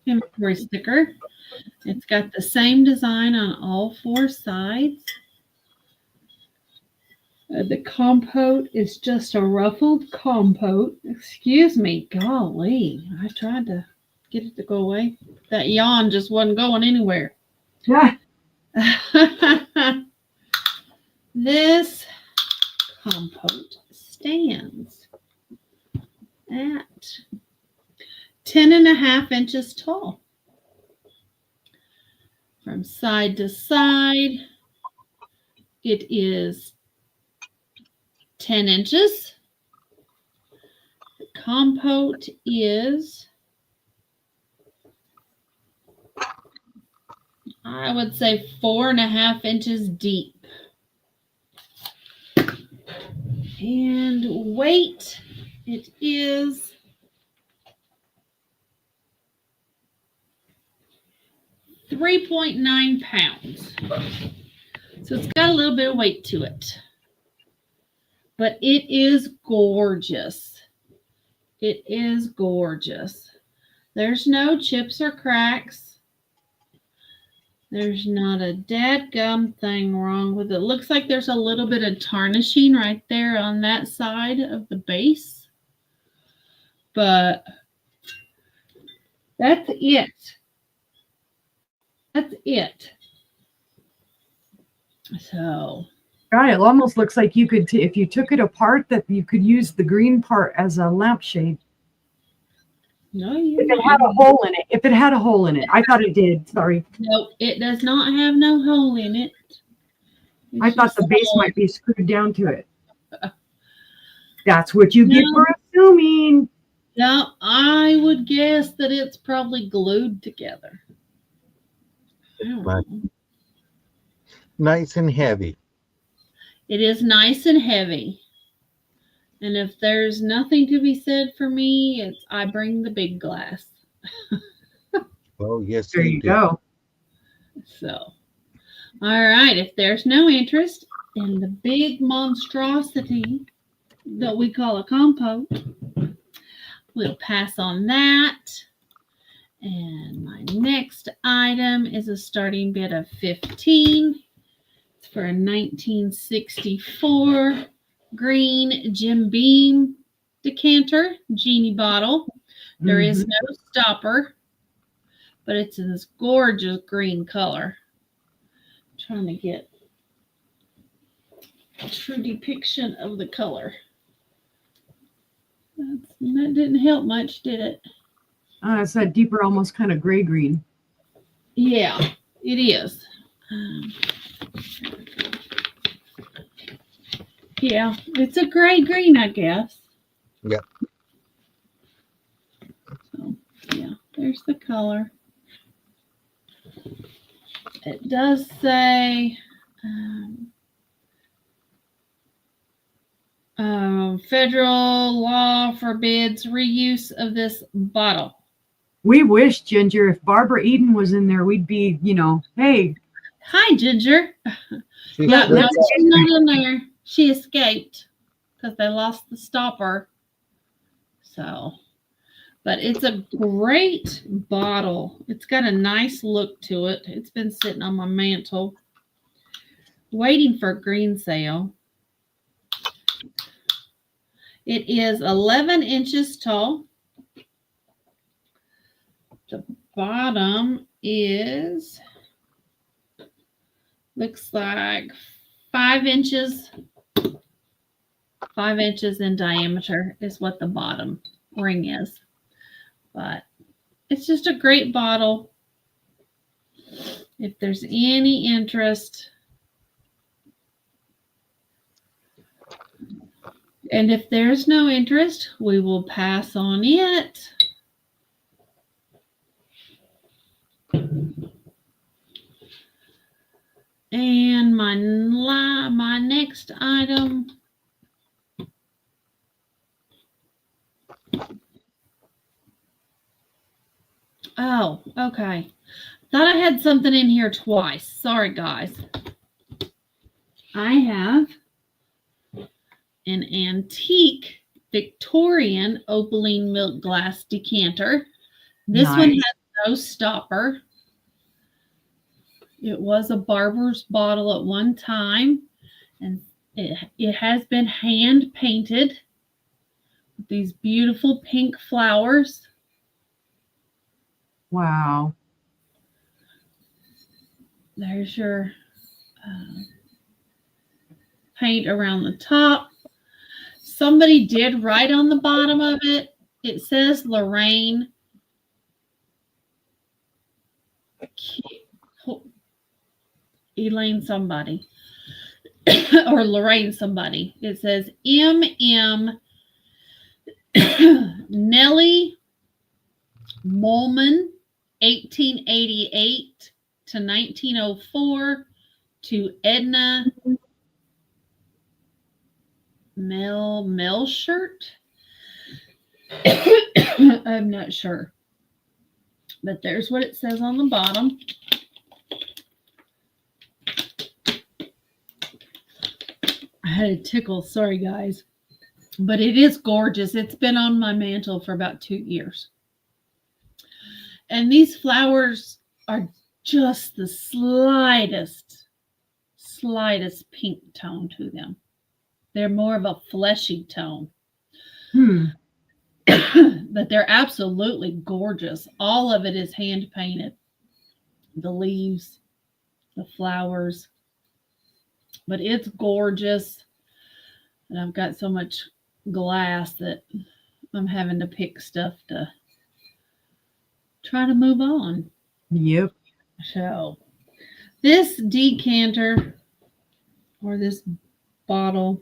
inventory sticker. It's got the same design on all 4 sides. The compote is just a ruffled compote. Excuse me, golly. I tried to get it to go away. That yawn just wasn't going anywhere. Yeah. This compote stands at 10.5 inches tall. From side to side, it is 10 inches. The compote is, I would say, 4.5 inches deep. And weight, it is 3.9 pounds. So it's got a little bit of weight to it. But it is gorgeous. It is gorgeous. There's no chips or cracks. There's not a dadgum thing wrong with it. Looks like there's a little bit of tarnishing right there on that side of the base. But that's it. That's it. So. God, it almost looks like you could, if you took it apart, that you could use the green part as a lampshade. No, If it had a hole in it. If it had a hole in it. I thought it did. Sorry. No, it does not have no hole in it. I thought the base might be screwed down to it. That's what you get for assuming. No, I would guess that it's probably glued together. I don't Right. know. Nice and heavy. It is nice and heavy. And if there's nothing to be said for me, it's I bring the big glass. Oh yes, There you go. So, all right. If there's no interest in the big monstrosity that we call a compote, we'll pass on that. And my next item is a starting bid of 15. It's for a 1964 green Jim Beam decanter, genie bottle. There is no stopper, but it's in this gorgeous green color. I'm trying to get a true depiction of the color. That didn't help much, did it? It's that deeper, almost kind of gray green. Yeah, it is. Yeah, it's a gray green, I guess. Yep. So, yeah, there's the color. It does say federal law forbids reuse of this bottle. We wish, Ginger, if Barbara Eden was in there, we'd be, hey. Hi, Ginger. She's Yeah, no, let's she's not in there. She escaped because they lost the stopper. So, but it's a great bottle. It's got a nice look to it. It's been sitting on my mantle waiting for a green sale. It is 11 inches tall. The bottom is, looks like 5 inches 5 inches in diameter is what the bottom ring is. But it's just a great bottle. If there's any interest. And if there's no interest, we will pass on it. And my next item oh, okay. Thought I had something in here twice. Sorry, guys. I have an antique Victorian opaline milk glass decanter. This one has no stopper. It was a barber's bottle at one time, and it has been hand painted with these beautiful pink flowers. Wow. There's your paint around the top. Somebody did write on the bottom of it. It says Lorraine. Elaine somebody. Or Lorraine somebody. It says M.M. Nellie Molman, 1888 to 1904, to Edna Melchert. I'm not sure. But there's what it says on the bottom. I had a tickle. Sorry, guys. But it is gorgeous. It's been on my mantle for about 2 years. And these flowers are just the slightest pink tone to them. They're more of a fleshy tone. But they're absolutely gorgeous. All of it is hand painted. The leaves, the flowers. But it's gorgeous. And I've got so much glass that I'm having to pick stuff to try to move on. Yep. So this decanter or this bottle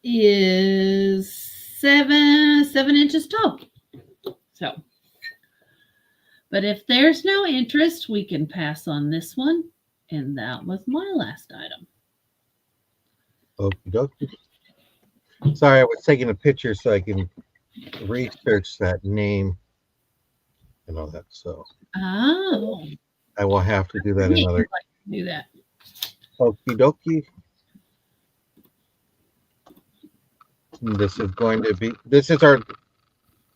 is 7 inches tall. So, but if there's no interest, we can pass on this one. And that was my last item. Okie dokie. Sorry, I was taking a picture so I can research that name and all that. So Oh, I will have to do that another. like to do that. Okie dokie. This is going to be. This is our.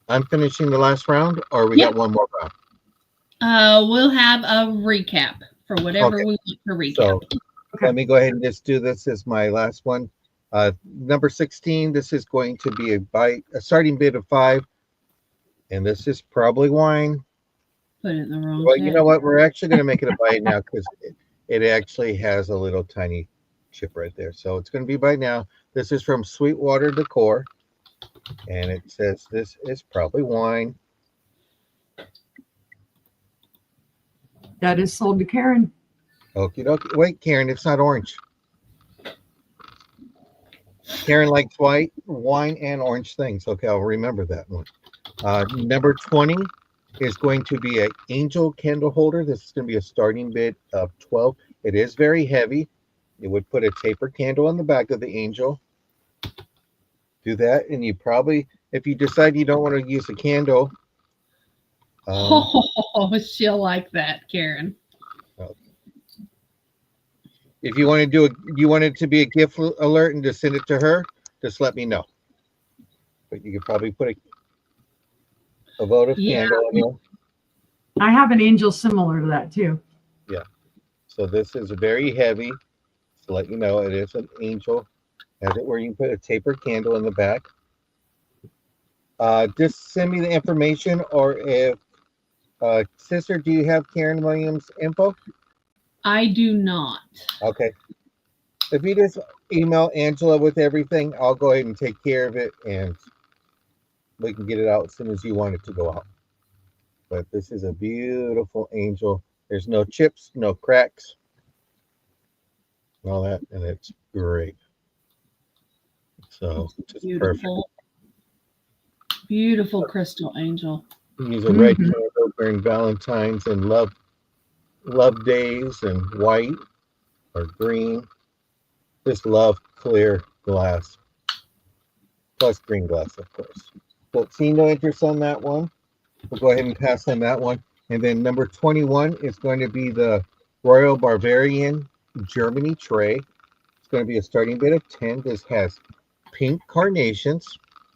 I'm finishing the last round, or we got one more round. We'll have a recap for whatever Okay. we want to recap. So let me go ahead and just do this as my last one. Number 16. This is going to be a starting bid of 5, and this is probably wine. Put it in the wrong. Well, you know what? We're actually going to make it a bite now because it actually has a little tiny chip right there. So it's going to be bite now. This is from Sweetwater Decor, and it says this is probably wine. That is sold to Karen. Okie dokie. Wait, Karen, it's not orange. Karen likes wine and orange things. Okay, I'll remember that one. Number 20 is going to be an angel candle holder. This is going to be a starting bid of 12. It is very heavy. It would put a taper candle on the back of the angel. Do that, and you probably, if you decide you don't want to use a candle. She'll like that, Karen. If you want to do you want it to be a gift alert and just send it to her, just let me know. But you could probably put a votive candle in there. I have an angel similar to that too. Yeah. So this is very heavy. To let you know, it is an angel. Has it where you can put a tapered candle in the back. Just send me the information, or if sister, do you have Karen Williams info? I do not. Okay. If you just email Angela with everything, I'll go ahead and take care of it, and we can get it out as soon as you want it to go out. But this is a beautiful angel. There's no chips, no cracks, all that, and it's great. So just perfect. Beautiful. Beautiful crystal angel. Use a red Mhm. candle during Valentine's and love days, and white or green. Just love clear glass. Plus green glass, of course. But see no interest on that one. We'll go ahead and pass on that one. And then number 21 is going to be the Royal Bavarian Germany tray. It's going to be a starting bid of 10. This has pink carnations.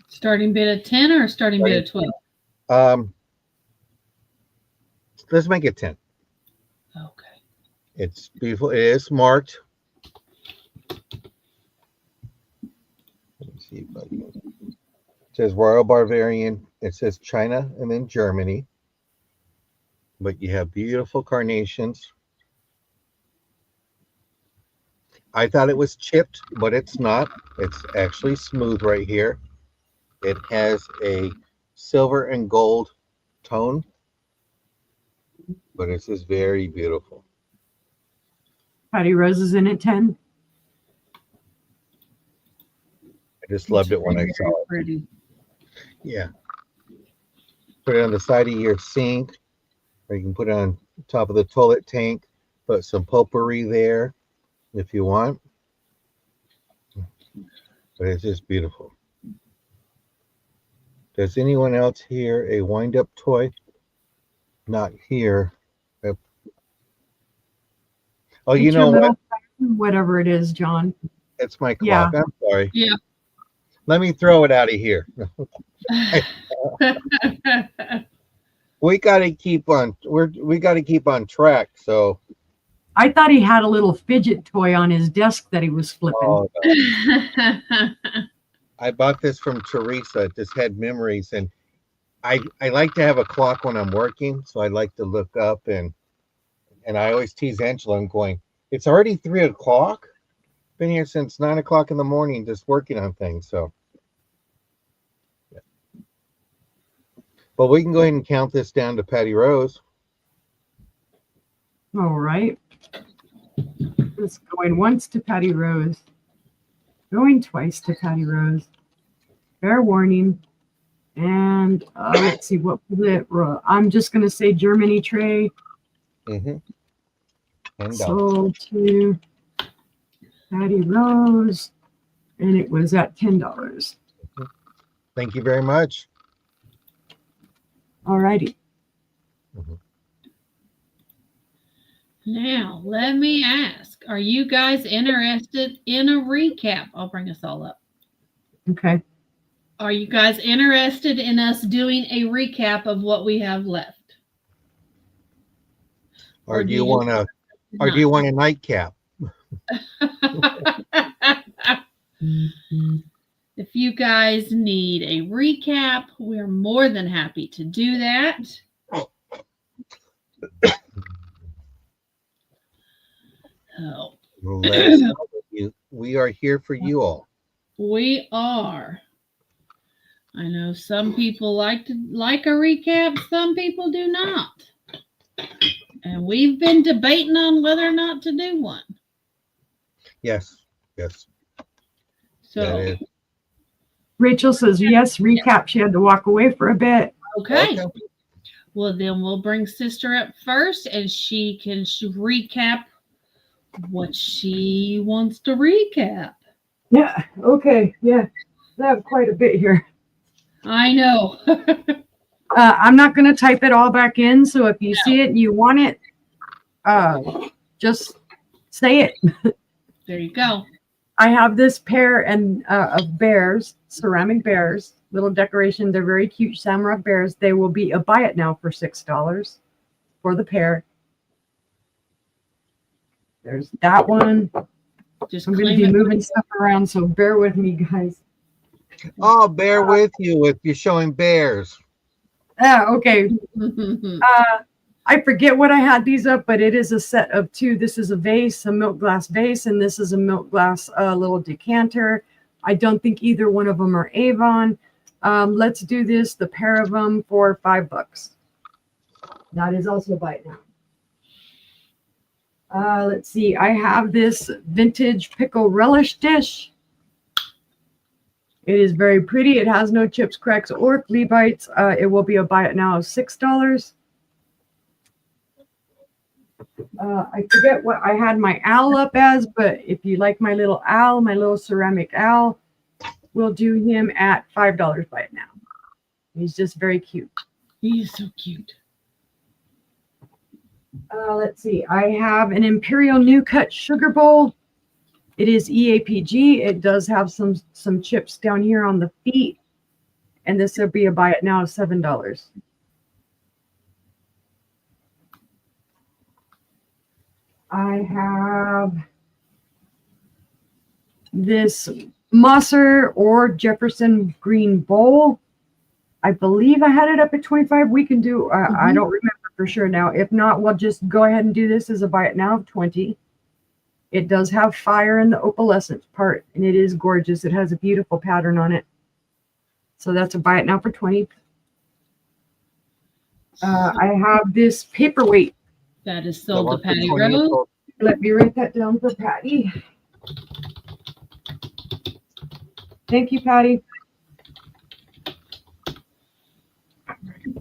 Starting bid of 10 or starting bid of 12? Let's make it 10. Okay. It's beautiful. It is marked. Let me see if I can. It says Royal Bavarian. It says China and then Germany. But you have beautiful carnations. I thought it was chipped, but it's not. It's actually smooth right here. It has a silver and gold tone, but it's just very beautiful. Patty Rose is in at 10. I just loved it when I saw it. Pretty. Yeah. Put it on the side of your sink, or you can put it on top of the toilet tank. Put some potpourri there if you want. But it's just beautiful. Does anyone else hear a wind-up toy? Not here. Oh, you Get your know little what? whatever it is, John. It's my Yeah. clock. I'm sorry. Yeah. Let me throw it out of here. We got to keep on. We got to keep on track. So. I thought he had a little fidget toy on his desk that he was flipping. Oh, no. I bought this from Teresa. It just had memories, and I like to have a clock when I'm working, so I like to look up, and I always tease Angela. I'm going, it's already 3 o'clock. Been here since 9 o'clock in the morning, just working on things. So, yeah. But we can go ahead and count this down to Patty Rose. All right. It's going once to Patty Rose. Going twice to Patty Rose. Fair warning. And let's see what I'm just going to say Germany tray. And Sold to Patty Rose, and it was at $10. Thank you very much. All righty. Now, let me ask, are you guys interested in a recap? I'll bring us all up. Okay. Are you guys interested in us doing a recap of what we have left? Or do you want a nightcap? If you guys need a recap, we're more than happy to do that. Oh. Let us know that we are here for you all. We are. I know some people like a recap, some people do not. And we've been debating on whether or not to do one. Yes. So, Rachel says yes, recap. She had to walk away for a bit. okay. Well, then we'll bring Sister up first, and she can recap what she wants to recap. Yeah. Okay. Yeah. I have quite a bit here. I know. I'm not going to type it all back in. So if you see it and you want it, just say it. There you go. I have this pair of bears, ceramic bears, little decoration. They're very cute shamrock bears. They will be a buy it now for $6 for the pair. There's that one. Just I'm going to be moving stuff around, so bear with me, guys. I'll bear with you if you're showing bears. Okay. I forget what I had these up, but it is a set of two. This is a vase, a milk glass vase, and this is a milk glass little decanter. I don't think either one of them are Avon. Let's do this, the pair of them, for $5. That is also a buy it now. Let's see. I have this vintage pickle relish dish. It is very pretty. It has no chips, cracks, or flea bites. It will be a buy it now of $6. I forget what I had my owl up as, but if you like my little owl, my little ceramic owl, we'll do him at $5 buy it now. He's just very cute. He is so cute. Let's see. I have an Imperial New Cut sugar bowl. It is EAPG. It does have some chips down here on the feet. And this will be a buy it now of $7. I have this Mosser or Jefferson green bowl. I believe I had it up at 25. We can do, I don't remember for sure now. If not, we'll just go ahead and do this as a buy it now of 20. It does have fire in the opalescence part, and it is gorgeous. It has a beautiful pattern on it. So that's a buy it now for 20. I have this paperweight. That is sold to Patty Rose. Let me write that down for Patty. Thank you, Patty.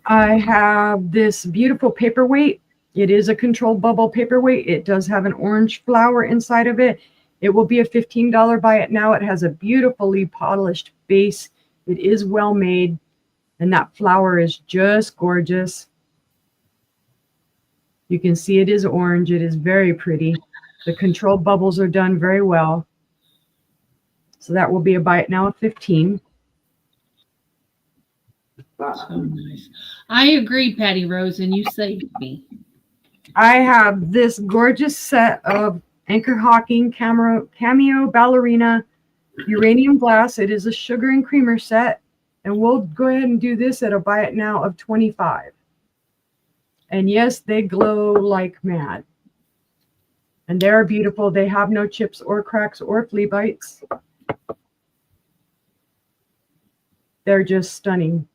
I have this beautiful paperweight. It is a controlled bubble paperweight. It does have an orange flower inside of it. It will be a $15 buy it now. It has a beautifully polished base. It is well made, and that flower is just gorgeous. You can see it is orange. It is very pretty. The controlled bubbles are done very well. So that will be a buy it now of 15. So nice. I agree, Patty Rose, and you saved me. I have this gorgeous set of Anchor Hawking Cameo Ballerina Uranium Glass. It is a sugar and creamer set. And we'll go ahead and do this at a buy it now of 25. And yes, they glow like mad. And they're beautiful. They have no chips or cracks or flea bites. They're just stunning.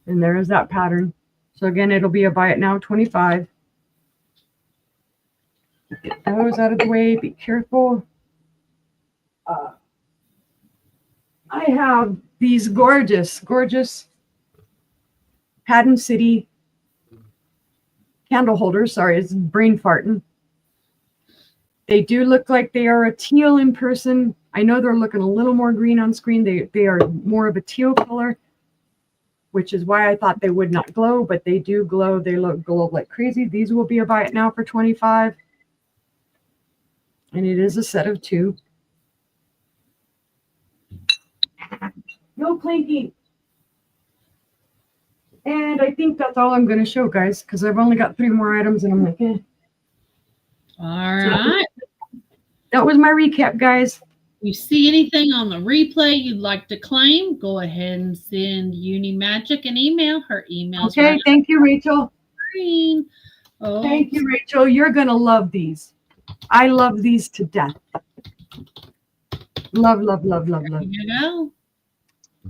And there is that pattern. So again, it'll be a buy it now 25. Get those out of the way. Be careful. I have these gorgeous Haddon City candle holders. Sorry, it's brain farting. They do look like they are a teal in person. I know they're looking a little more green on screen. They are more of a teal color, which is why I thought they would not glow, but they do glow. They glow like crazy. These will be a buy it now for 25. And it is a set of 2. No clanking. And I think that's all I'm going to show, guys, because I've only got 3 more items, and I'm like, eh. All right. That was my recap, guys. You see anything on the replay you'd like to claim, go ahead and send Unimagic an email. Her email. Okay, right, thank you, Rachel. Oh. Thank you, Rachel. You're going to love these. I love these to death. Love, love, love, love, love. There you go.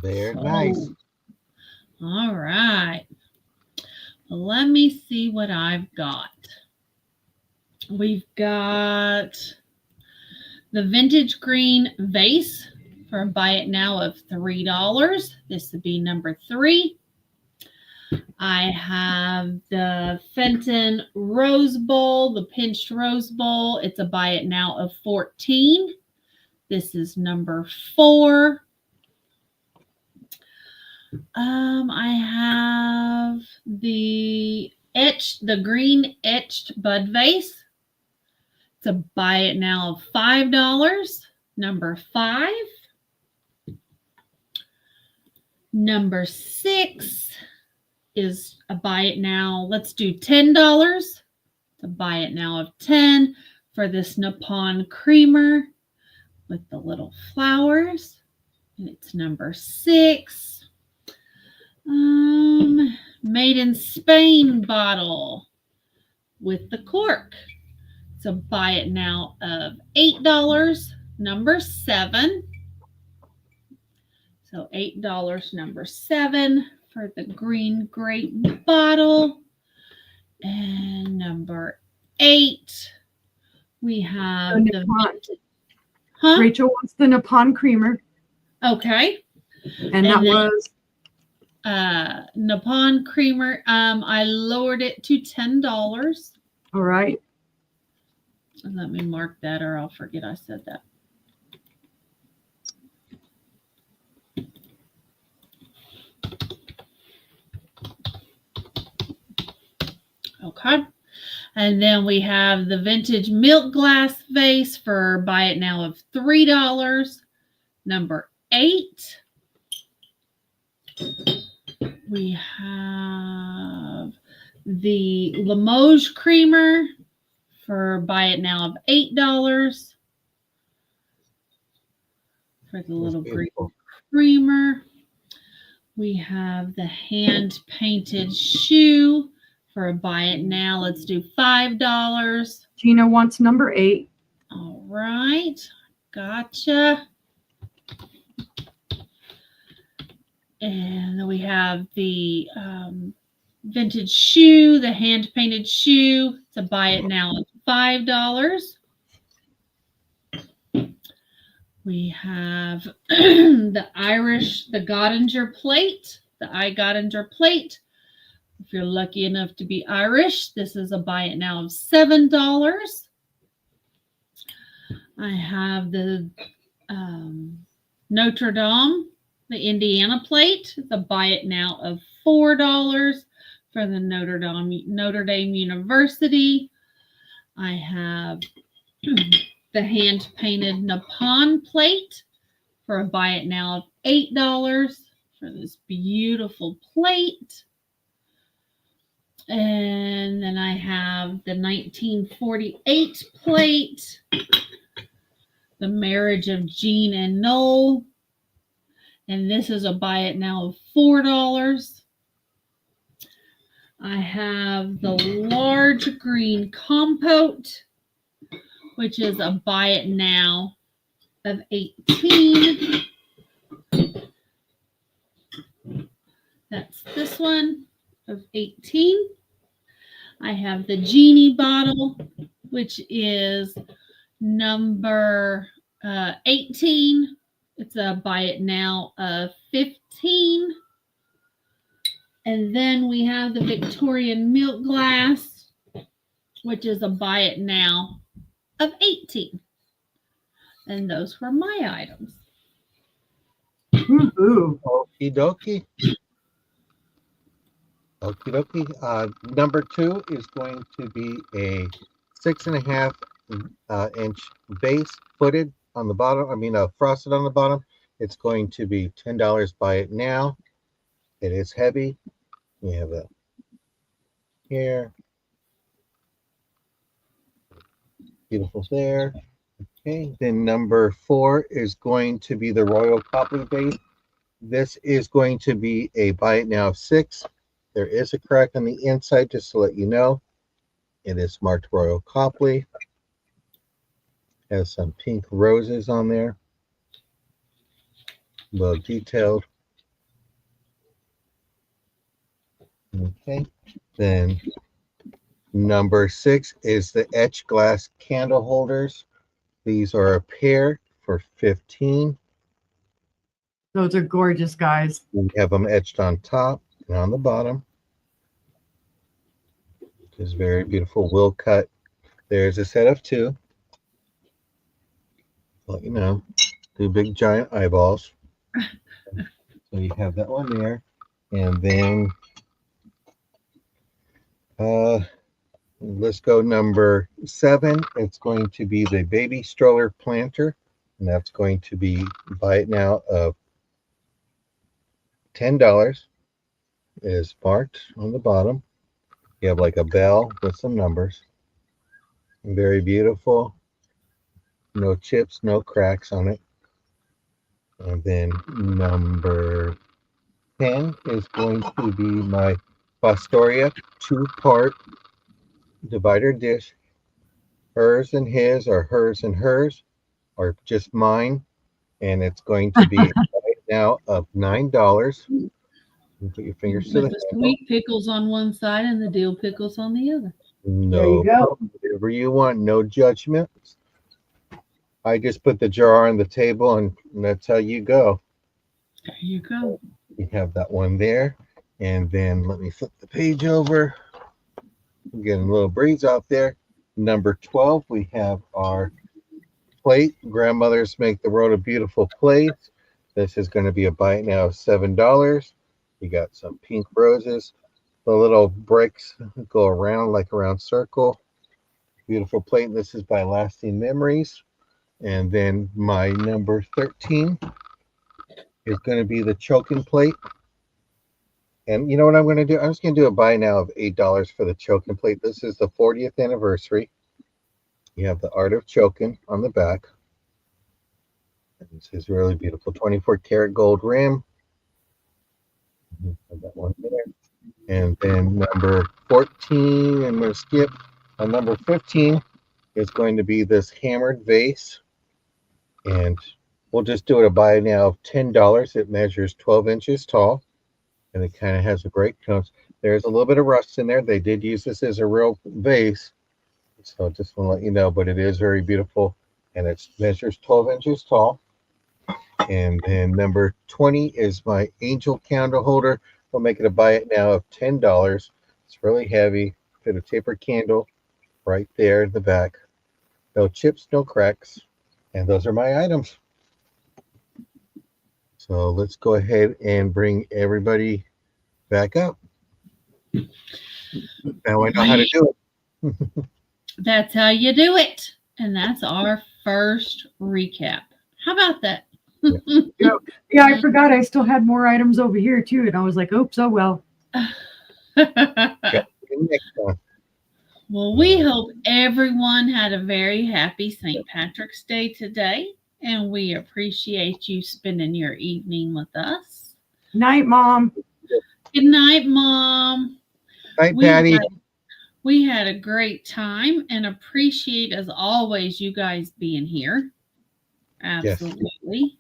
They're nice. All right. Well, let me see what I've got. We've got the vintage green vase for a buy it now of $3. This would be number 3. I have the Fenton Rose Bowl, the pinched Rose Bowl. It's a buy it now of $14. This is number 4. I have the green etched bud vase. It's a buy it now of $5. Number 5. Number 6 is a buy it now. Let's do $10. It's a buy it now of 10 for this Nippon creamer with the little flowers. And it's number 6. Made in Spain bottle. with the cork. So buy it now of $8, number 7. So $8, number 7 for the green grape bottle. And number 8, we have The the Nippon. huh? Rachel wants the Nippon creamer, Okay. and that then, was Nippon creamer. I lowered it to $10. all right. Let me mark that or I'll forget I said that. Okay. And then we have the vintage milk glass vase for buy it now of $3. Number 8. We have the Limoges creamer for buy it now of $8 for the little green creamer. We have the hand painted shoe for a buy it now. Let's do $5. Gina wants number 8. All right. Gotcha. And then we have the vintage shoe, the hand painted shoe to buy it now at $5. We have the Gottinger plate, the Gottinger plate. If you're lucky enough to be Irish, this is a buy it now of $7. I have the Notre Dame, the Indiana plate, the buy it now of $4 for the Notre Dame University. I have the hand painted Nippon plate for a buy it now of $8 for this beautiful plate. And then I have the 1948 plate, the marriage of Jean and Noel. And this is a buy it now of $4. I have the large green compote, which is a buy it now of $18. That's this one of $18. I have the genie bottle, which is number 18. It's a buy it now of $15. And then we have the Victorian milk glass, which is a buy it now of $18. And those were my items. Woohoo. Okie dokie. Okie dokie. Number 2 is going to be a 6.5 inch base footed on the bottom. Frosted on the bottom. It's going to be $10. Buy it now. It is heavy. We have it here. Beautiful there. Okay. Then number 4 is going to be the Royal Copley base. This is going to be a buy it now of $6. There is a crack on the inside, just to let you know. It is marked Royal Copley. Has some pink roses on there. Well detailed. Okay. Then number 6 is the etched glass candle holders. These are a pair for $15. Those are gorgeous, guys. We have them etched on top and on the bottom. It's very beautiful. Will cut. There's a set of 2. Let you know. 2 big giant eyeballs. So you have that one there. And then let's go number 7. It's going to be the baby stroller planter. And that's going to be buy it now of $10. It is marked on the bottom. You have like a bell with some numbers. Very beautiful. No chips, no cracks on it. And then number 10 is going to be my Fostoria 2-part divider dish, hers and his, or hers and hers, or just mine. And it's going to be right now of $9. You put your fingers to With the the handle. sweet pickles on one side and the dill pickles on the other. There you No, go. whatever you want, no judgment. I just put the jar on the table, and that's how you go. There you go. You have that one there, and then let me flip the page over. I'm getting a little breeze out there. Number 12, we have our plate. Grandmothers make the world a beautiful place. This is going to be a bite now of $7. You got some pink roses. The little bricks go around like a round circle. Beautiful plate. This is by Lasting Memories. And then my number 13 is going to be the choking plate. And you know what I'm going to do? I'm just going to do a buy now of $8 for the choking plate. This is the 40th anniversary. You have the Art of Choking on the back. And this is really beautiful. 24 karat gold rim. Have that one there. And then number 14, I'm going to skip. Number 15 is going to be this hammered vase. And we'll just do it a buy now of $10. It measures 12 inches tall. And it kind of has a great tone. There's a little bit of rust in there. They did use this as a real vase. So just want to let you know, but it is very beautiful. And it measures 12 inches tall. And then number 20 is my angel candle holder. We'll make it a buy it now of $10. It's really heavy. Fit a taper candle right there in the back. No chips, no cracks. And those are my items. So let's go ahead and bring everybody back up. Now I know how to do it. That's how you do it. And that's our first recap. How about that? Yeah, I forgot I still had more items over here too. And I was like, oops, oh well. Okay, next one. Well, we hope everyone had a very happy St. Patrick's Day today. And we appreciate you spending your evening with us. Night, Mom. Good night, Mom. Night, Patty. We had a great time and appreciate, as always, you guys being here. Absolutely.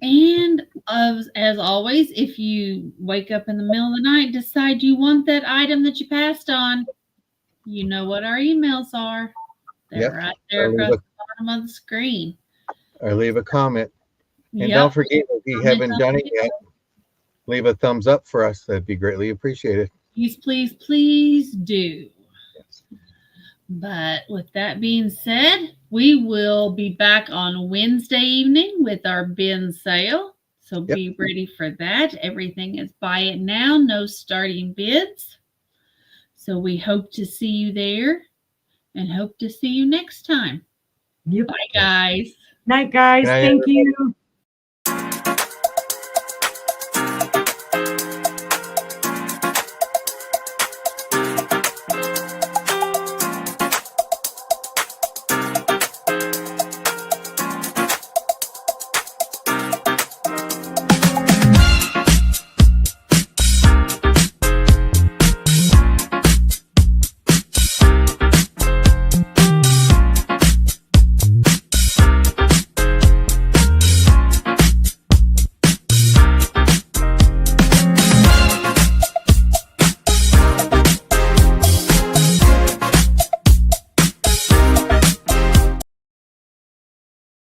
And as always, if you wake up in the middle of the night and decide you want that item that you passed on, you know what our emails are. They're right there across the bottom of the screen. Or leave a comment. And don't forget, if you haven't done it yet, leave a thumbs up for us. That'd be greatly appreciated. Please, please, please do. Yes. But with that being said, we will be back on Wednesday evening with our bin sale. So be ready for that. Everything is buy it now, no starting bids. So we hope to see you there and hope to see you next time. Yep. Bye, guys. Night, guys. Thank you.